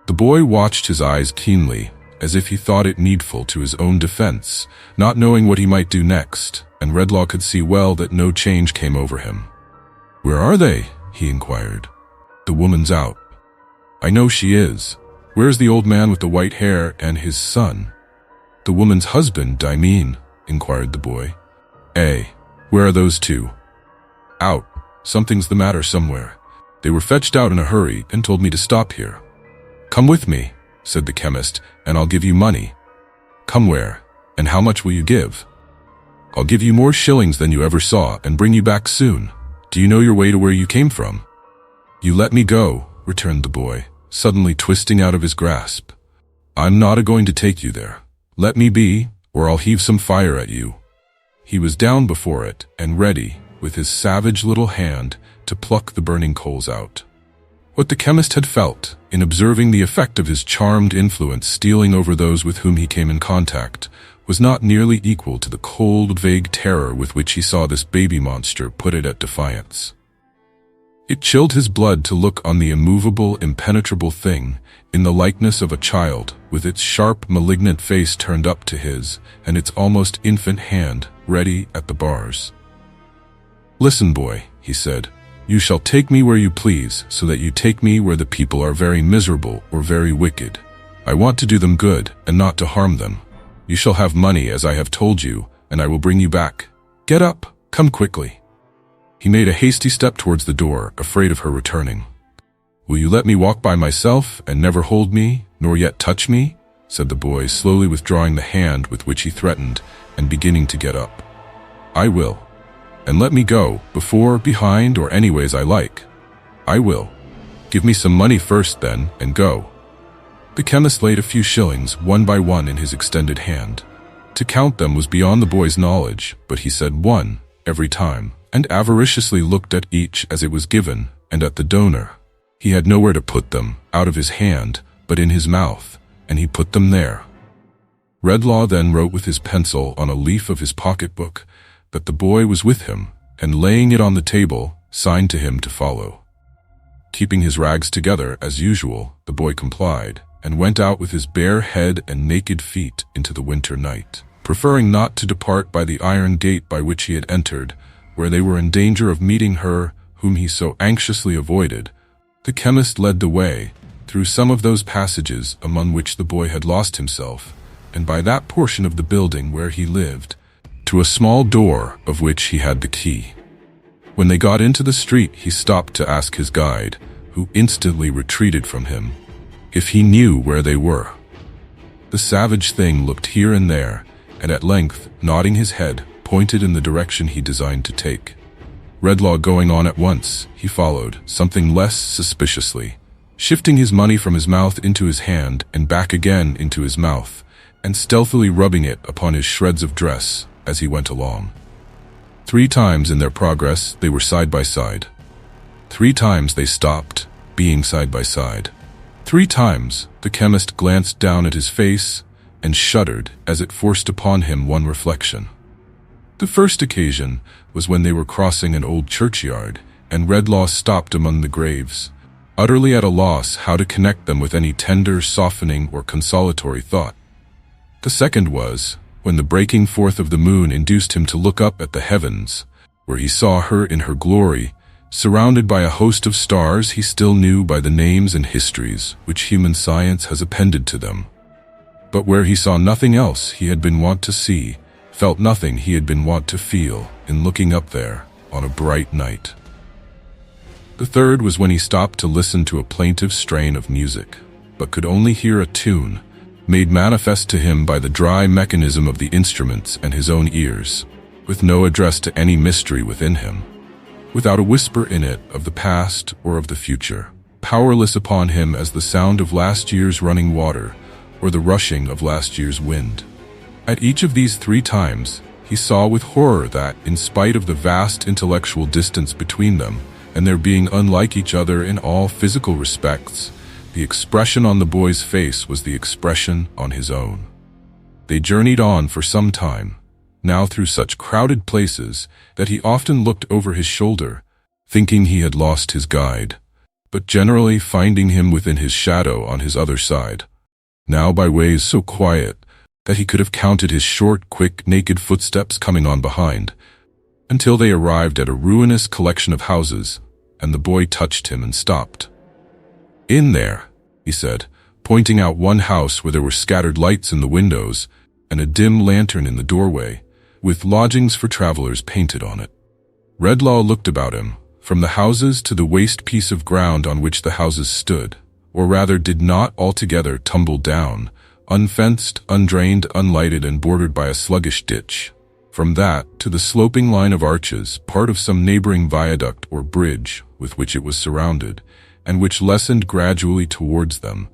The boy watched his eyes keenly, as if he thought it needful to his own defense, not knowing what he might do next, and Redlaw could see well that no change came over him. "Where are they?" he inquired. "The woman's out." "I know she is. Where's the old man with the white hair and his son?" "The woman's husband, I mean," inquired the boy. Where are those two?" "Out. Something's the matter somewhere. They were fetched out in a hurry and told me to stop here." "Come with me," said the chemist, "and I'll give you money." "Come where? And how much will you give?" "I'll give you more shillings than you ever saw and bring you back soon. Do you know your way to where you came from?" "You let me go," returned the boy, suddenly twisting out of his grasp. "I'm not going to take you there. Let me be, or I'll heave some fire at you." He was down before it and ready, with his savage little hand, to pluck the burning coals out. What the chemist had felt, in observing the effect of his charmed influence stealing over those with whom he came in contact, was not nearly equal to the cold, vague terror with which he saw this baby monster put it at defiance. It chilled his blood to look on the immovable, impenetrable thing, in the likeness of a child, with its sharp, malignant face turned up to his, and its almost infant hand ready at the bars. "Listen, boy," he said, "you shall take me where you please, so that you take me where the people are very miserable or very wicked. I want to do them good, and not to harm them. You shall have money, as I have told you, and I will bring you back. Get up, come quickly." He made a hasty step towards the door, afraid of her returning. "Will you let me walk by myself, and never hold me, nor yet touch me?" said the boy, slowly withdrawing the hand with which he threatened, and beginning to get up. "I will. And let me go, before, behind, or anyways I like." "I will. Give me some money first then, and go." The chemist laid a few shillings, one by one, in his extended hand. To count them was beyond the boy's knowledge, but he said "one" every time, and avariciously looked at each as it was given, and at the donor. He had nowhere to put them, out of his hand, but in his mouth, and he put them there. Redlaw then wrote with his pencil on a leaf of his pocketbook that the boy was with him, and laying it on the table, signed to him to follow. Keeping his rags together as usual, the boy complied, and went out with his bare head and naked feet into the winter night, preferring not to depart by the iron gate by which he had entered, where they were in danger of meeting her whom he so anxiously avoided. The chemist led the way, through some of those passages among which the boy had lost himself, and by that portion of the building where he lived, to a small door of which he had the key. When they got into the street, he stopped to ask his guide, who instantly retreated from him, if he knew where they were. The savage thing looked here and there, and at length, nodding his head, pointed in the direction he designed to take. Redlaw going on at once, he followed, something less suspiciously, shifting his money from his mouth into his hand and back again into his mouth, and stealthily rubbing it upon his shreds of dress as he went along. 3 times in their progress they were side by side. 3 times they stopped, being side by side. 3 times the chemist glanced down at his face and shuddered as it forced upon him one reflection. The first occasion was when they were crossing an old churchyard, and Redlaw stopped among the graves, utterly at a loss how to connect them with any tender, softening, or consolatory thought. The second was when the breaking forth of the moon induced him to look up at the heavens, where he saw her in her glory, surrounded by a host of stars he still knew by the names and histories which human science has appended to them, but where he saw nothing else he had been wont to see, felt nothing he had been wont to feel in looking up there on a bright night. The third was when he stopped to listen to a plaintive strain of music, but could only hear a tune, made manifest to him by the dry mechanism of the instruments and his own ears, with no address to any mystery within him, without a whisper in it of the past or of the future, powerless upon him as the sound of last year's running water or the rushing of last year's wind. At each of these 3 times, he saw with horror that, in spite of the vast intellectual distance between them, and their being unlike each other in all physical respects, the expression on the boy's face was the expression on his own. They journeyed on for some time, now through such crowded places that he often looked over his shoulder, thinking he had lost his guide, but generally finding him within his shadow on his other side, now by ways so quiet that he could have counted his short, quick, naked footsteps coming on behind, until they arrived at a ruinous collection of houses, and the boy touched him and stopped. "In there," he said, pointing out one house where there were scattered lights in the windows and a dim lantern in the doorway, with lodgings for travelers painted on it. Redlaw looked about him, from the houses to the waste piece of ground on which the houses stood, or rather did not altogether tumble down, unfenced, undrained, unlighted, and bordered by a sluggish ditch. From that to the sloping line of arches, part of some neighboring viaduct or bridge with which it was surrounded, and which lessened gradually towards them,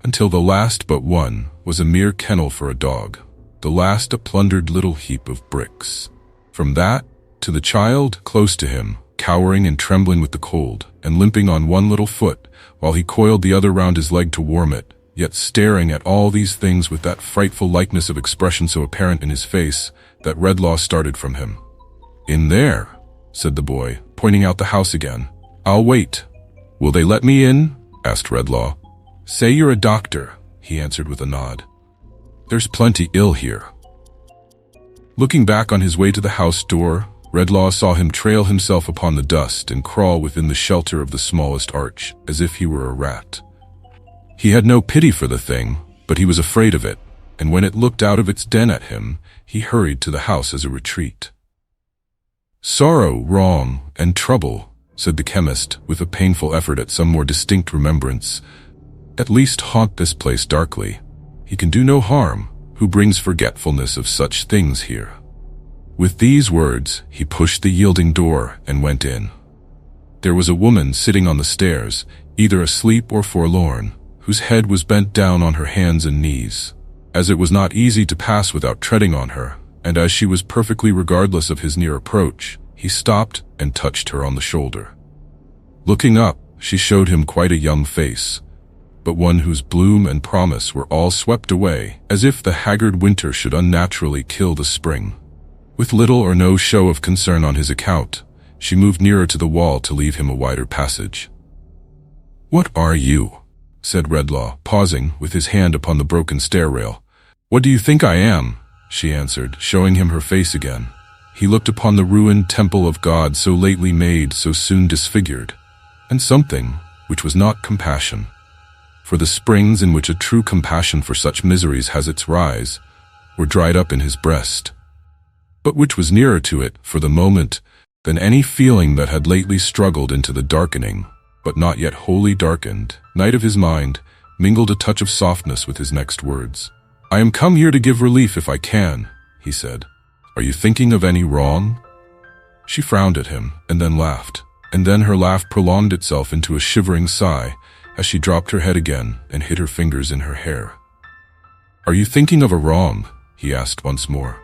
until the last but one was a mere kennel for a dog, the last a plundered little heap of bricks. From that to the child close to him, cowering and trembling with the cold, and limping on one little foot, while he coiled the other round his leg to warm it, yet staring at all these things with that frightful likeness of expression so apparent in his face that Redlaw started from him. "In there," said the boy, pointing out the house again. "I'll wait." "Will they let me in?" asked Redlaw. "Say you're a doctor," he answered with a nod. "There's plenty ill here." Looking back on his way to the house door, Redlaw saw him trail himself upon the dust and crawl within the shelter of the smallest arch, as if he were a rat. He had no pity for the thing, but he was afraid of it, and when it looked out of its den at him, he hurried to the house as a retreat. "Sorrow, wrong, and trouble," said the chemist, with a painful effort at some more distinct remembrance, "at least haunt this place darkly. He can do no harm, who brings forgetfulness of such things here." With these words, he pushed the yielding door and went in. There was a woman sitting on the stairs, either asleep or forlorn, whose head was bent down on her hands and knees. As it was not easy to pass without treading on her, and as she was perfectly regardless of his near approach, he stopped and touched her on the shoulder. Looking up, she showed him quite a young face, but one whose bloom and promise were all swept away, as if the haggard winter should unnaturally kill the spring. With little or no show of concern on his account, she moved nearer to the wall to leave him a wider passage. "What are you?" said Redlaw, pausing with his hand upon the broken stair rail. "What do you think I am?" she answered, showing him her face again. He looked upon the ruined temple of God so lately made, so soon disfigured, and something which was not compassion, for the springs in which a true compassion for such miseries has its rise were dried up in his breast, but which was nearer to it, for the moment, than any feeling that had lately struggled into the darkening, but not yet wholly darkened, night of his mind, mingled a touch of softness with his next words. "I am come here to give relief if I can," he said. "Are you thinking of any wrong?" She frowned at him, and then laughed, and then her laugh prolonged itself into a shivering sigh as she dropped her head again and hid her fingers in her hair. "Are you thinking of a wrong?" he asked once more.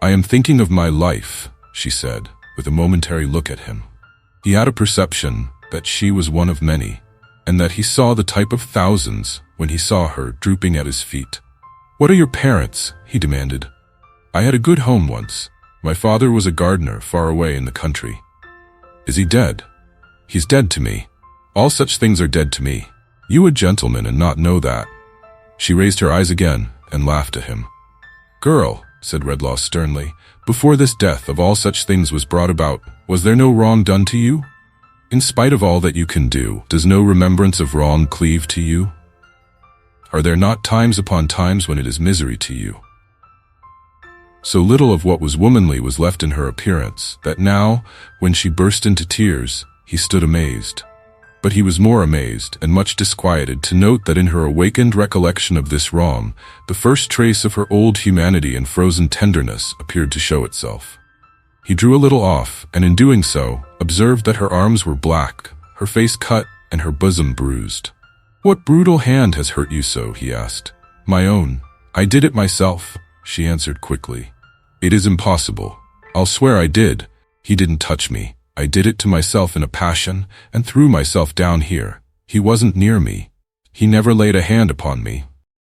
"I am thinking of my life," she said, with a momentary look at him. He had a perception that she was one of many, and that he saw the type of thousands when he saw her drooping at his feet. "What are your parents?" he demanded. "I had a good home once. My father was a gardener far away in the country." "Is he dead?" "He's dead to me. All such things are dead to me. You a gentleman and not know that." She raised her eyes again and laughed at him. "Girl," said Redlaw sternly, "before this death of all such things was brought about, was there no wrong done to you? In spite of all that you can do, does no remembrance of wrong cleave to you? Are there not times upon times when it is misery to you?" So little of what was womanly was left in her appearance, that now, when she burst into tears, he stood amazed. But he was more amazed and much disquieted to note that in her awakened recollection of this wrong, the first trace of her old humanity and frozen tenderness appeared to show itself. He drew a little off, and in doing so, observed that her arms were black, her face cut, and her bosom bruised. "What brutal hand has hurt you so?" he asked. "My own. I did it myself," she answered quickly. "It is impossible. I'll swear I did. He didn't touch me. I did it to myself in a passion, and threw myself down here. He wasn't near me. He never laid a hand upon me."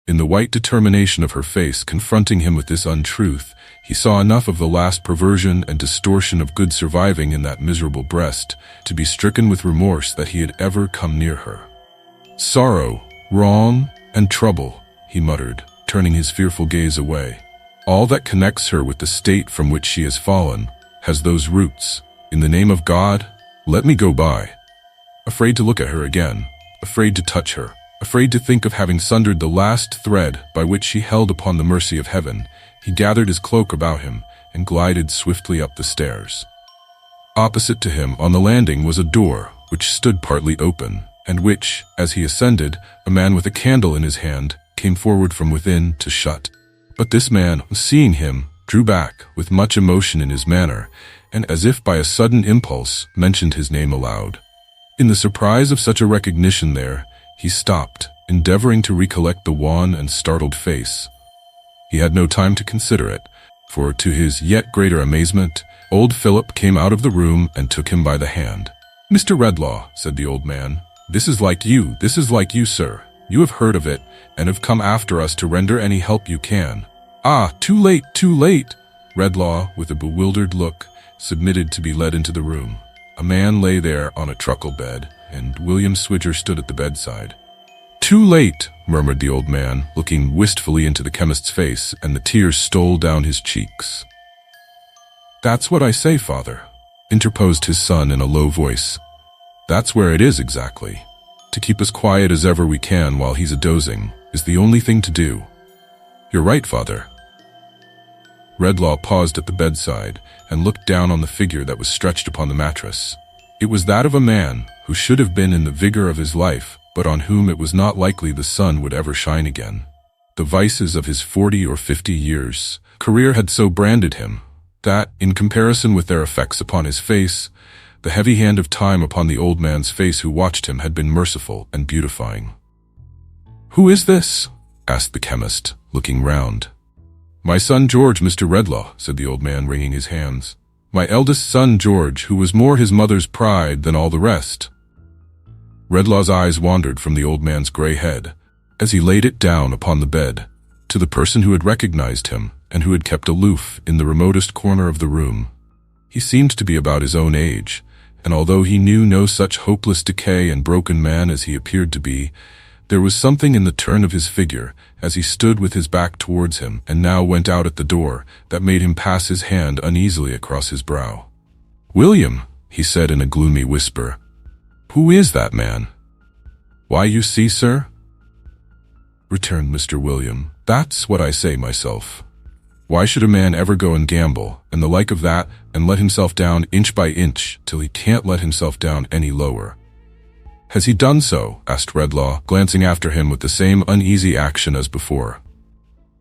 In the white determination of her face confronting him with this untruth, he saw enough of the last perversion and distortion of good surviving in that miserable breast to be stricken with remorse that he had ever come near her. "Sorrow, wrong, and trouble," he muttered, turning his fearful gaze away. "All that connects her with the state from which she has fallen has those roots. In the name of God, let me go by." Afraid to look at her again, afraid to touch her, afraid to think of having sundered the last thread by which she held upon the mercy of heaven, he gathered his cloak about him and glided swiftly up the stairs. Opposite to him on the landing was a door which stood partly open, and which, as he ascended, a man with a candle in his hand came forward from within to shut. But this man, seeing him, drew back with much emotion in his manner, and as if by a sudden impulse mentioned his name aloud. In the surprise of such a recognition there, he stopped, endeavoring to recollect the wan and startled face. He had no time to consider it, for to his yet greater amazement, old Philip came out of the room and took him by the hand. "Mr. Redlaw," said the old man, this is like you, sir. You have heard of it, and have come after us to render any help you can." "Ah, too late, too late!" Redlaw, with a bewildered look, submitted to be led into the room. A man lay there on a truckle bed, and William Swidger stood at the bedside. "Too late," murmured the old man, looking wistfully into the chemist's face, and the tears stole down his cheeks. "That's what I say, father," interposed his son in a low voice. "That's where it is exactly. To keep as quiet as ever we can while he's a-dozing is the only thing to do." "You're right, father." Redlaw paused at the bedside and looked down on the figure that was stretched upon the mattress. It was that of a man who should have been in the vigor of his life, but on whom it was not likely the sun would ever shine again. The vices of his 40 or 50 years' career had so branded him that, in comparison with their effects upon his face, the heavy hand of time upon the old man's face who watched him had been merciful and beautifying. "Who is this?" asked the chemist, looking round. "My son George, Mr. Redlaw," said the old man, wringing his hands. "My eldest son George, who was more his mother's pride than all the rest." Redlaw's eyes wandered from the old man's gray head, as he laid it down upon the bed, to the person who had recognized him and who had kept aloof in the remotest corner of the room. He seemed to be about his own age, and although he knew no such hopeless decay and broken man as he appeared to be, there was something in the turn of his figure, as he stood with his back towards him and now went out at the door, that made him pass his hand uneasily across his brow. "William," he said in a gloomy whisper, "who is that man?" "Why, you see, sir," returned Mr. William, "that's what I say myself. Why should a man ever go and gamble, and the like of that, and let himself down inch by inch, till he can't let himself down any lower?" "Has he done so?" asked Redlaw, glancing after him with the same uneasy action as before.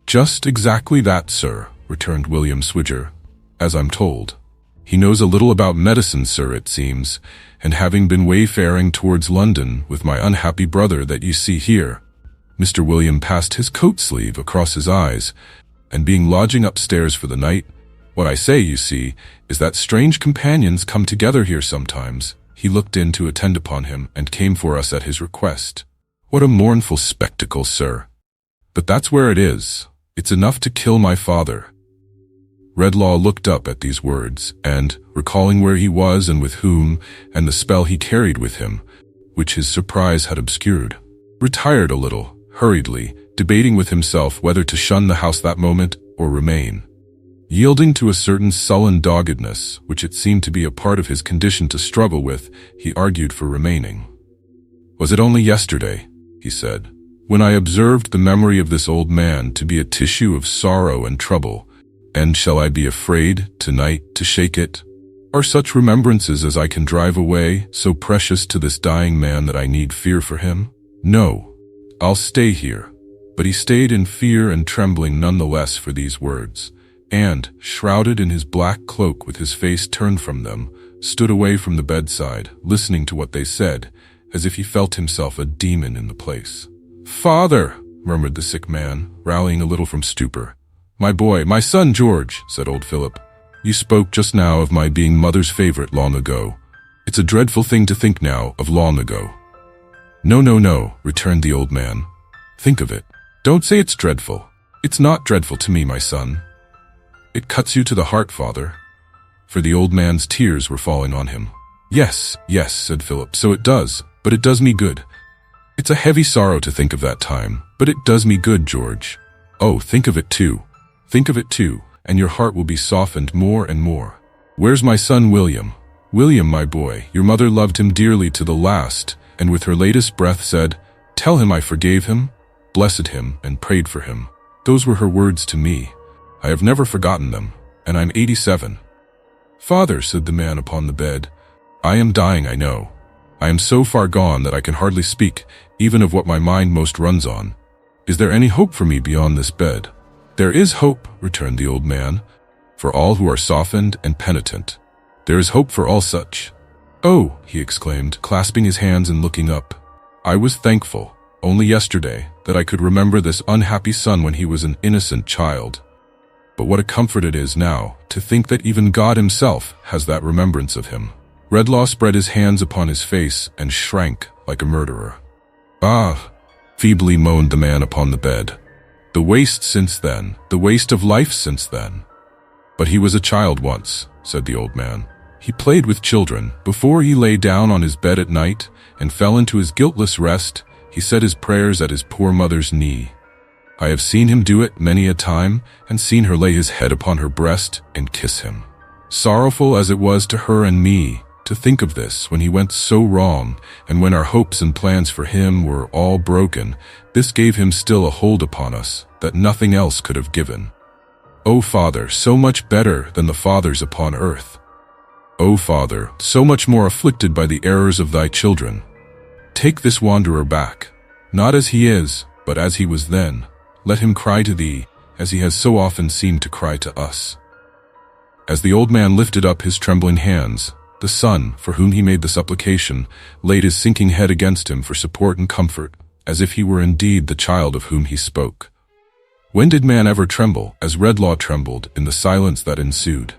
"Just exactly that, sir," returned William Swidger, "as I'm told. He knows a little about medicine, sir, it seems, and having been wayfaring towards London with my unhappy brother that you see here." Mr. William passed his coat sleeve across his eyes, "and being lodging upstairs for the night, what I say, you see, is that strange companions come together here sometimes. He looked in to attend upon him, and came for us at his request. What a mournful spectacle, sir! But that's where it is. It's enough to kill my father." Redlaw looked up at these words, and, recalling where he was and with whom, and the spell he carried with him, which his surprise had obscured, retired a little, hurriedly, debating with himself whether to shun the house that moment or remain. Yielding to a certain sullen doggedness, which it seemed to be a part of his condition to struggle with, he argued for remaining. "Was it only yesterday," he said, "when I observed the memory of this old man to be a tissue of sorrow and trouble, and shall I be afraid, tonight, to shake it? Are such remembrances as I can drive away so precious to this dying man that I need fear for him? No, I'll stay here." But he stayed in fear and trembling none the less for these words, and, shrouded in his black cloak with his face turned from them, stood away from the bedside, listening to what they said, as if he felt himself a demon in the place. "Father," murmured the sick man, rallying a little from stupor. "My boy, my son George," said old Philip. "You spoke just now of my being mother's favorite long ago. It's a dreadful thing to think now of long ago." "No, no, no," returned the old man. "Think of it. Don't say it's dreadful. It's not dreadful to me, my son. It cuts you to the heart, father." For the old man's tears were falling on him. "Yes, yes," said Philip, "so it does, but it does me good. It's a heavy sorrow to think of that time, but it does me good, George. Oh, think of it too. Think of it too, and your heart will be softened more and more. Where's my son William? William, my boy, your mother loved him dearly to the last, and with her latest breath said, 'Tell him I forgave him, blessed him, and prayed for him.' Those were her words to me. I have never forgotten them, and I'm 87. "Father," said the man upon the bed, "I am dying, I know. I am so far gone that I can hardly speak, even of what my mind most runs on. Is there any hope for me beyond this bed?" "There is hope," returned the old man, "for all who are softened and penitent. There is hope for all such." "Oh," he exclaimed, clasping his hands and looking up. "I was thankful, only yesterday, that I could remember this unhappy son when he was an innocent child. But what a comfort it is now to think that even God himself has that remembrance of him." Redlaw spread his hands upon his face and shrank like a murderer. "Ah," feebly moaned the man upon the bed. "The waste since then, the waste of life since then." "But he was a child once," said the old man. "He played with children. Before he lay down on his bed at night and fell into his guiltless rest, he said his prayers at his poor mother's knee. I have seen him do it many a time, and seen her lay his head upon her breast and kiss him. Sorrowful as it was to her and me to think of this when he went so wrong, and when our hopes and plans for him were all broken, this gave him still a hold upon us that nothing else could have given. O Father, so much better than the fathers upon earth. O Father, so much more afflicted by the errors of thy children. Take this wanderer back, not as he is, but as he was then. Let him cry to thee, as he has so often seemed to cry to us." As the old man lifted up his trembling hands, the son, for whom he made the supplication, laid his sinking head against him for support and comfort, as if he were indeed the child of whom he spoke. When did man ever tremble, as Redlaw trembled, in the silence that ensued?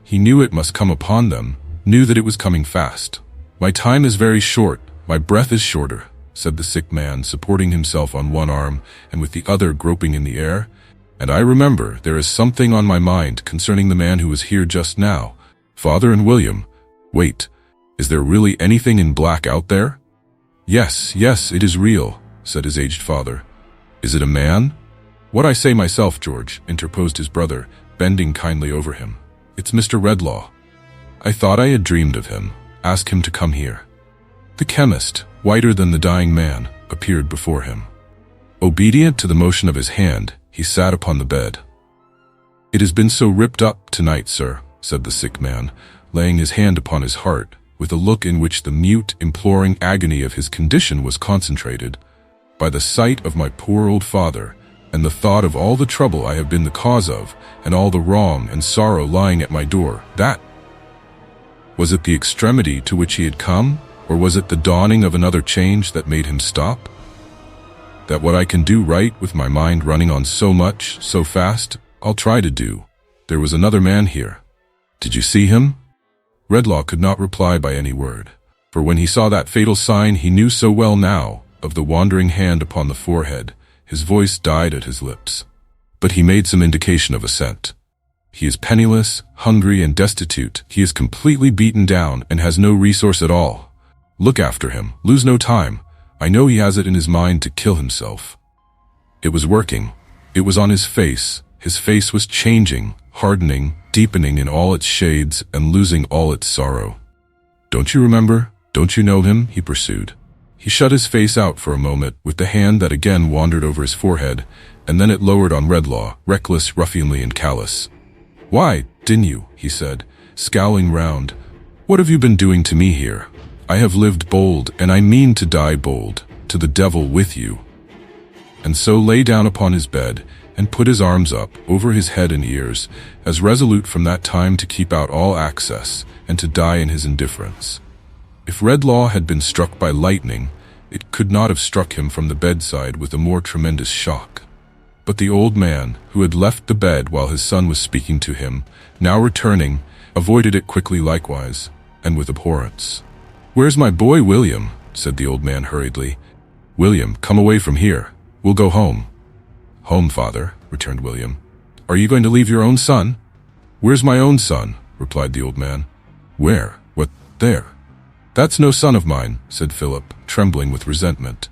He knew it must come upon them, knew that it was coming fast. "My time is very short, my breath is shorter," said the sick man, supporting himself on one arm and with the other groping in the air. "And I remember there is something on my mind concerning the man who was here just now. Father and William, wait, is there really anything in black out there?" "Yes, yes, it is real," said his aged father. "Is it a man?" "What I say myself, George," interposed his brother, bending kindly over him. "It's Mr. Redlaw. I thought I had dreamed of him. Ask him to come here." The chemist, whiter than the dying man, appeared before him. Obedient to the motion of his hand, he sat upon the bed. "It has been so ripped up tonight, sir," said the sick man, laying his hand upon his heart, with a look in which the mute, imploring agony of his condition was concentrated, "by the sight of my poor old father, and the thought of all the trouble I have been the cause of, and all the wrong and sorrow lying at my door, that Was it the extremity to which he had come, or was it the dawning of another change that made him stop? That what I can do right with my mind running on so much, so fast, I'll try to do. There was another man here. Did you see him? Redlaw could not reply by any word, for when he saw that fatal sign he knew so well now, of the wandering hand upon the forehead, his voice died at his lips. But he made some indication of assent. He is penniless, hungry, and destitute. He is completely beaten down and has no resource at all. Look after him. Lose no time. I know he has it in his mind to kill himself. It was working. It was on his face. His face was changing, hardening, deepening in all its shades, and losing all its sorrow. Don't you remember? Don't you know him? He pursued. He shut his face out for a moment with the hand that again wandered over his forehead, and then it lowered on Redlaw, reckless, ruffianly, and callous. Why, didn't you? He said, scowling round. What have you been doing to me here? I have lived bold, and I mean to die bold, to the devil with you. And so lay down upon his bed, and put his arms up, over his head and ears, as resolute from that time to keep out all access, and to die in his indifference. If Redlaw had been struck by lightning, it could not have struck him from the bedside with a more tremendous shock. But the old man, who had left the bed while his son was speaking to him, now returning, avoided it quickly likewise, and with abhorrence. "Where's my boy William?" said the old man hurriedly. "William, come away from here. We'll go home." "Home, father," returned William. "Are you going to leave your own son?" "Where's my own son?" replied the old man. "Where? What, there?" "That's no son of mine," said Philip, trembling with resentment.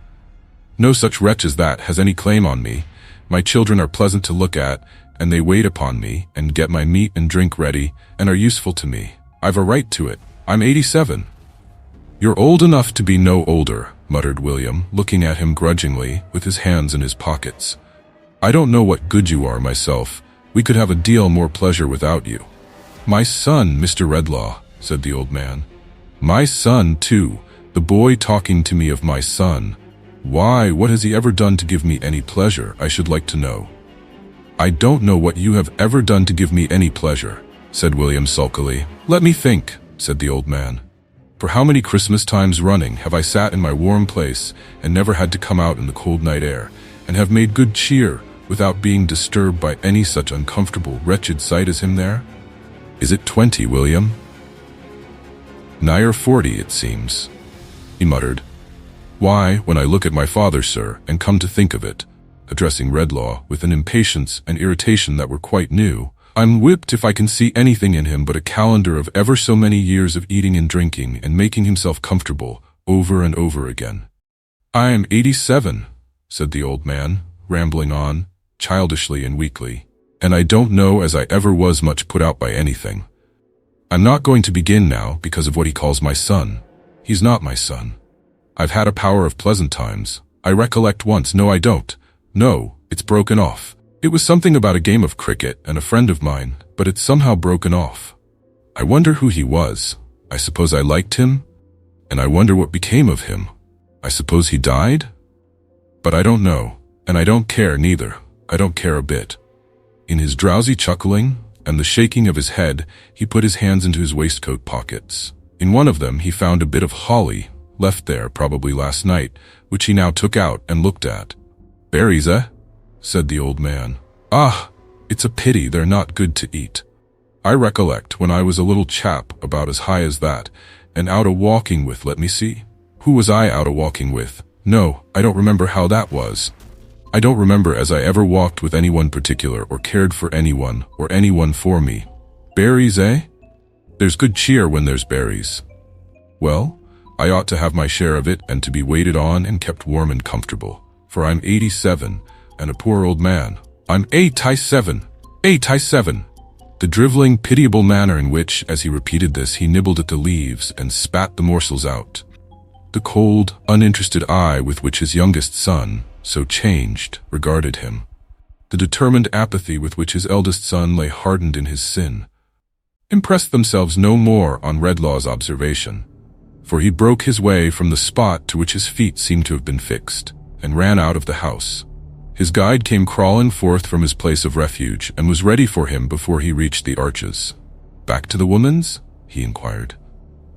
"No such wretch as that has any claim on me. My children are pleasant to look at, and they wait upon me, and get my meat and drink ready, and are useful to me. I've a right to it. I'm 87. "You're old enough to be no older," muttered William, looking at him grudgingly, with his hands in his pockets. "I don't know what good you are myself. We could have a deal more pleasure without you." "My son, Mr. Redlaw," said the old man. "My son, too. The boy talking to me of my son. Why, what has he ever done to give me any pleasure, I should like to know?" "I don't know what you have ever done to give me any pleasure," said William sulkily. "Let me think," said the old man. "For how many Christmas times running have I sat in my warm place and never had to come out in the cold night air, and have made good cheer without being disturbed by any such uncomfortable, wretched sight as him there? Is it 20, William?" "Nigher 40, it seems," he muttered. "Why, when I look at my father, sir, and come to think of it," addressing Redlaw with an impatience and irritation that were quite new, "I'm whipped if I can see anything in him but a calendar of ever so many years of eating and drinking and making himself comfortable over and over again." "I am 87, said the old man, rambling on, childishly and weakly, "and I don't know as I ever was much put out by anything. I'm not going to begin now because of what he calls my son. He's not my son. I've had a power of pleasant times. I recollect once, no I don't. No, it's broken off. It was something about a game of cricket and a friend of mine, but it's somehow broken off. I wonder who he was. I suppose I liked him, and I wonder what became of him. I suppose he died? But I don't know, and I don't care neither. I don't care a bit." In his drowsy chuckling and the shaking of his head, he put his hands into his waistcoat pockets. In one of them he found a bit of holly, left there probably last night, which he now took out and looked at. "Berries, eh?" said the old man. "Ah, it's a pity they're not good to eat. I recollect when I was a little chap about as high as that, and out a-walking with, let me see. Who was I out a-walking with? No, I don't remember how that was. I don't remember as I ever walked with anyone particular or cared for anyone or anyone for me. Berries, eh? There's good cheer when there's berries. Well, I ought to have my share of it and to be waited on and kept warm and comfortable, for I'm 87 and a poor old man. I'm 87. The driveling, pitiable manner in which, as he repeated this, he nibbled at the leaves and spat the morsels out. The cold, uninterested eye with which his youngest son, so changed, regarded him. The determined apathy with which his eldest son lay hardened in his sin, impressed themselves no more on Redlaw's observation, for he broke his way from the spot to which his feet seemed to have been fixed, and ran out of the house. His guide came crawling forth from his place of refuge, and was ready for him before he reached the arches. "Back to the woman's?" he inquired.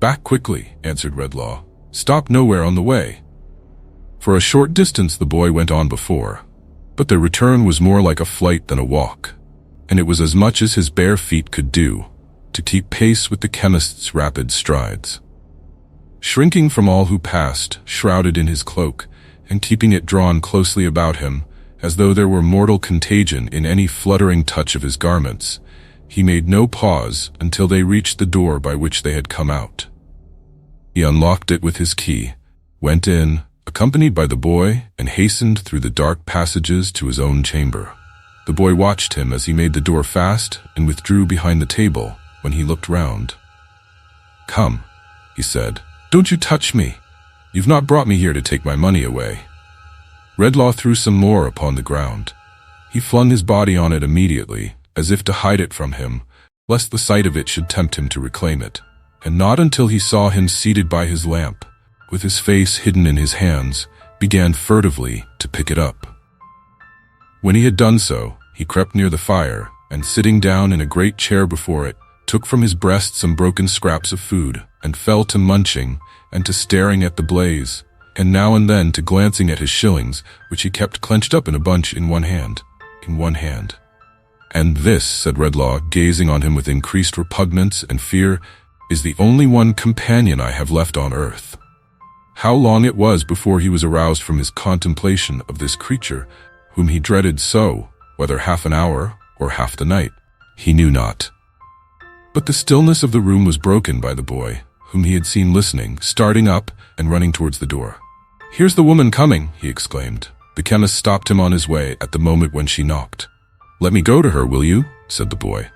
"Back quickly," answered Redlaw. "Stop nowhere on the way." For a short distance the boy went on before, but their return was more like a flight than a walk, and it was as much as his bare feet could do to keep pace with the chemist's rapid strides. Shrinking from all who passed, shrouded in his cloak, and keeping it drawn closely about him, as though there were mortal contagion in any fluttering touch of his garments, he made no pause until they reached the door by which they had come out. He unlocked it with his key, went in, accompanied by the boy, and hastened through the dark passages to his own chamber. The boy watched him as he made the door fast and withdrew behind the table when he looked round. "Come," he said. "Don't you touch me. You've not brought me here to take my money away." Redlaw threw some more upon the ground. He flung his body on it immediately, as if to hide it from him, lest the sight of it should tempt him to reclaim it, and not until he saw him seated by his lamp, with his face hidden in his hands, began furtively to pick it up. When he had done so, he crept near the fire, and sitting down in a great chair before it, took from his breast some broken scraps of food, and fell to munching, and to staring at the blaze, and now and then to glancing at his shillings, which he kept clenched up in a bunch in one hand. "And this," said Redlaw, gazing on him with increased repugnance and fear, "is the only one companion I have left on earth." How long it was before he was aroused from his contemplation of this creature, whom he dreaded so, whether half an hour or half the night, he knew not. But the stillness of the room was broken by the boy, whom he had seen listening, starting up and running towards the door. "Here's the woman coming," he exclaimed. The chemist stopped him on his way at the moment when she knocked. "Let me go to her, will you?" said the boy.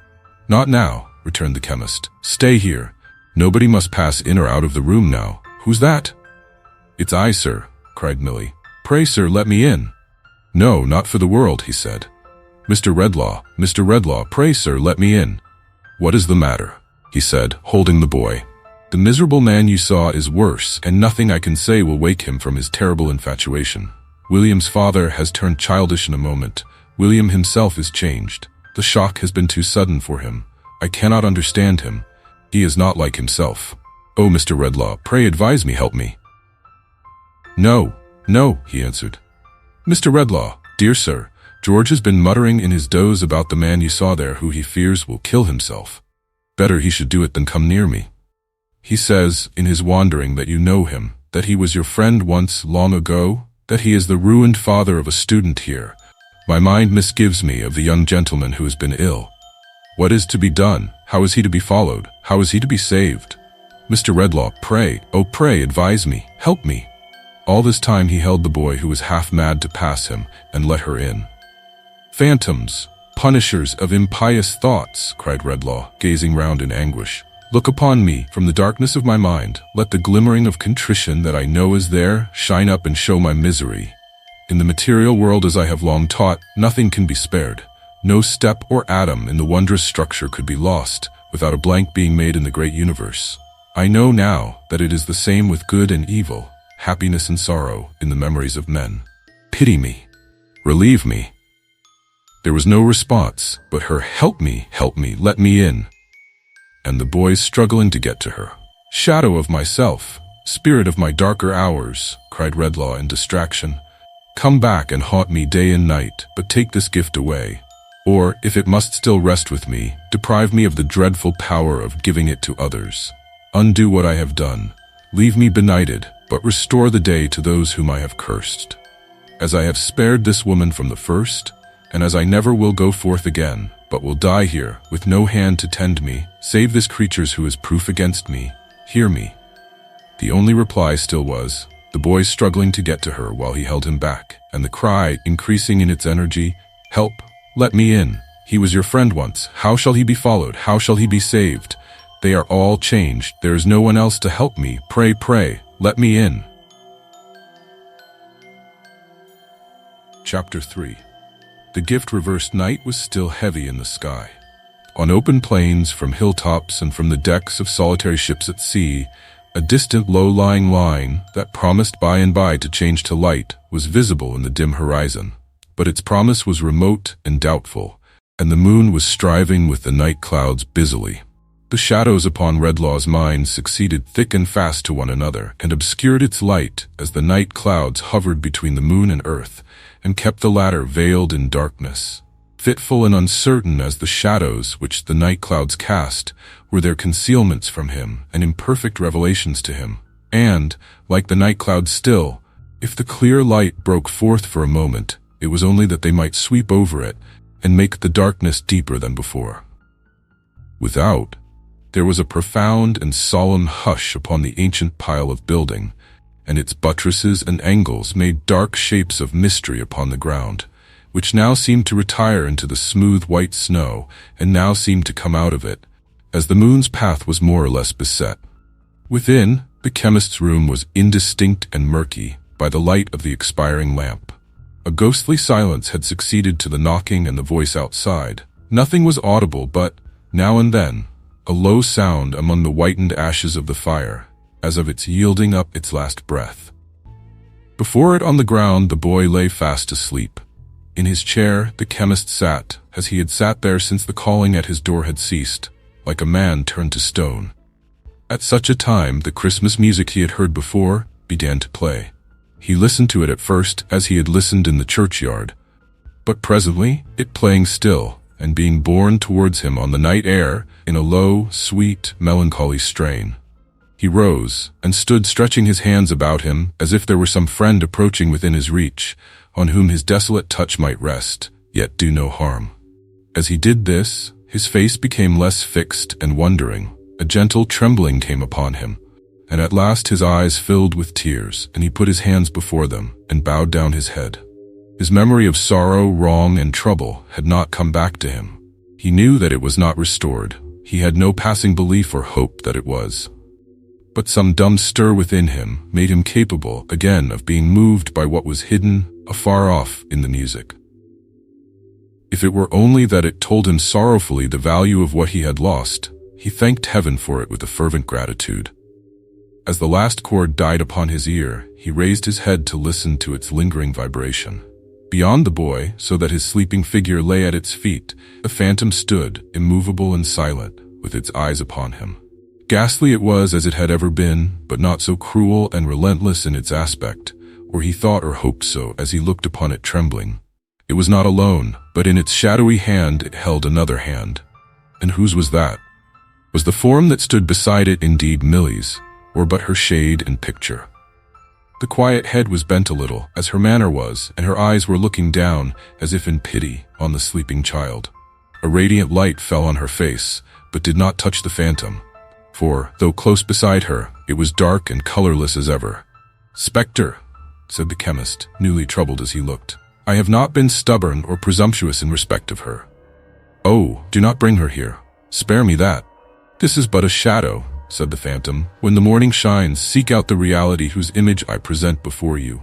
"Not now," returned the chemist. "Stay here. Nobody must pass in or out of the room now. Who's that?" "It's I, sir," cried Millie. "Pray, sir, let me in." "No, not for the world," he said. Mr. Redlaw, pray, sir, let me in." "What is the matter?" he said, holding the boy. "The miserable man you saw is worse, and nothing I can say will wake him from his terrible infatuation. William's father has turned childish in a moment. William himself is changed. The shock has been too sudden for him. I cannot understand him. He is not like himself. Oh, Mr. Redlaw, pray advise me, help me." No, he answered. "Mr. Redlaw, dear sir, George has been muttering in his doze about the man you saw there who he fears will kill himself. Better he should do it than come near me. He says, in his wandering, that you know him, that he was your friend once long ago, that he is the ruined father of a student here. My mind misgives me of the young gentleman who has been ill. What is to be done? How is he to be followed? How is he to be saved? Mr. Redlaw, pray, oh pray, advise me, help me." All this time he held the boy, who was half mad, to pass him, and let her in. "Phantoms, punishers of impious thoughts," cried Redlaw, gazing round in anguish. "Look upon me from the darkness of my mind. Let the glimmering of contrition that I know is there shine up and show my misery. In the material world, as I have long taught, nothing can be spared. No step or atom in the wondrous structure could be lost without a blank being made in the great universe. I know now that it is the same with good and evil, happiness and sorrow in the memories of men. Pity me. Relieve me." There was no response, but her help me, let me in," and the boy's struggling to get to her. "Shadow of myself, spirit of my darker hours," cried Redlaw in distraction, "come back and haunt me day and night, but take this gift away. Or, if it must still rest with me, deprive me of the dreadful power of giving it to others. Undo what I have done. Leave me benighted, but restore the day to those whom I have cursed. As I have spared this woman from the first, and as I never will go forth again, but will die here, with no hand to tend me, save this creature's who is proof against me, hear me." The only reply still was, the boy struggling to get to her while he held him back, and the cry increasing in its energy, "Help, let me in. He was your friend once. How shall he be followed? How shall he be saved? They are all changed. There is no one else to help me. Pray, let me in." Chapter 3. The gift-reversed night was still heavy in the sky. On open plains, from hilltops and from the decks of solitary ships at sea, a distant low-lying line that promised by and by to change to light was visible in the dim horizon. But its promise was remote and doubtful, and the moon was striving with the night clouds busily. The shadows upon Redlaw's mind succeeded thick and fast to one another, and obscured its light as the night clouds hovered between the moon and earth, and kept the latter veiled in darkness. Fitful and uncertain as the shadows which the night clouds cast, were their concealments from him and imperfect revelations to him. And, like the night clouds still, if the clear light broke forth for a moment, it was only that they might sweep over it and make the darkness deeper than before. Without, there was a profound and solemn hush upon the ancient pile of building, and its buttresses and angles made dark shapes of mystery upon the ground, which now seemed to retire into the smooth white snow, and now seemed to come out of it, as the moon's path was more or less beset. Within, the chemist's room was indistinct and murky by the light of the expiring lamp. A ghostly silence had succeeded to the knocking and the voice outside. Nothing was audible but, now and then, a low sound among the whitened ashes of the fire, as of its yielding up its last breath. Before it on the ground the boy lay fast asleep. In his chair the chemist sat, as he had sat there since the calling at his door had ceased, like a man turned to stone. At such a time the Christmas music he had heard before began to play. He listened to it at first as he had listened in the churchyard, but presently it playing still, and being borne towards him on the night air in a low, sweet, melancholy strain. He rose, and stood stretching his hands about him as if there were some friend approaching within his reach, on whom his desolate touch might rest, yet do no harm. As he did this, his face became less fixed and wondering. A gentle trembling came upon him, and at last his eyes filled with tears, and he put his hands before them, and bowed down his head. His memory of sorrow, wrong, and trouble had not come back to him. He knew that it was not restored. He had no passing belief or hope that it was. But some dumb stir within him made him capable again of being moved by what was hidden afar off in the music. If it were only that it told him sorrowfully the value of what he had lost, he thanked heaven for it with a fervent gratitude. As the last chord died upon his ear, he raised his head to listen to its lingering vibration. Beyond the boy, so that his sleeping figure lay at its feet, a phantom stood, immovable and silent, with its eyes upon him. Ghastly it was as it had ever been, but not so cruel and relentless in its aspect, or he thought or hoped so as he looked upon it trembling. It was not alone, but in its shadowy hand it held another hand. And whose was that? Was the form that stood beside it indeed Milly's, or but her shade and picture? The quiet head was bent a little, as her manner was, and her eyes were looking down, as if in pity, on the sleeping child. A radiant light fell on her face, but did not touch the phantom, for, though close beside her, it was dark and colorless as ever. "Spectre," said the chemist, newly troubled as he looked, "I have not been stubborn or presumptuous in respect of her. Oh, do not bring her here. Spare me that. This is but a shadow," said the phantom. "When the morning shines, seek out the reality whose image I present before you."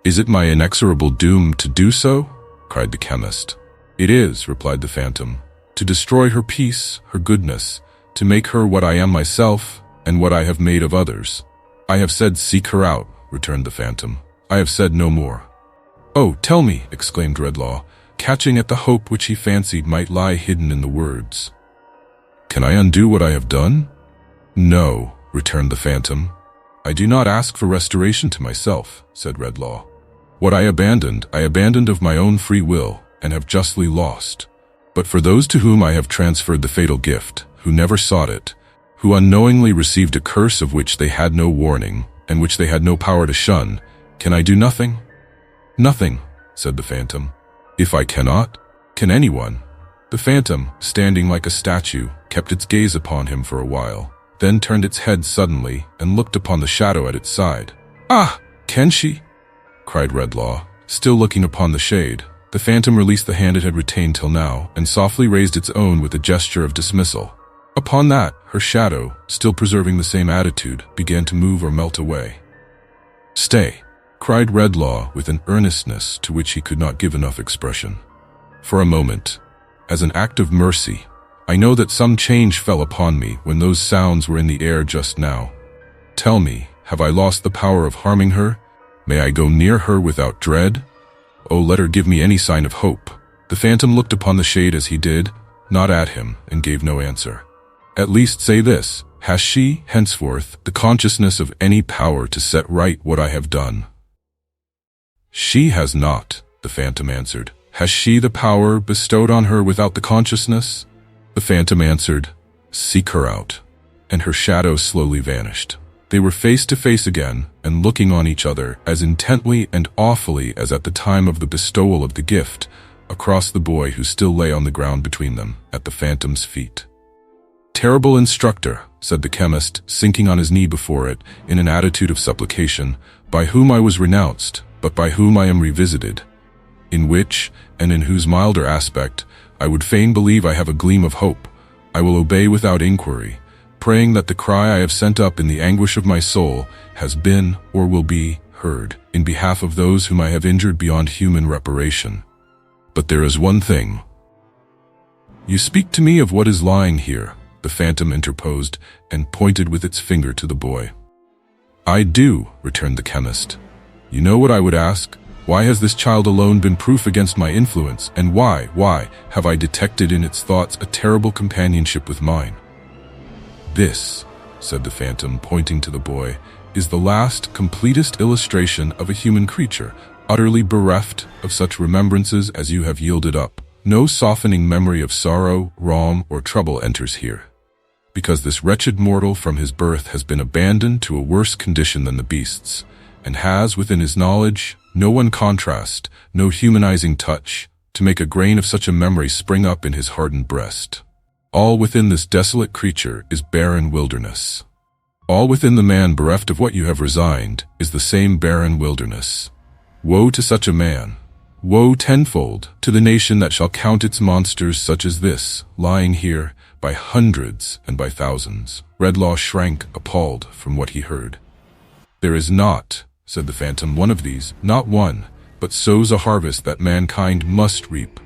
"Is it my inexorable doom to do so?" cried the chemist. "It is," replied the phantom, "to destroy her peace, her goodness, to make her what I am myself, and what I have made of others." "I have said seek her out," returned the phantom. "I have said no more." "Oh, tell me," exclaimed Redlaw, catching at the hope which he fancied might lie hidden in the words. "Can I undo what I have done?" "No," returned the phantom. "I do not ask for restoration to myself," said Redlaw. "What I abandoned of my own free will, and have justly lost. But for those to whom I have transferred the fatal gift, who never sought it, who unknowingly received a curse of which they had no warning, and which they had no power to shun, can I do nothing?" "Nothing," said the phantom. "If I cannot, can anyone?" The phantom, standing like a statue, kept its gaze upon him for a while, then turned its head suddenly and looked upon the shadow at its side. "Ah, can she?" cried Redlaw, still looking upon the shade. The phantom released the hand it had retained till now, and softly raised its own with a gesture of dismissal. Upon that, her shadow, still preserving the same attitude, began to move or melt away. "Stay," cried Redlaw with an earnestness to which he could not give enough expression. "For a moment, as an act of mercy, I know that some change fell upon me when those sounds were in the air just now. Tell me, have I lost the power of harming her? May I go near her without dread? Oh, let her give me any sign of hope." The phantom looked upon the shade as he did, not at him, and gave no answer. At least say this, has she, henceforth, the consciousness of any power to set right what I have done? She has not, the phantom answered. Has she the power bestowed on her without the consciousness? The phantom answered, seek her out. And her shadow slowly vanished. They were face to face again, and looking on each other as intently and awfully as at the time of the bestowal of the gift, across the boy who still lay on the ground between them, at the phantom's feet. Terrible instructor, said the chemist, sinking on his knee before it, in an attitude of supplication, by whom I was renounced, but by whom I am revisited, in which, and in whose milder aspect, I would fain believe I have a gleam of hope, I will obey without inquiry, praying that the cry I have sent up in the anguish of my soul has been, or will be, heard, in behalf of those whom I have injured beyond human reparation. But there is one thing. You speak to me of what is lying here, the phantom interposed, and pointed with its finger to the boy. I do, returned the chemist. You know what I would ask? Why has this child alone been proof against my influence, and why have I detected in its thoughts a terrible companionship with mine? This, said the phantom, pointing to the boy, is the last, completest illustration of a human creature, utterly bereft of such remembrances as you have yielded up. No softening memory of sorrow, wrong, or trouble enters here. Because this wretched mortal from his birth has been abandoned to a worse condition than the beasts, and has, within his knowledge, no one contrast, no humanizing touch, to make a grain of such a memory spring up in his hardened breast. All within this desolate creature is barren wilderness. All within the man bereft of what you have resigned is the same barren wilderness. Woe to such a man! Woe tenfold to the nation that shall count its monsters such as this, lying here, by hundreds and by thousands. Redlaw shrank, appalled, from what he heard. There is not, said the phantom, one of these, not one, but sows a harvest that mankind must reap.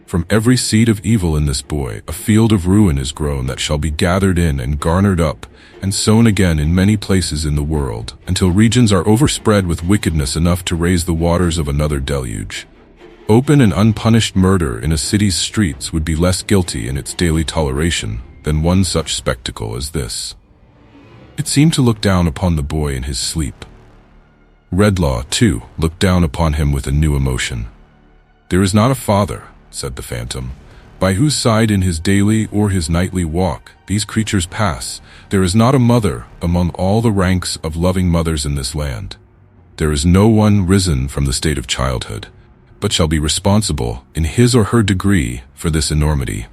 From every seed of evil in this boy, a field of ruin is grown that shall be gathered in and garnered up, and sown again in many places in the world, until regions are overspread with wickedness enough to raise the waters of another deluge. Open and unpunished murder in a city's streets would be less guilty in its daily toleration than one such spectacle as this. It seemed to look down upon the boy in his sleep. Redlaw, too, looked down upon him with a new emotion. There is not a father, said the phantom, by whose side in his daily or his nightly walk these creatures pass. There is not a mother among all the ranks of loving mothers in this land. There is no one risen from the state of childhood, but shall be responsible in his or her degree for this enormity.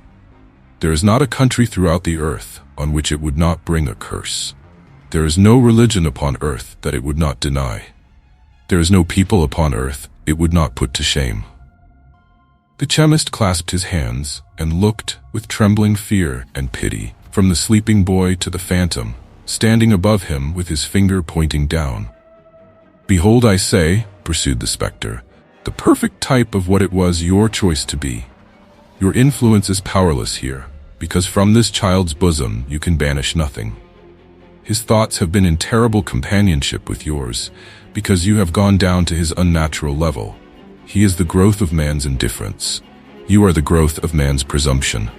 There is not a country throughout the earth on which it would not bring a curse. There is no religion upon earth that it would not deny. There is no people upon earth it would not put to shame. The chemist clasped his hands and looked with trembling fear and pity from the sleeping boy to the phantom, standing above him with his finger pointing down. Behold, I say, pursued the spectre, the perfect type of what it was your choice to be. Your influence is powerless here, because from this child's bosom you can banish nothing. His thoughts have been in terrible companionship with yours, because you have gone down to his unnatural level. He is the growth of man's indifference. You are the growth of man's presumption.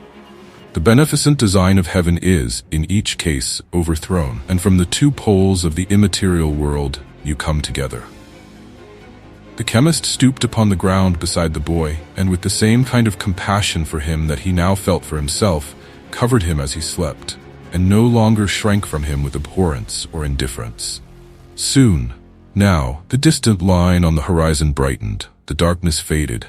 The beneficent design of heaven is, in each case, overthrown, and from the two poles of the immaterial world you come together. The chemist stooped upon the ground beside the boy, and with the same kind of compassion for him that he now felt for himself, covered him as he slept, and no longer shrank from him with abhorrence or indifference. Soon, now, the distant line on the horizon brightened, the darkness faded,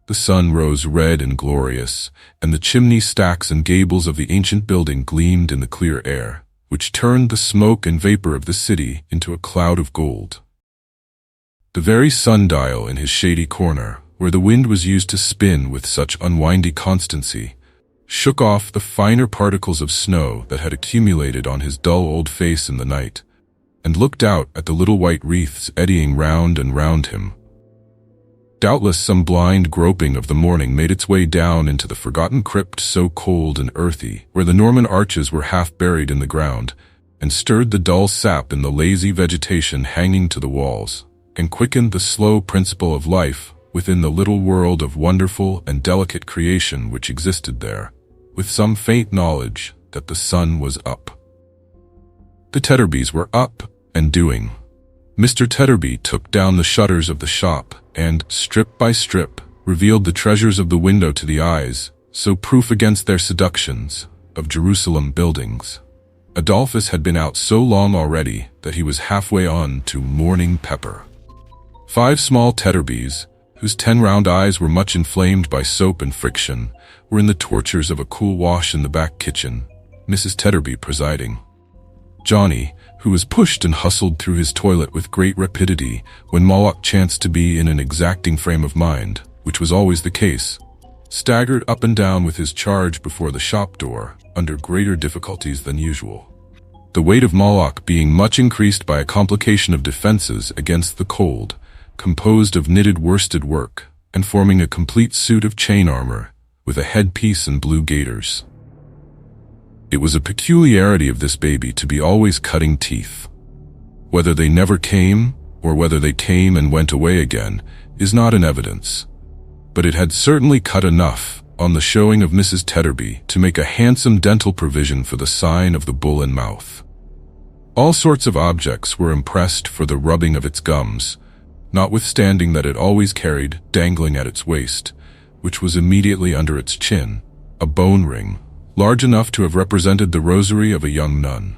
the sun rose red and glorious, and the chimney stacks and gables of the ancient building gleamed in the clear air, which turned the smoke and vapor of the city into a cloud of gold. The very sundial in his shady corner, where the wind was used to spin with such unwindy constancy, shook off the finer particles of snow that had accumulated on his dull old face in the night, and looked out at the little white wreaths eddying round and round him. Doubtless some blind groping of the morning made its way down into the forgotten crypt so cold and earthy, where the Norman arches were half buried in the ground, and stirred the dull sap in the lazy vegetation hanging to the walls, and quickened the slow principle of life within the little world of wonderful and delicate creation which existed there, with some faint knowledge that the sun was up. The Tetterbys were up and doing. Mr. Tetterby took down the shutters of the shop and, strip by strip, revealed the treasures of the window to the eyes, so proof against their seductions, of Jerusalem buildings. Adolphus had been out so long already that he was halfway on to morning pepper. 5 small Tetterbys, whose 10 round eyes were much inflamed by soap and friction, were in the tortures of a cool wash in the back kitchen, Mrs. Tetterby presiding. Johnny, who was pushed and hustled through his toilet with great rapidity when Moloch chanced to be in an exacting frame of mind, which was always the case, staggered up and down with his charge before the shop door, under greater difficulties than usual. The weight of Moloch being much increased by a complication of defenses against the cold, composed of knitted worsted work, and forming a complete suit of chain armor, with a headpiece and blue gaiters. It was a peculiarity of this baby to be always cutting teeth. Whether they never came, or whether they came and went away again, is not in evidence. But it had certainly cut enough on the showing of Mrs. Tetterby to make a handsome dental provision for the sign of the bull and mouth. All sorts of objects were impressed for the rubbing of its gums, notwithstanding that it always carried, dangling at its waist, which was immediately under its chin, a bone ring, large enough to have represented the rosary of a young nun.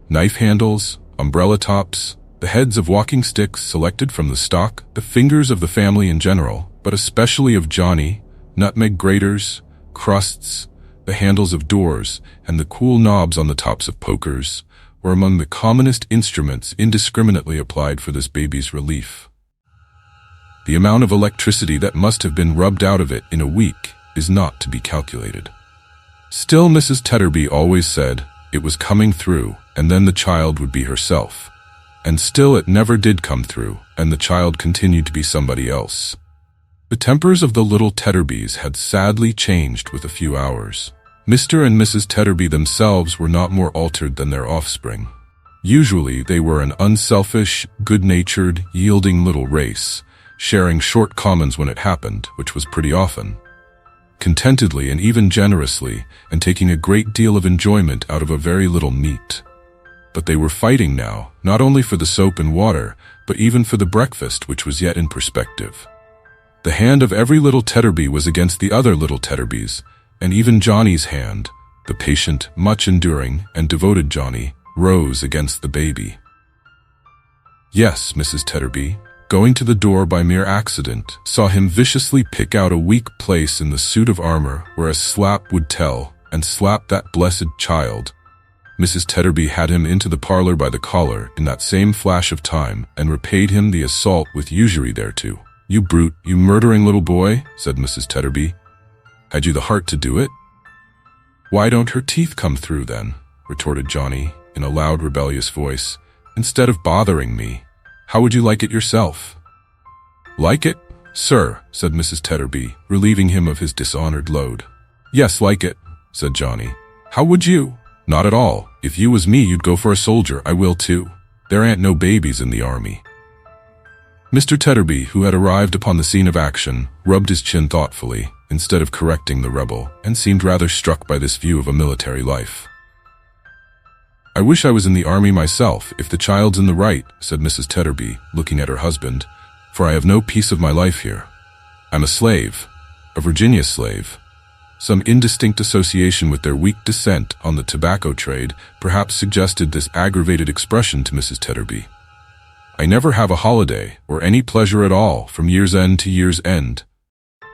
Knife handles, umbrella tops, the heads of walking sticks selected from the stock, the fingers of the family in general, but especially of Johnny, nutmeg graters, crusts, the handles of doors, and the cool knobs on the tops of pokers, were among the commonest instruments indiscriminately applied for this baby's relief. The amount of electricity that must have been rubbed out of it in a week is not to be calculated. Still, Mrs. Tetterby always said it was coming through, and then the child would be herself. And still it never did come through, and the child continued to be somebody else. The tempers of the little Tetterbys had sadly changed with a few hours. Mr. and Mrs. Tetterby themselves were not more altered than their offspring. Usually they were an unselfish, good-natured, yielding little race, sharing short commons when it happened, which was pretty often, contentedly and even generously, and taking a great deal of enjoyment out of a very little meat. But they were fighting now, not only for the soap and water, but even for the breakfast which was yet in perspective. The hand of every little Tetterby was against the other little Tetterbys, and even Johnny's hand, the patient, much enduring, and devoted Johnny, rose against the baby. Yes, Mrs. Tetterby, going to the door by mere accident, saw him viciously pick out a weak place in the suit of armor where a slap would tell, and slap that blessed child. Mrs. Tetterby had him into the parlor by the collar in that same flash of time, and repaid him the assault with usury thereto. "You brute, you murdering little boy," said Mrs. Tetterby. "Had you the heart to do it?" "Why don't her teeth come through, then?" retorted Johnny, in a loud, rebellious voice. "Instead of bothering me. How would you like it yourself?" "Like it, sir," said Mrs. Tetterby, relieving him of his dishonored load. "Yes, like it," said Johnny. "How would you?" "Not at all. If you was me, you'd go for a soldier. I will too. There ain't no babies in the army." Mr. Tetterby, who had arrived upon the scene of action, rubbed his chin thoughtfully, instead of correcting the rebel, and seemed rather struck by this view of a military life. "I wish I was in the army myself, if the child's in the right," said Mrs. Tetterby, looking at her husband, "for I have no peace of my life here. I'm a slave, a Virginia slave." Some indistinct association with their weak descent on the tobacco trade perhaps suggested this aggravated expression to Mrs. Tetterby. "I never have a holiday, or any pleasure at all, from year's end to year's end."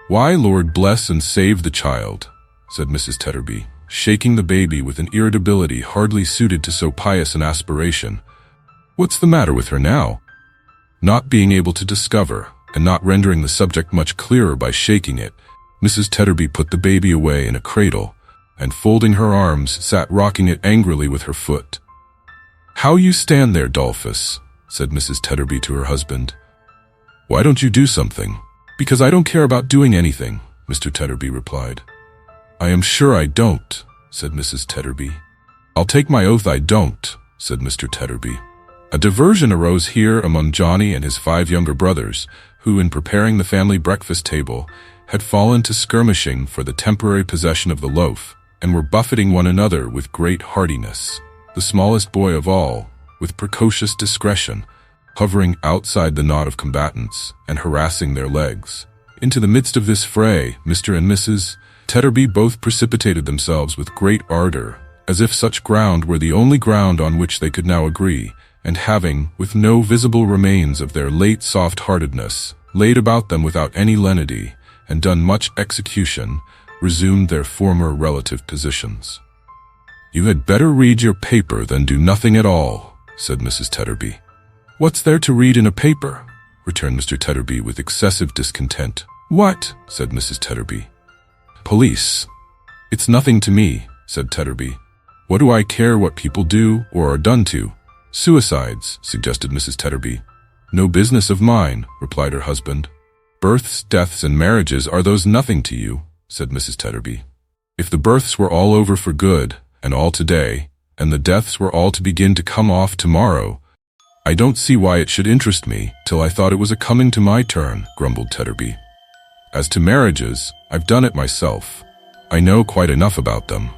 "Why, Lord bless and save the child," said Mrs. Tetterby, shaking the baby with an irritability hardly suited to so pious an aspiration. "What's the matter with her now?" Not being able to discover, and not rendering the subject much clearer by shaking it, Mrs. Tetterby put the baby away in a cradle, and folding her arms, sat rocking it angrily with her foot. "How you stand there, Dolphus?" said Mrs. Tetterby to her husband. "Why don't you do something?" "Because I don't care about doing anything," Mr. Tetterby replied. "I am sure I don't," said Mrs. Tetterby. "I'll take my oath I don't," said Mr. Tetterby. A diversion arose here among Johnny and his 5 younger brothers, who, in preparing the family breakfast table, had fallen to skirmishing for the temporary possession of the loaf, and were buffeting one another with great heartiness. The smallest boy of all, with precocious discretion, hovering outside the knot of combatants and harassing their legs. Into the midst of this fray, Mr. and Mrs. Tetterby both precipitated themselves with great ardor, as if such ground were the only ground on which they could now agree, and having, with no visible remains of their late soft-heartedness, laid about them without any lenity, and done much execution, resumed their former relative positions. "You had better read your paper than do nothing at all," said Mrs. Tetterby. "What's there to read in a paper?" returned Mr. Tetterby with excessive discontent. "What?" said Mrs. Tetterby. "Police." "It's nothing to me," said Tetterby. "What do I care what people do or are done to?" "Suicides," suggested Mrs. Tetterby. "No business of mine," replied her husband. "Births, deaths, and marriages, are those nothing to you?" said Mrs. Tetterby. "If the births were all over for good, and all today, and the deaths were all to begin to come off tomorrow, I don't see why it should interest me till I thought it was a-coming to my turn," grumbled Tetterby. "As to marriages, I've done it myself. I know quite enough about them."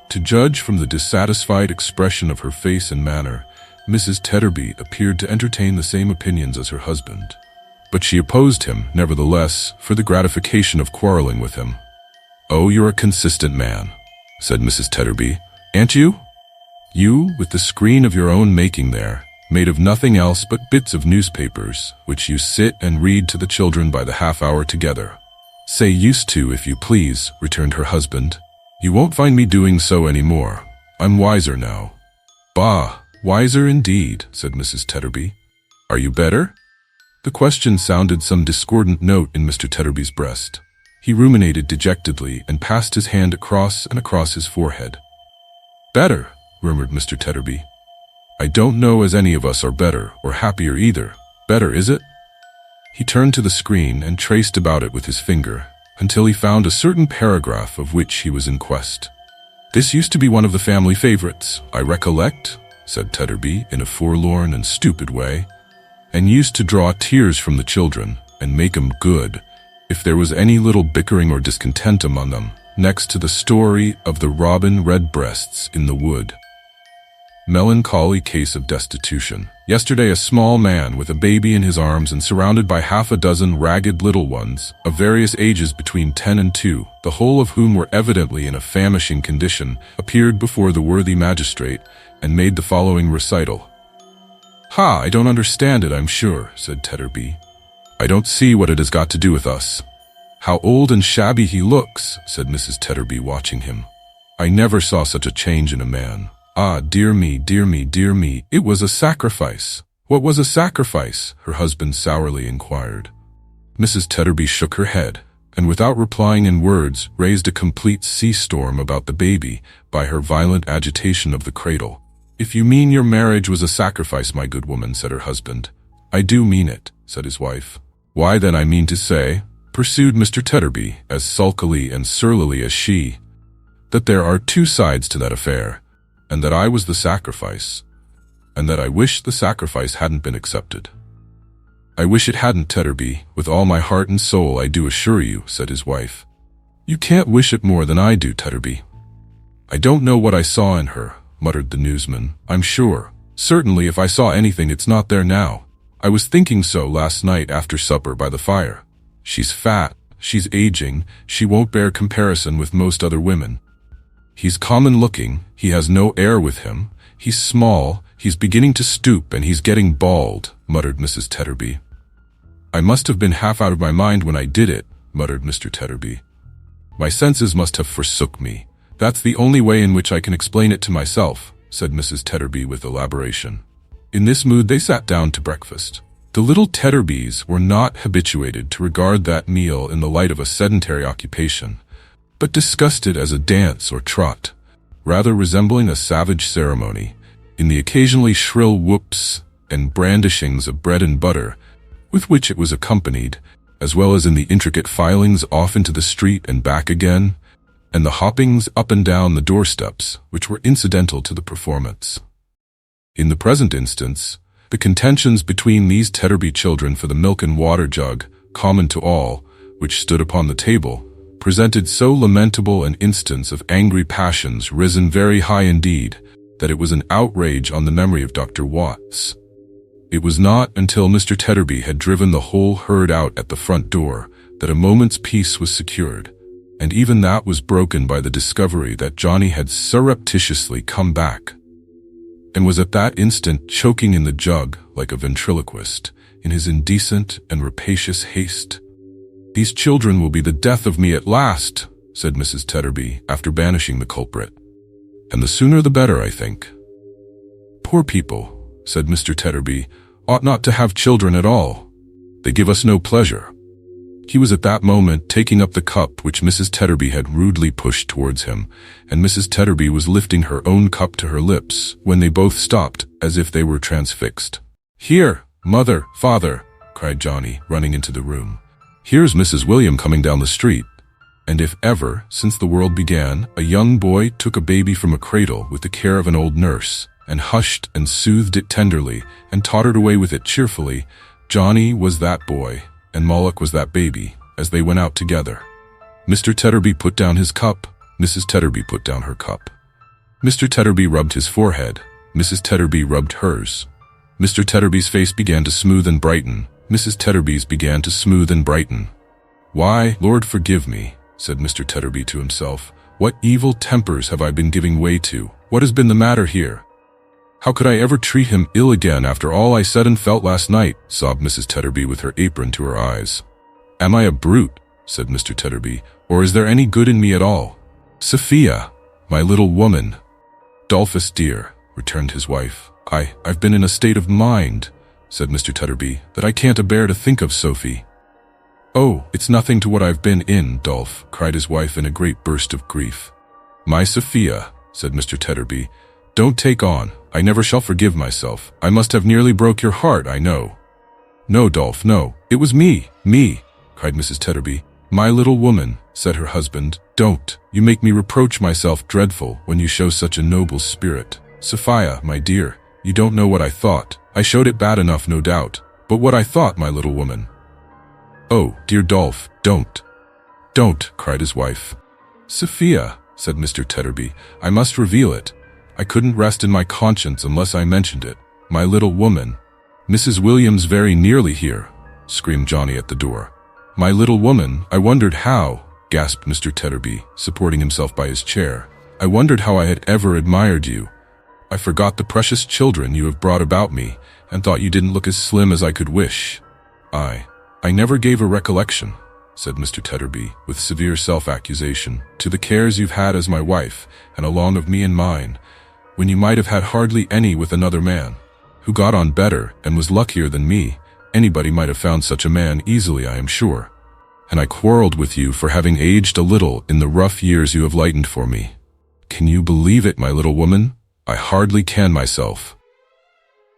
To judge from the dissatisfied expression of her face and manner, Mrs. Tetterby appeared to entertain the same opinions as her husband. But she opposed him, nevertheless, for the gratification of quarreling with him. "Oh, you're a consistent man," said Mrs. Tetterby. "Ain't you? You, with the screen of your own making there, made of nothing else but bits of newspapers, which you sit and read to the children by the half-hour together." "Say used to, if you please," returned her husband. "You won't find me doing so any more. I'm wiser now." "Bah, wiser indeed," said Mrs. Tetterby. "Are you better?" The question sounded some discordant note in Mr. Tetterby's breast. He ruminated dejectedly and passed his hand across and across his forehead. "Better," murmured Mr. Tetterby. "I don't know as any of us are better, or happier either. Better, is it?" He turned to the screen and traced about it with his finger, until he found a certain paragraph of which he was in quest. "This used to be one of the family favorites, I recollect," said Tetterby in a forlorn and stupid way, "and used to draw tears from the children, and make 'em good, if there was any little bickering or discontent among them, next to the story of the robin redbreasts in the wood. Melancholy case of destitution. Yesterday a small man with a baby in his arms and surrounded by half a dozen ragged little ones, of various ages between 10 and 2, the whole of whom were evidently in a famishing condition, appeared before the worthy magistrate, and made the following recital. "Ha, I don't understand it, I'm sure," said Tetterby. "I don't see what it has got to do with us." "How old and shabby he looks," said Mrs. Tetterby, watching him. "I never saw such a change in a man. Ah, dear me, dear me, dear me, it was a sacrifice." "What was a sacrifice?" her husband sourly inquired. Mrs. Tetterby shook her head, and without replying in words, raised a complete sea-storm about the baby by her violent agitation of the cradle. "If you mean your marriage was a sacrifice, my good woman," said her husband. "I do mean it," said his wife. "Why then I mean to say," pursued Mr. Tetterby, as sulkily and surlily as she, "that there are two sides to that affair, and that I was the sacrifice, and that I wish the sacrifice hadn't been accepted." "I wish it hadn't, Tetterby, with all my heart and soul, I do assure you," said his wife. "You can't wish it more than I do, Tetterby." "I don't know what I saw in her," muttered the newsman. "I'm sure. Certainly if I saw anything it's not there now. I was thinking so last night after supper by the fire. She's fat, she's aging, she won't bear comparison with most other women. He's common-looking, he has no air with him, he's small, he's beginning to stoop, and he's getting bald," muttered Mrs. Tetterby. "I must have been half out of my mind when I did it," muttered Mr. Tetterby. "My senses must have forsook me. That's the only way in which I can explain it to myself," said Mrs. Tetterby with elaboration. In this mood they sat down to breakfast. The little Tetterbys were not habituated to regard that meal in the light of a sedentary occupation, but discussed it as a dance or trot, rather resembling a savage ceremony, in the occasionally shrill whoops and brandishings of bread and butter with which it was accompanied, as well as in the intricate filings off into the street and back again, and the hoppings up and down the doorsteps, which were incidental to the performance. In the present instance, the contentions between these Tetterby children for the milk and water jug, common to all, which stood upon the table, presented so lamentable an instance of angry passions risen very high indeed, that it was an outrage on the memory of Dr. Watts. It was not until Mr. Tetterby had driven the whole herd out at the front door that a moment's peace was secured, and even that was broken by the discovery that Johnny had surreptitiously come back, and was at that instant choking in the jug like a ventriloquist, in his indecent and rapacious haste. "These children will be the death of me at last," said Mrs. Tetterby, after banishing the culprit. "And the sooner the better, I think." "Poor people," said Mr. Tetterby, "ought not to have children at all. They give us no pleasure." He was at that moment taking up the cup which Mrs. Tetterby had rudely pushed towards him, and Mrs. Tetterby was lifting her own cup to her lips, when they both stopped, as if they were transfixed. "Here, mother, father," cried Johnny, running into the room. "Here's Mrs. William coming down the street." And if ever, since the world began, a young boy took a baby from a cradle with the care of an old nurse, and hushed and soothed it tenderly, and tottered away with it cheerfully, Johnny was that boy, and Moloch was that baby, as they went out together. Mr. Tetterby put down his cup, Mrs. Tetterby put down her cup. Mr. Tetterby rubbed his forehead, Mrs. Tetterby rubbed hers. Mr. Tetterby's face began to smooth and brighten, Mrs. Tetterby's began to smooth and brighten. "Why, Lord forgive me," said Mr. Tetterby to himself. "What evil tempers have I been giving way to? What has been the matter here? How could I ever treat him ill again after all I said and felt last night?" sobbed Mrs. Tetterby with her apron to her eyes. "Am I a brute," said Mr. Tetterby, "or is there any good in me at all? Sophia, my little woman." "Dolphus dear," returned his wife, I've been in a state of mind," said Mr. Tetterby, "that I can't bear to think of Sophie." "Oh, it's nothing to what I've been in, Dolph," cried his wife in a great burst of grief. "My Sophia," said Mr. Tetterby, "don't take on. I never shall forgive myself. I must have nearly broke your heart, I know." "No, Dolph, no. It was me, cried Mrs. Tetterby. "My little woman," said her husband, "don't. You make me reproach myself dreadful when you show such a noble spirit. Sophia, my dear, you don't know what I thought. I showed it bad enough, no doubt. But what I thought, my little woman." "Oh, dear Dolph, don't." "Don't," cried his wife. "Sophia," said Mr. Tetterby, "I must reveal it. I couldn't rest in my conscience unless I mentioned it. My little woman." "Mrs. Williams very nearly here," screamed Johnny at the door. "My little woman, I wondered how," gasped Mr. Tetterby, supporting himself by his chair. "I wondered how I had ever admired you. I forgot the precious children you have brought about me, and thought you didn't look as slim as I could wish. I never gave a recollection," said Mr. Tetterby, with severe self-accusation, "to the cares you've had as my wife, and along of me and mine, when you might have had hardly any with another man, who got on better and was luckier than me. Anybody might have found such a man easily, I am sure. And I quarreled with you for having aged a little in the rough years you have lightened for me. Can you believe it, my little woman? I hardly can myself."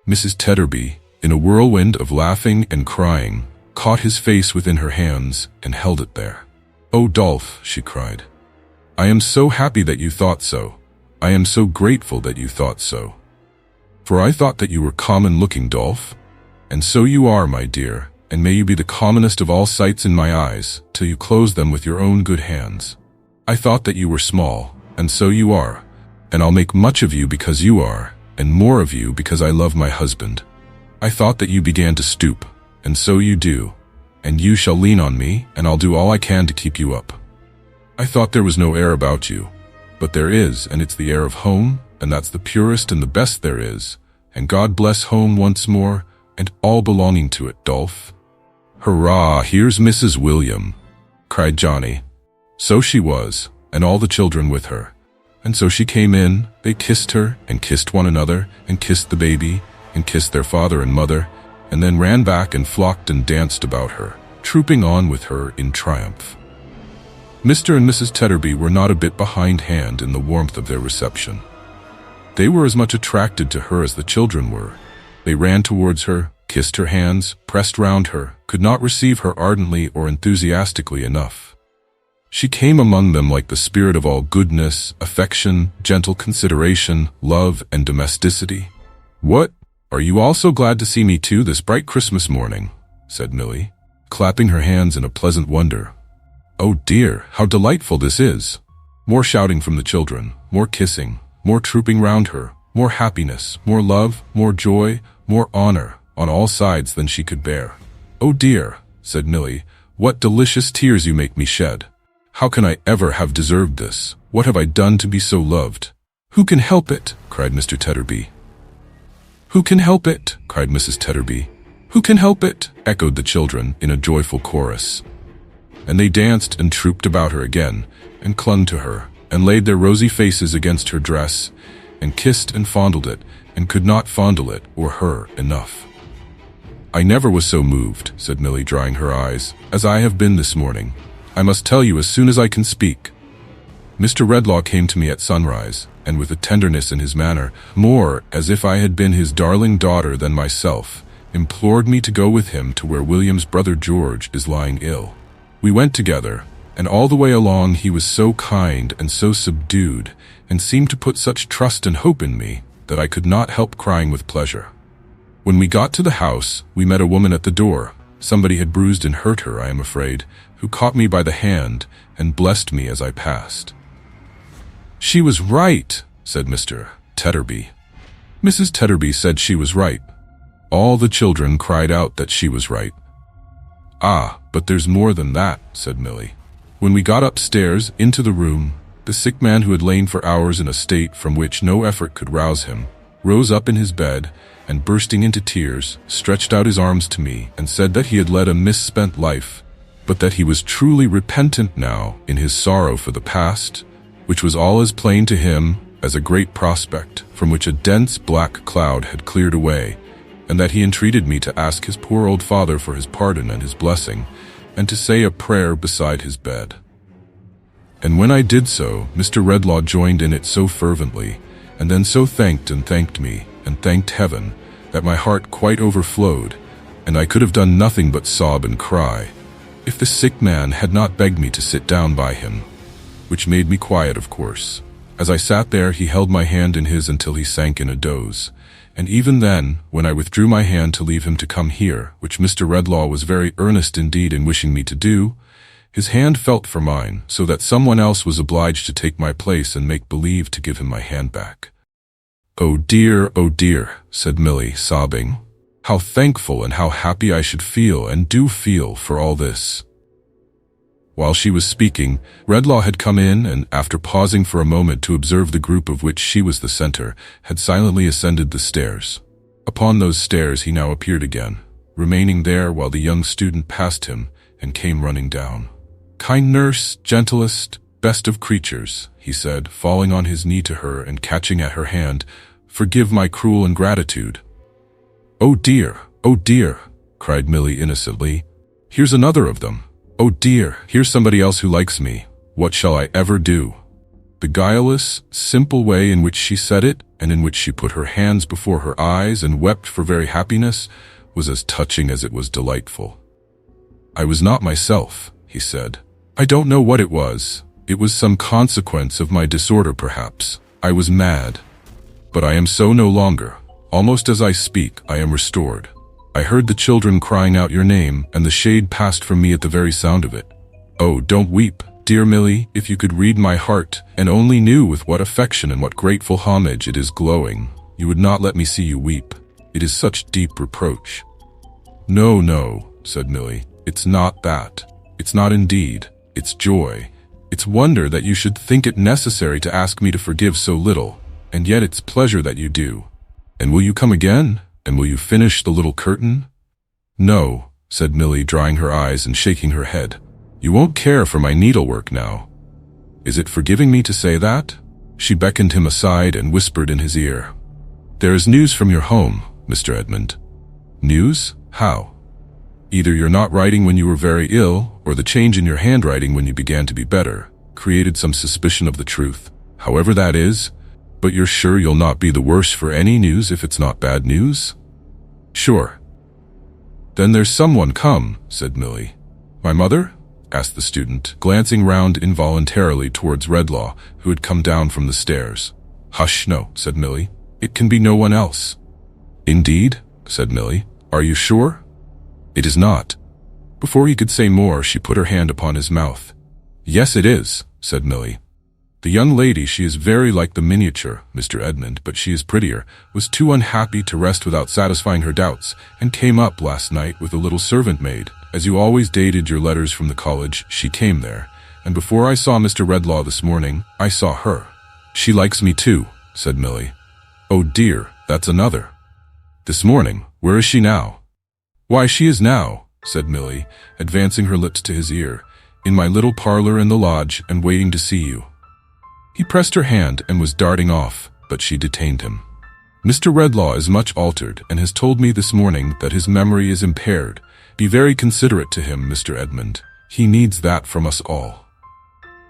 Mrs. Tetterby, in a whirlwind of laughing and crying, caught his face within her hands and held it there. "Oh, Dolph," she cried, "I am so happy that you thought so. I am so grateful that you thought so. For I thought that you were common-looking, Dolph. And so you are, my dear, and may you be the commonest of all sights in my eyes, till you close them with your own good hands. I thought that you were small, and so you are, and I'll make much of you because you are, and more of you because I love my husband. I thought that you began to stoop, and so you do, and you shall lean on me, and I'll do all I can to keep you up. I thought there was no air about you, but there is, and it's the air of home, and that's the purest and the best there is, and God bless home once more, and all belonging to it, Dolph." "Hurrah, here's Mrs. William," cried Johnny. So she was, and all the children with her. And so she came in, they kissed her, and kissed one another, and kissed the baby, and kissed their father and mother, and then ran back and flocked and danced about her, trooping on with her in triumph. Mr. and Mrs. Tetterby were not a bit behindhand in the warmth of their reception. They were as much attracted to her as the children were. They ran towards her, kissed her hands, pressed round her, could not receive her ardently or enthusiastically enough. She came among them like the spirit of all goodness, affection, gentle consideration, love, and domesticity. "What? Are you all so glad to see me too this bright Christmas morning?" said Milly, clapping her hands in a pleasant wonder. Oh dear, how delightful this is! More shouting from the children, more kissing, more trooping round her, more happiness, more love, more joy, more honor, on all sides than she could bear. Oh dear, said Milly, what delicious tears you make me shed. How can I ever have deserved this? What have I done to be so loved? Who can help it? Cried Mr. Tetterby. Who can help it? Cried Mrs. Tetterby. Who can help it? Echoed the children in a joyful chorus. And they danced and trooped about her again, and clung to her, and laid their rosy faces against her dress, and kissed and fondled it, and could not fondle it or her enough. I never was so moved, said Milly, drying her eyes, as I have been this morning. I must tell you as soon as I can speak. Mr. Redlaw came to me at sunrise, and with a tenderness in his manner, more as if I had been his darling daughter than myself, implored me to go with him to where William's brother George is lying ill. We went together, and all the way along he was so kind and so subdued, and seemed to put such trust and hope in me, that I could not help crying with pleasure. When we got to the house, we met a woman at the door. Somebody had bruised and hurt her, I am afraid, who caught me by the hand and blessed me as I passed. She was right, said Mr. Tetterby. Mrs. Tetterby said she was right. All the children cried out that she was right. Ah, but there's more than that, said Milly. When we got upstairs into the room, the sick man who had lain for hours in a state from which no effort could rouse him, rose up in his bed, and bursting into tears, stretched out his arms to me and said that he had led a misspent life, but that he was truly repentant now in his sorrow for the past, which was all as plain to him as a great prospect from which a dense black cloud had cleared away, and that he entreated me to ask his poor old father for his pardon and his blessing, and to say a prayer beside his bed. And when I did so, Mr. Redlaw joined in it so fervently, and then so thanked me, and thanked heaven, that my heart quite overflowed, and I could have done nothing but sob and cry, if the sick man had not begged me to sit down by him, which made me quiet, of course. As I sat there, he held my hand in his until he sank in a doze, and even then, when I withdrew my hand to leave him to come here, which Mr. Redlaw was very earnest indeed in wishing me to do, his hand felt for mine, so that someone else was obliged to take my place and make believe to give him my hand back. Oh dear, said Milly, sobbing. How thankful and how happy I should feel and do feel for all this. While she was speaking, Redlaw had come in and, after pausing for a moment to observe the group of which she was the center, had silently ascended the stairs. Upon those stairs he now appeared again, remaining there while the young student passed him and came running down. Kind nurse, gentlest, best of creatures, he said, falling on his knee to her and catching at her hand, forgive my cruel ingratitude. Oh dear, cried Milly innocently. Here's another of them. Oh dear, here's somebody else who likes me. What shall I ever do? The guileless, simple way in which she said it, and in which she put her hands before her eyes and wept for very happiness, was as touching as it was delightful. I was not myself, he said. I don't know what it was. It was some consequence of my disorder, perhaps. I was mad. But I am so no longer. Almost as I speak, I am restored. I heard the children crying out your name, and the shade passed from me at the very sound of it. Oh, don't weep, dear Milly, if you could read my heart, and only knew with what affection and what grateful homage it is glowing, you would not let me see you weep. It is such deep reproach. No, said Milly, it's not that. It's not indeed. It's joy. It's wonder that you should think it necessary to ask me to forgive so little, and yet it's pleasure that you do. And will you come again? And will you finish the little curtain? No, said Milly, drying her eyes and shaking her head. You won't care for my needlework now. Is it forgiving me to say that? She beckoned him aside and whispered in his ear. There is news from your home, Mr. Edmund. News? How? Either you're not writing when you were very ill, or the change in your handwriting when you began to be better created some suspicion of the truth. However that is, but you're sure you'll not be the worse for any news if it's not bad news? Sure. Then there's someone come, said Milly. My mother? Asked the student, glancing round involuntarily towards Redlaw, who had come down from the stairs. Hush, no, said Milly. It can be no one else. Indeed? Said Milly. Are you sure? It is not. Before he could say more, she put her hand upon his mouth. Yes, it is, said Milly. The young lady, she is very like the miniature, Mr. Edmund, but she is prettier, was too unhappy to rest without satisfying her doubts, and came up last night with a little servant maid. As you always dated your letters from the college, she came there, and before I saw Mr. Redlaw this morning, I saw her. She likes me too, said Milly. Oh dear, that's another. This morning, where is she now? Why, she is now, said Milly, advancing her lips to his ear, in my little parlor in the lodge and waiting to see you. He pressed her hand and was darting off, but she detained him. Mr. Redlaw is much altered and has told me this morning that his memory is impaired. Be very considerate to him, Mr. Edmund. He needs that from us all.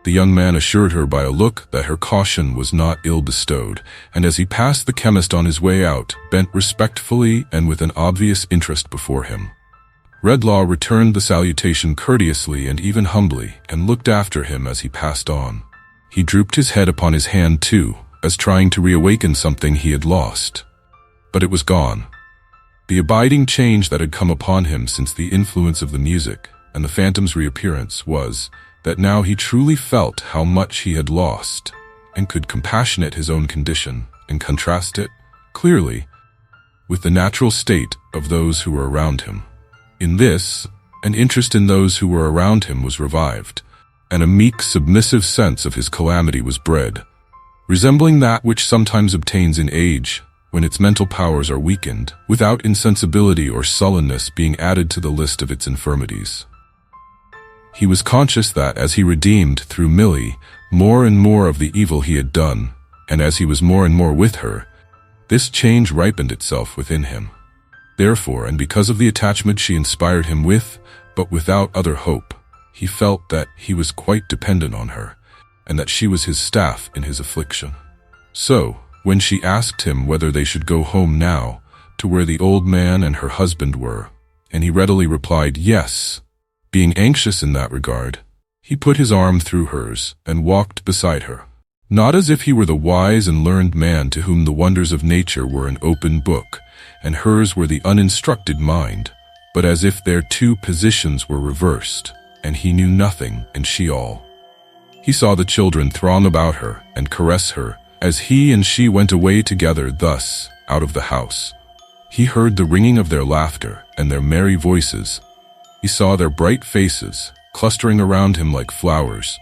The young man assured her by a look that her caution was not ill bestowed, and as he passed the chemist on his way out, bent respectfully and with an obvious interest before him. Redlaw returned the salutation courteously and even humbly, and looked after him as he passed on. He drooped his head upon his hand too, as trying to reawaken something he had lost. But it was gone. The abiding change that had come upon him since the influence of the music and the phantom's reappearance was that now he truly felt how much he had lost, and could compassionate his own condition and contrast it, clearly, with the natural state of those who were around him. In this, an interest in those who were around him was revived, and a meek, submissive sense of his calamity was bred, resembling that which sometimes obtains in age, when its mental powers are weakened, without insensibility or sullenness being added to the list of its infirmities. He was conscious that as he redeemed, through Milly, more and more of the evil he had done, and as he was more and more with her, this change ripened itself within him. Therefore, and because of the attachment she inspired him with, but without other hope, he felt that he was quite dependent on her, and that she was his staff in his affliction. So, when she asked him whether they should go home now, to where the old man and her husband were, and he readily replied yes, being anxious in that regard, he put his arm through hers and walked beside her, not as if he were the wise and learned man to whom the wonders of nature were an open book, and hers were the uninstructed mind, but as if their two positions were reversed, and he knew nothing and she all. He saw the children throng about her and caress her, as he and she went away together thus, out of the house. He heard the ringing of their laughter and their merry voices. He saw their bright faces, clustering around him like flowers.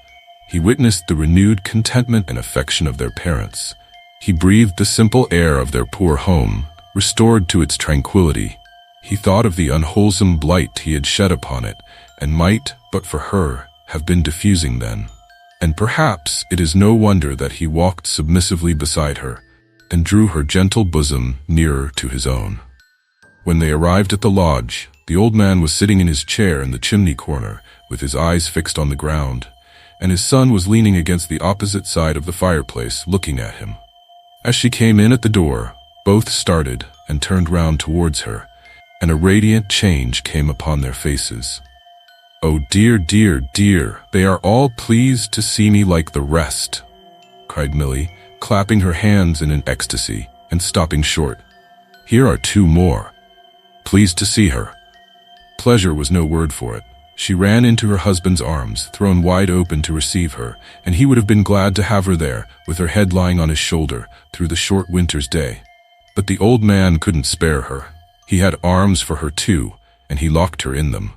He witnessed the renewed contentment and affection of their parents. He breathed the simple air of their poor home, restored to its tranquility. He thought of the unwholesome blight he had shed upon it, and might, but for her, have been diffusing then. And perhaps it is no wonder that he walked submissively beside her, and drew her gentle bosom nearer to his own. When they arrived at the lodge, the old man was sitting in his chair in the chimney corner, with his eyes fixed on the ground, and his son was leaning against the opposite side of the fireplace, looking at him. As she came in at the door, both started and turned round towards her, and a radiant change came upon their faces. "Oh dear, dear, dear, they are all pleased to see me like the rest," cried Milly, clapping her hands in an ecstasy and stopping short. "Here are two more. Pleased to see her." Pleasure was no word for it. She ran into her husband's arms, thrown wide open to receive her, and he would have been glad to have her there, with her head lying on his shoulder, through the short winter's day. But the old man couldn't spare her. He had arms for her too, and he locked her in them.